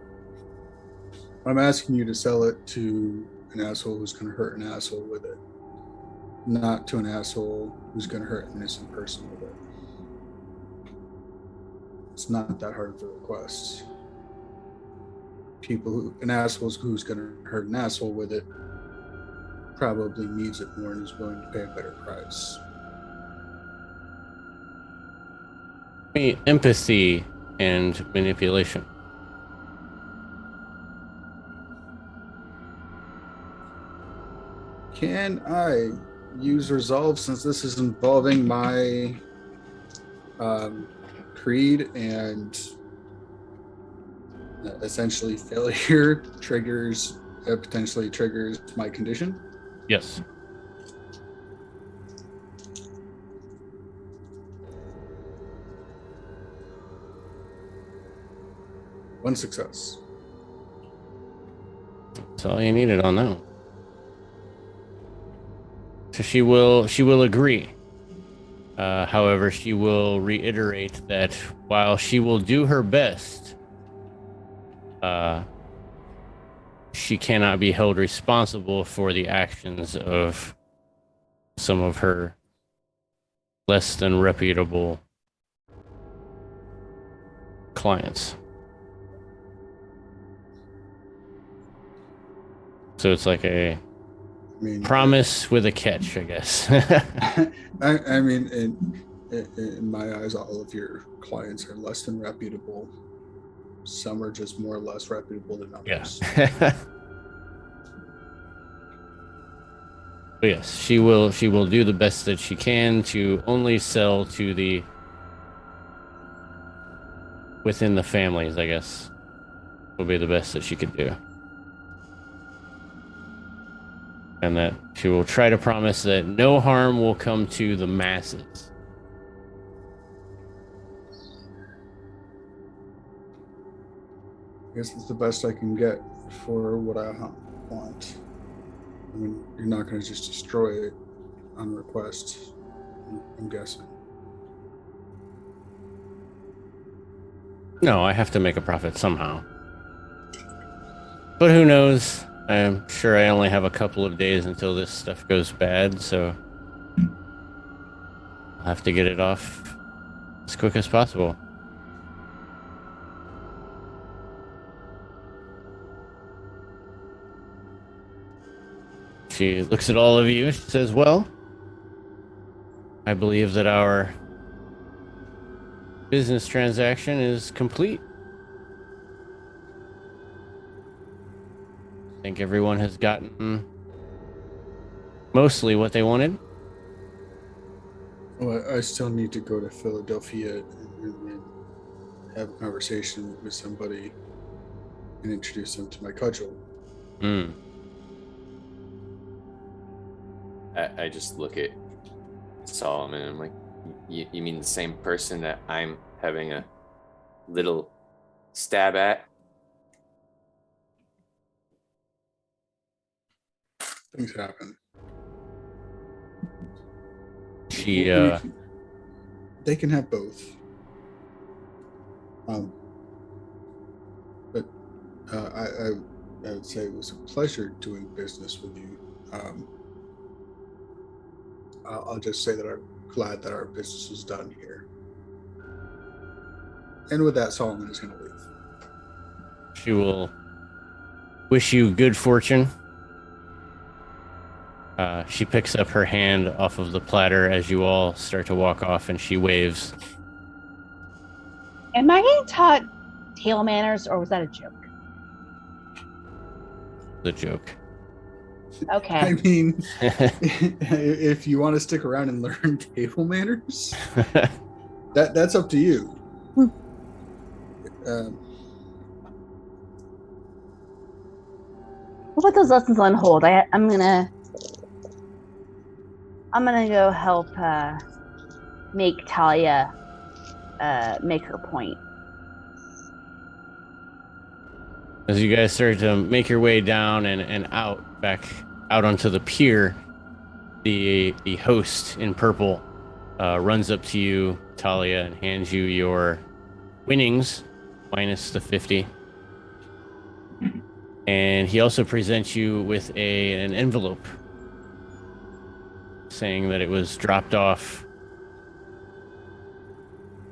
I'm asking you to sell it to an asshole who's going to hurt an asshole with it, not to an asshole who's going to hurt an innocent person with it. It's not that hard of a request. An asshole who's going to hurt an asshole with it probably needs it more and is willing to pay a better price. empathy and manipulation. Can I use resolve, since this is involving my creed and essentially failure potentially triggers my condition? Yes. One success. That's all you needed on that one. So she will agree. However, she will reiterate that while she will do her best she cannot be held responsible for the actions of some of her less than reputable clients. So it's like a promise with a catch, I guess. I mean, in my eyes, all of your clients are less than reputable. Some are just more or less reputable than others. Yeah. But yes, she will do the best that she can to only sell to the within the families, I guess. Will be the best that she could do. And that she will try to promise that no harm will come to the masses. I guess it's the best I can get for what I want. I mean, you're not going to just destroy it on request, I'm guessing. No, I have to make a profit somehow. But who knows? I'm sure I only have a couple of days until this stuff goes bad, so I'll have to get it off as quick as possible. She looks at all of you. She says, well, I believe that our business transaction is complete. I think everyone has gotten mostly what they wanted. Well, I still need to go to Philadelphia and have a conversation with somebody and introduce them to my cudgel. I just look at Solomon and I'm like, you mean the same person that I'm having a little stab at? Things happen. They can have both. But I would say it was a pleasure doing business with you. I'll just say that I'm glad that our business is done here. And with that, Solomon is going to leave. She will wish you good fortune. She picks up her hand off of the platter as you all start to walk off, and she waves. Am I getting taught table manners, or was that a joke? The joke. Okay. I mean, if you want to stick around and learn table manners, that's up to you. We'll put those lessons on hold. I'm gonna go help make Talia make her point. As you guys start to make your way down and back out onto the pier, the host in purple runs up to you, Talia, and hands you your winnings minus the 50. And he also presents you with an envelope saying that it was dropped off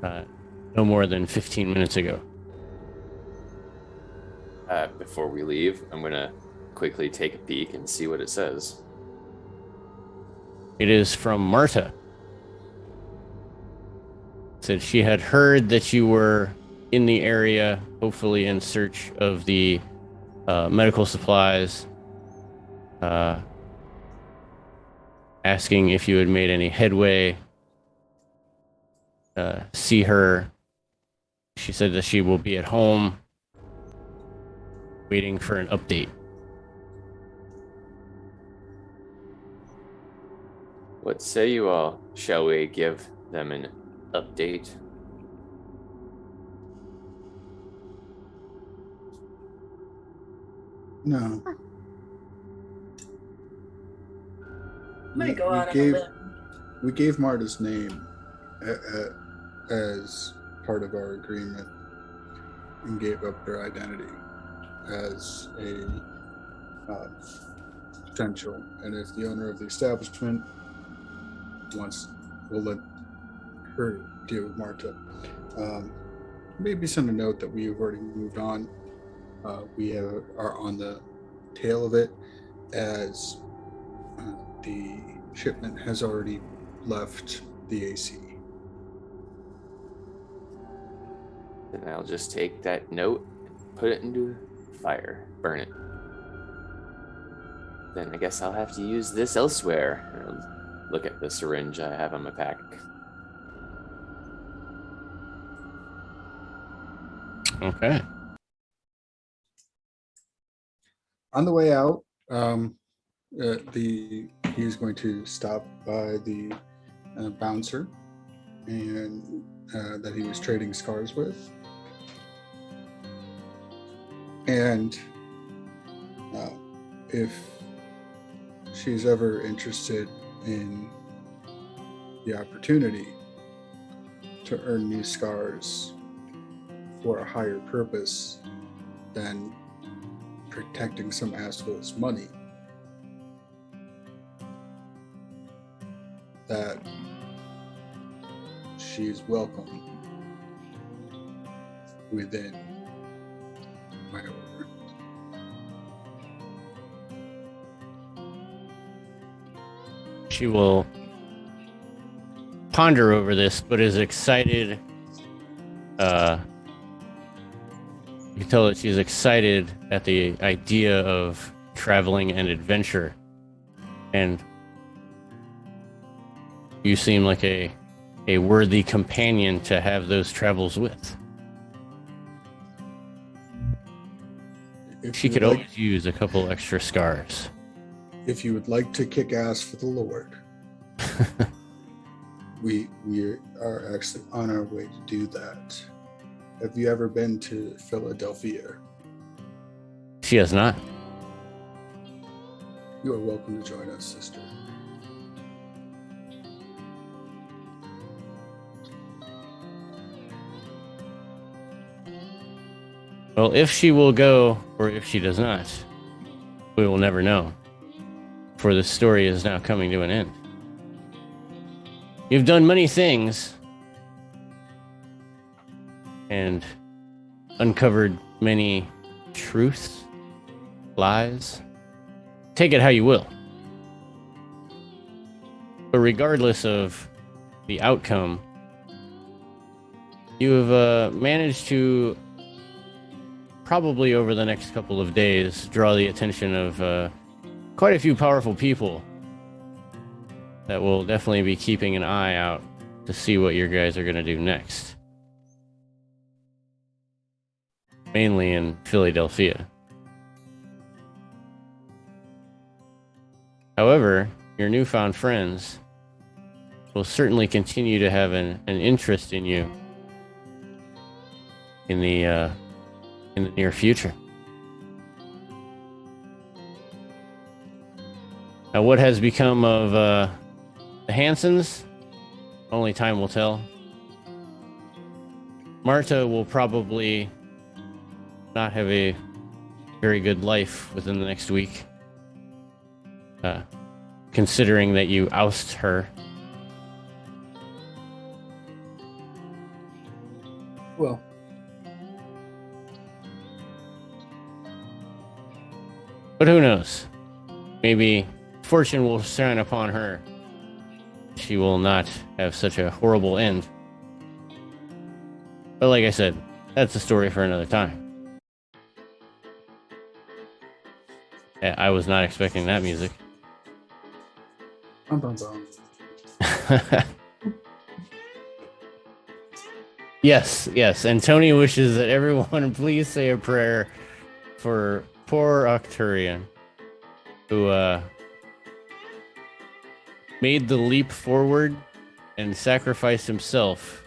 no more than 15 minutes ago. Before we leave, I'm going to quickly take a peek and see what it says. It is from Marta. It said she had heard that you were in the area, hopefully in search of the medical supplies, asking if you had made any headway. See her. She said that she will be at home waiting for an update. What say you all? Shall we give them an update? No. I'm gonna go out on a limb. We gave Marta's name as part of our agreement and gave up their identity. as a potential. And if the owner of the establishment wants, we'll let her deal with Marta. Maybe send a note that we've already moved on. We are on the tail of it, as the shipment has already left the AC. And I'll just take that note, put it into fire, burn it. Then I guess I'll have to use this elsewhere. I'll look at the syringe I have on my pack. Okay. On the way out, he's going to stop by the bouncer and that he was trading scars with, and if she's ever interested in the opportunity to earn new scars for a higher purpose than protecting some asshole's money, that she's welcome within my order. She will ponder over this, but is excited. You can tell that she's excited at the idea of traveling and adventure. And you seem like a worthy companion to have those travels with. She could always use a couple extra scars. If you would like to kick ass for the Lord, we are actually on our way to do that. Have you ever been to Philadelphia? She has not. You are welcome to join us, sister. Well, if she will go, or if she does not, we will never know. For the story is now coming to an end. You've done many things and uncovered many truths, lies. Take it how you will. But regardless of the outcome, you have managed to, probably over the next couple of days, draw the attention of quite a few powerful people that will definitely be keeping an eye out to see what your guys are going to do next. Mainly in Philadelphia. However, your newfound friends will certainly continue to have an interest in you in the near future. Now, what has become of the Hansons? Only time will tell. Marta will probably not have a very good life within the next week, considering that you oust her. Well, but who knows? Maybe fortune will shine upon her. She will not have such a horrible end. But like I said, that's a story for another time. I was not expecting that music. bum, bum, bum. Yes. And Tony wishes that everyone please say a prayer for poor Octurian, who made the leap forward and sacrificed himself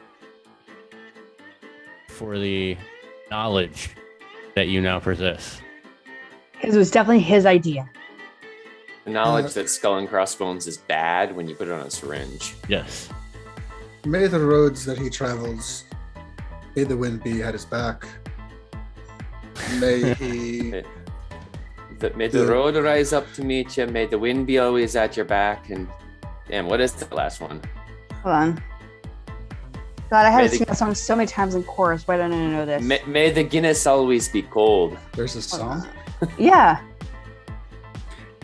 for the knowledge that you now possess. Because it was definitely his idea. The knowledge that skull and crossbones is bad when you put it on a syringe. Yes. May the roads that he travels, may the wind be at his back. May he. May the road rise up to meet you. May the wind be always at your back. And what is the last one? Hold on. God, I haven't May seen that song so many times in chorus. Why don't I know this? May the Guinness always be cold. There's a song. Yeah.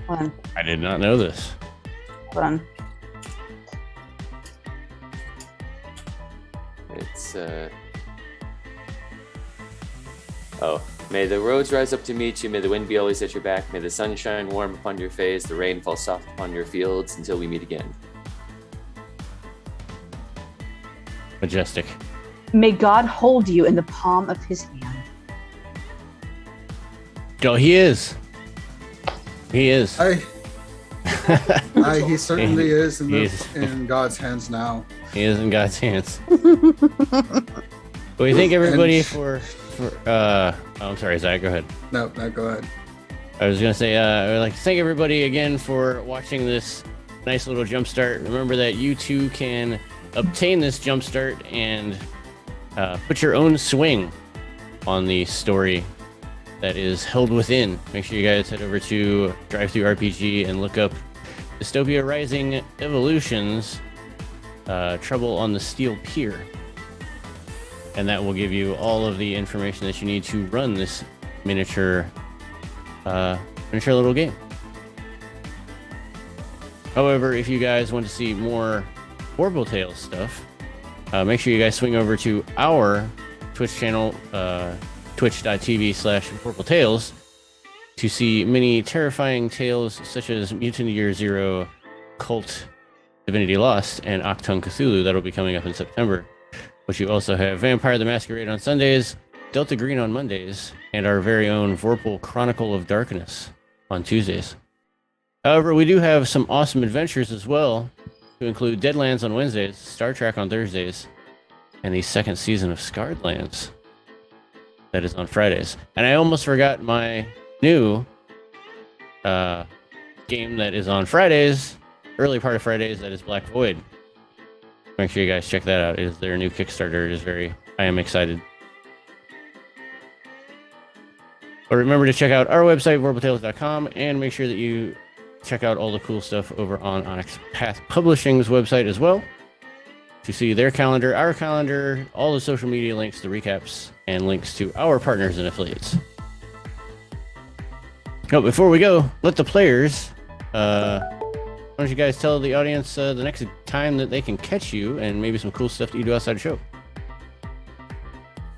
Hold on. I did not know this. Hold on. It's May the roads rise up to meet you. May the wind be always at your back. May the sun shine warm upon your face. The rain fall soft upon your fields until we meet again. Majestic. May God hold you in the palm of his hand. Oh, he is. He is. He certainly is He's- in God's hands now. He is in God's hands. We thank everybody for I'm sorry, Zach, go ahead. No, go ahead. I was gonna say, I'd like to thank everybody again for watching this nice little jumpstart. Remember that you too can obtain this jumpstart and put your own swing on the story that is held within. Make sure you guys head over to DriveThruRPG and look up Dystopia Rising Evolutions, Trouble on the Steel Pier. And that will give you all of the information that you need to run this miniature little game. However, if you guys want to see more Vorpal Tales stuff, make sure you guys swing over to our Twitch channel, twitch.tv/Vorpal Tales, to see many terrifying tales such as Mutant Year Zero, Cult, Divinity Lost, and Octung Cthulhu that'll be coming up in September. But you also have Vampire the Masquerade on Sundays, Delta Green on Mondays, and our very own Vorpal Chronicle of Darkness on Tuesdays. However, we do have some awesome adventures as well, to include Deadlands on Wednesdays, Star Trek on Thursdays, and the second season of Scarred Lands that is on Fridays. And I almost forgot my new game that is on Fridays, early part of Fridays, that is Black Void. Make sure you guys check that out. It is their new Kickstarter. I am excited. But remember to check out our website, vorpaltales.com, and make sure that you check out all the cool stuff over on Onyx Path Publishing's website as well, to see their calendar, our calendar, all the social media links, the recaps, and links to our partners and affiliates. Oh, before we go, let the players, why don't you guys tell the audience the next time that they can catch you and maybe some cool stuff that you do outside the show.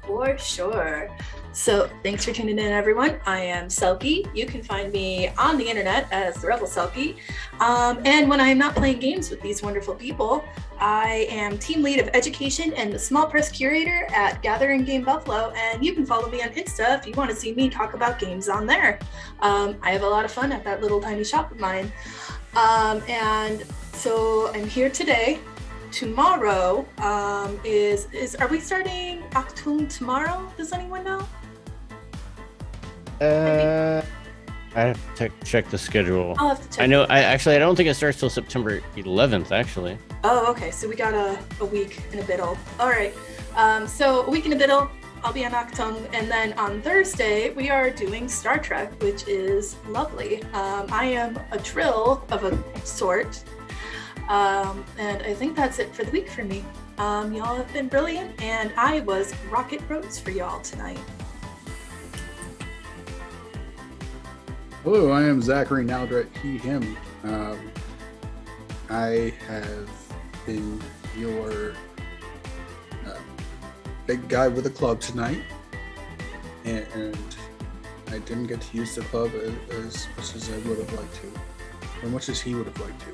For sure. So thanks for tuning in, everyone. I am Selkie. You can find me on the internet as the Rebel Selkie. And when I am not playing games with these wonderful people, I am team lead of education and the small press curator at Gathering Game Buffalo. And you can follow me on Insta if you want to see me talk about games on there. I have a lot of fun at that little tiny shop of mine. And so I'm here today. Tomorrow are we starting Octoon tomorrow? Does anyone know? I have to check the schedule. I'll have to check. I know. I don't think it starts till September 11th. Actually. Oh, okay. So we got a week and a biddle. All right. So a week and a biddle. I'll be on Octung, and then on Thursday we are doing Star Trek, which is lovely. I am a trill of a sort, and I think that's it for the week for me. Y'all have been brilliant, and I was rocket roads for y'all tonight. Hello, I am Zachary Naldret, he, him. I have been your big guy with a club tonight, and I didn't get to use the club as much as I would have liked to, or much as he would have liked to,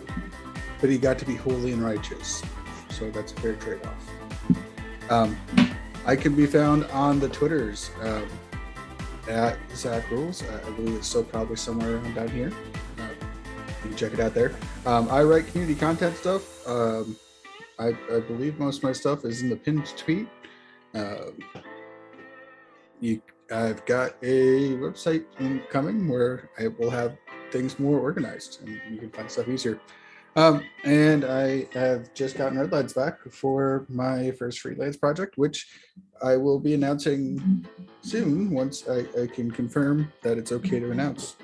but he got to be holy and righteous, so that's a fair trade-off. I can be found on the Twitters at Zach Rules. I believe it's still probably somewhere around down here. You can check it out there. I write community content stuff. I believe most of my stuff is in the pinned tweet. I've got a website incoming where I will have things more organized and you can find stuff easier. And I have just gotten red lights back for my first freelance project, which I will be announcing soon once I can confirm that it's okay to announce.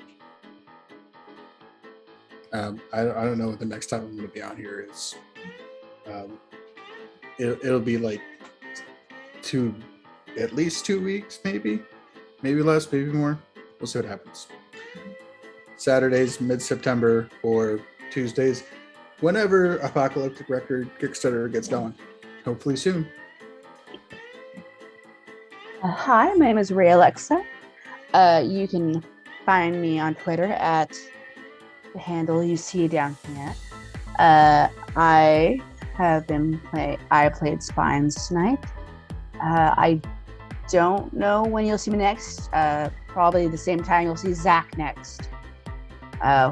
I don't know what the next time I'm going to be on here is. It'll be like at least 2 weeks, maybe less, maybe more. We'll see what happens. Saturdays, mid-September, or Tuesdays, whenever Apocalyptic Record Kickstarter gets going. Hopefully soon. Hi, my name is Ray Alexa. You can find me on Twitter at the handle you see down here. I played Spines tonight. I don't know when you'll see me next. Probably the same time you'll see Zach next.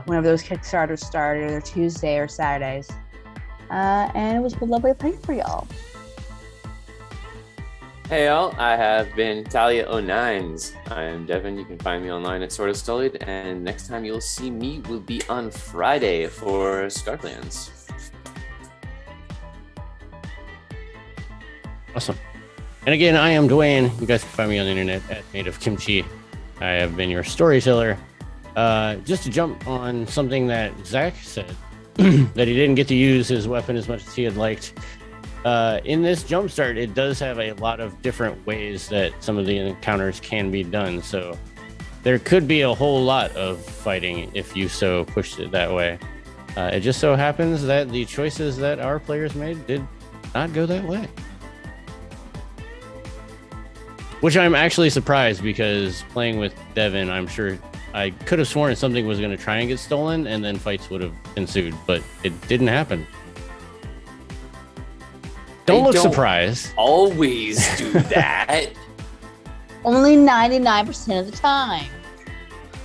Whenever those Kickstarters start, either Tuesday or Saturdays. And it was lovely playing for y'all. Hey y'all, I have been Talia09s. I am Devin. You can find me online at Sort of Stolid, and next time you'll see me will be on Friday for Scarplands. Awesome. And again, I am Dwayne. You guys can find me on the internet at Native Kimchi. I have been your storyteller. Just to jump on something that Zach said, that he didn't get to use his weapon as much as he had liked. In this Jumpstart, it does have a lot of different ways that some of the encounters can be done. So there could be a whole lot of fighting if you so pushed it that way. It just so happens that the choices that our players made did not go that way. Which I'm actually surprised, because playing with Devin, I'm sure I could have sworn something was going to try and get stolen and then fights would have ensued, but it didn't happen. Don't look surprised. Always do that. Only 99% of the time.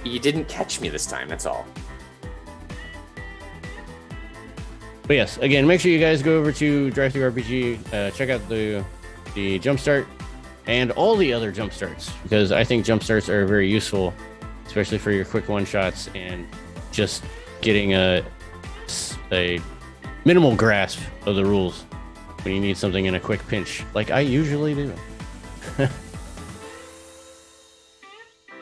You didn't catch me this time, that's all. But yes, again, make sure you guys go over to DriveThruRPG, check out the Jumpstart and all the other Jumpstarts, because I think Jumpstarts are very useful, especially for your quick one-shots and just getting a minimal grasp of the rules when you need something in a quick pinch, like I usually do.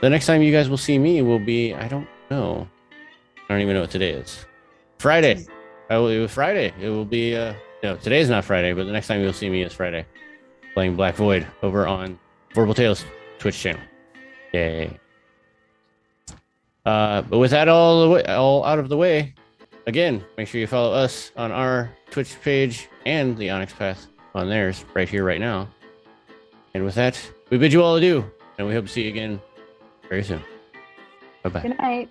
The next time you guys will see me will be, I don't know. I don't even know what today is. Friday. It was Friday. It will be, no, today's not Friday, but the next time you'll see me is Friday. Playing Black Void over on Vorpal Tales Twitch channel. Yay. But with that all out of the way, again, make sure you follow us on our Twitch page and the Onyx Path on theirs right here, right now. And with that, we bid you all adieu, and we hope to see you again very soon. Bye-bye. Good night.